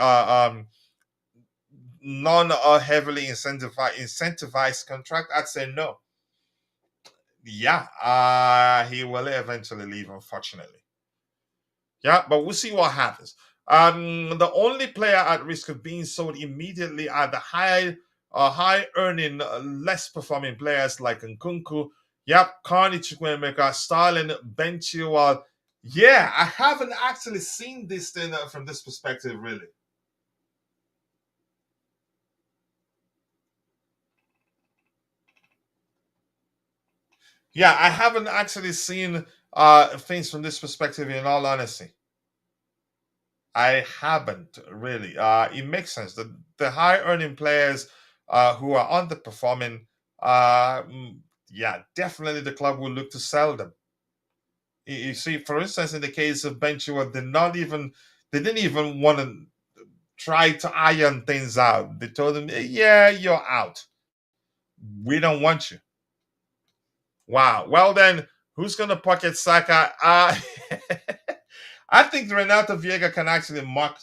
non heavily incentivized contract? I'd say no. Yeah, he will eventually leave, unfortunately. Yeah, but we'll see what happens. The only player at risk of being sold immediately are the high earning, less performing players like Nkunku. Yep, Carney Chukwuemeka, Starlin, Ben Chilwell, Yeah, I haven't actually seen this thing from this perspective, really. Yeah, I haven't actually seen things from this perspective. In all honesty, I haven't really. It makes sense. The high earning players who are underperforming, yeah, definitely the club will look to sell them. You see, for instance, in the case of Benchua, they didn't even want to try to iron things out. They told him, "Yeah, you're out. We don't want you." Wow. Well, then, who's going to pocket Saka? I think Renato Viega can actually mark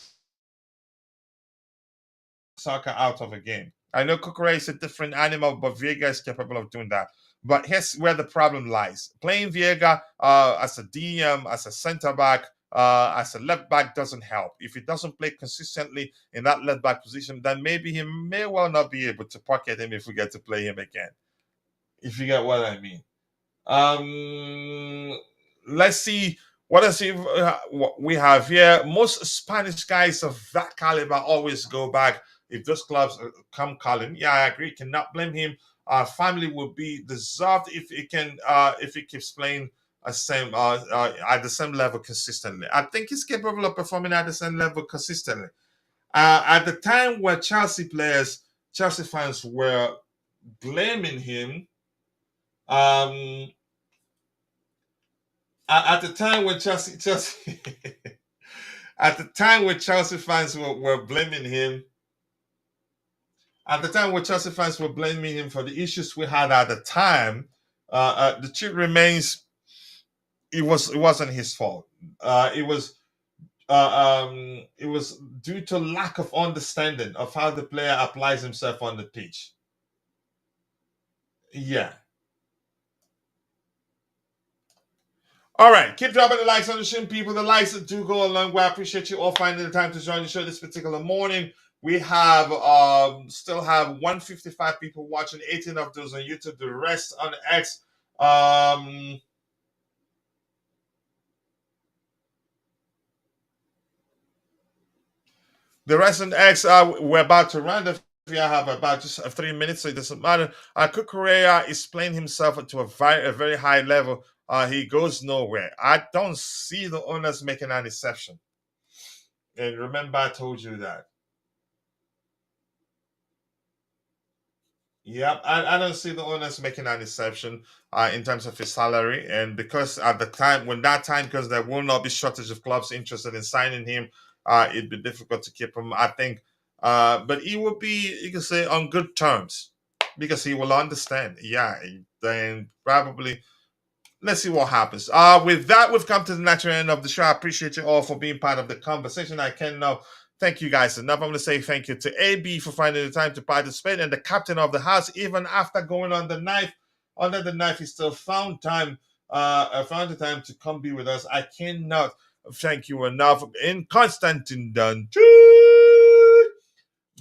Saka out of a game. I know Kukure is a different animal, but Viega is capable of doing that. But here's where the problem lies. Playing Viega as a DM, as a center back, as a left back doesn't help. If he doesn't play consistently in that left back position, then maybe he may well not be able to pocket him if we get to play him again. If you get what I mean. Um, let's see what we have here. Most Spanish guys of that caliber always go back if those clubs come calling. Yeah, I agree. Cannot blame him. Family will be deserved if he keeps playing at the same level consistently. I think he's capable of performing at the same level consistently. At the time where Chelsea fans were blaming him. Um, at the time when Chelsea at the time when Chelsea fans were blaming him, at the time when Chelsea fans were blaming him for the issues we had at the time, the truth remains it wasn't his fault. It was due to lack of understanding of how the player applies himself on the pitch. Yeah. All right, keep dropping the likes on the stream, people. The likes do go a long way. I appreciate you all finding the time to join the show this particular morning. We have still have 155 people watching, 18 of those on YouTube, the rest on X. The rest on X, we're about to round up. We have about just 3 minutes, so it doesn't matter. Kukurea is playing himself to a very high level. He goes nowhere. I don't see the owners making an exception. And remember, I told you that. Yeah, I don't see the owners making an exception in terms of his salary. And because at the time, when that time comes, there will not be shortage of clubs interested in signing him. It'd be difficult to keep him, I think. But he will be, you can say, on good terms because he will understand. Yeah, then probably let's see what happens. With that, we've come to the natural end of the show. I appreciate you all for being part of the conversation. I can now thank you guys enough. I'm going to say thank you to AB for finding the time to participate, and the captain of the house, even after going on the knife, under the knife, he still found time. Found the time to come be with us. I cannot thank you enough. In Constantine Dunn.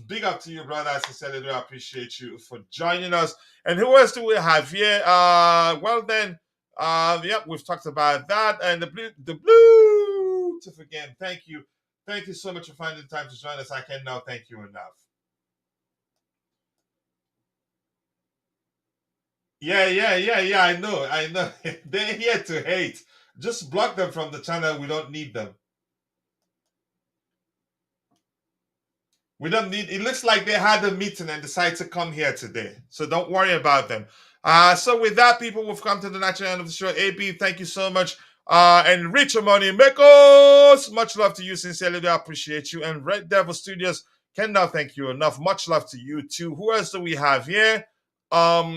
Big up to you, brother. I sincerely do appreciate you for joining us. And who else do we have here? Well then, yep, we've talked about that. And the blue to again. Thank you so much for finding the time to join us. I can now thank you enough. Yeah. I know. They're here to hate. Just block them from the channel. We don't need them. We don't need. It looks like they had a meeting and decided to come here today. So don't worry about them. So with that, people, we've come to the natural end of the show. AB, thank you so much. And Richard Money Mekos, much love to you. Sincerely, do appreciate you. And Red Devil Studios cannot thank you enough. Much love to you too. Who else do we have here? All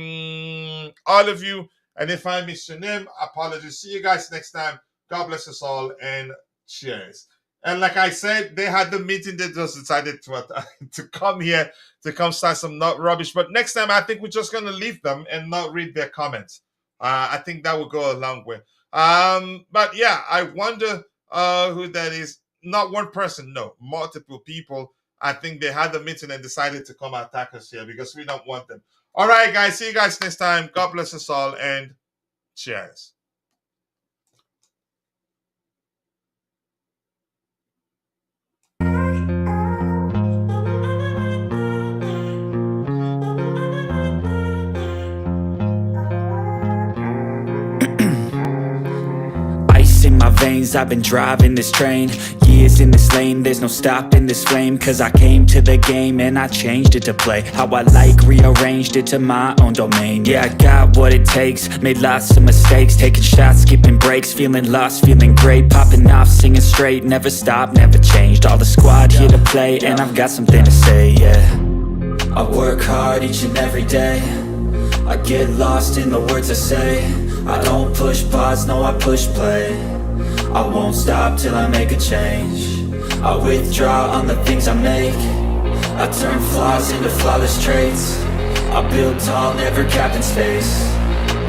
of you. And if I miss your name, apologies. See you guys next time. God bless us all and cheers. And like I said, they had the meeting. They just decided to come here to come start some not rubbish. But next time, I think we're just gonna leave them and not read their comments. I think that will go a long way. But yeah, I wonder who that is. Not one person, no, multiple people. I think they had the meeting and decided to come attack us here because we don't want them. All right, guys. See you guys next time. God bless us all and cheers. veins, I've been driving this train. Years in this lane, there's no stopping this flame. Cause I came to the game and I changed it to play how I like, rearranged it to my own domain. Yeah, I got what it takes, made lots of mistakes, taking shots, skipping breaks, feeling lost, feeling great, popping off, singing straight, never stopped, never changed. All the squad here to play, and I've got something to say, yeah. I work hard each and every day, I get lost in the words I say. I don't push pause, no I push play. I won't stop till I make a change. I withdraw on the things I make. I turn flaws into flawless traits. I build tall, never capped in space.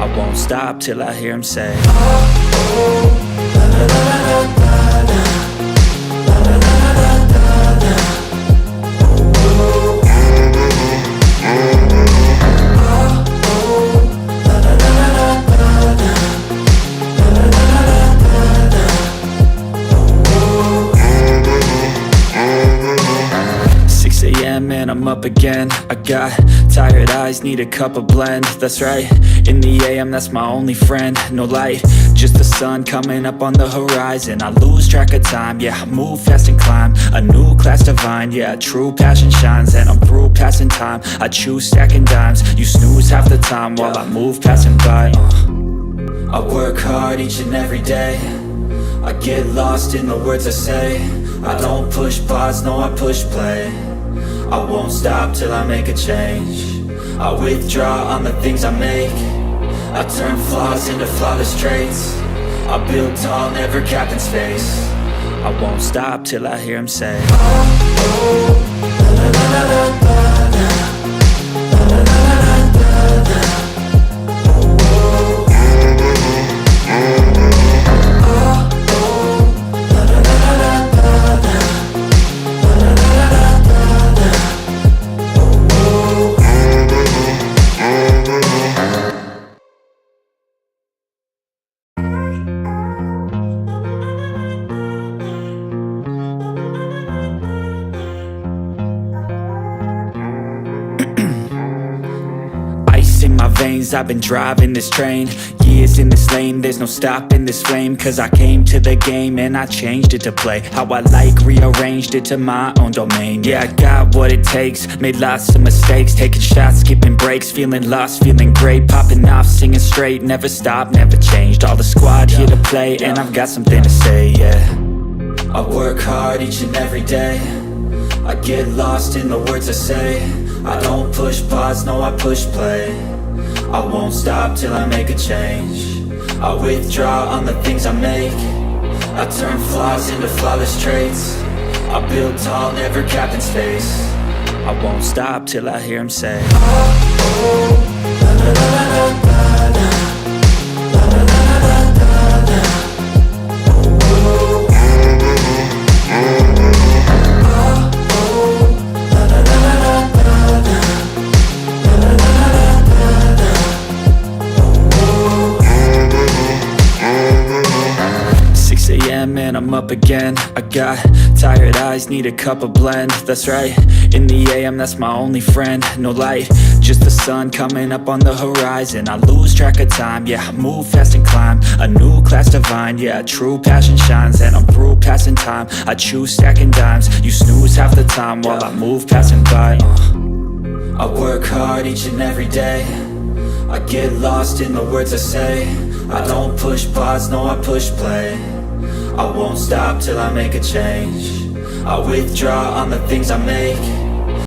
I won't stop till I hear him say, oh, oh, la la la la la la. And I'm up again. I got tired eyes, need a cup of blend. That's right, in the AM, that's my only friend. No light, just the sun coming up on the horizon. I lose track of time, yeah, I move fast and climb a new class divine, yeah, true passion shines. And I'm through passing time, I choose stacking dimes. You snooze half the time while I move passing by. I work hard each and every day, I get lost in the words I say. I don't push pause, no I push play. I won't stop till I make a change. I withdraw on the things I make. I turn flaws into flawless traits. I build tall, never capped in space. I won't stop till I hear him say, oh, oh, la la la la la la. La la la la la la. Oh, oh. Oh, oh, la la la la la la. La la la la la. 'Ice in my veins, I've been driving this train. Years in this lane, there's no stopping this flame. Cause I came to the game and I changed it to play how I like, rearranged it to my own domain. Yeah, I got what it takes, made lots of mistakes, taking shots, skipping breaks, feeling lost, feeling great, popping off, singing straight, never stopped, never changed. All the squad here to play, and I've got something to say, yeah. I work hard each and every day, I get lost in the words I say. I don't push pause, no I push play. I won't stop till I make a change. I withdraw on the things I make. I turn flaws into flawless traits. I build tall, never capped in space. I won't stop till I hear him say, oh, oh, la la la la la la. La la la la la la la. Oh, oh. And I'm up again. I got tired eyes, need a cup of blend. That's right, in the AM, that's my only friend. No light, just the sun coming up on the horizon. I lose track of time, yeah, I move fast and climb a new class divine, yeah, true passion shines. And I'm through passing time, I choose stacking dimes. You snooze half the time while I move passing by. I work hard each and every day, I get lost in the words I say. I don't push pause, no I push play. I won't stop till I make a change. I withdraw on the things I make.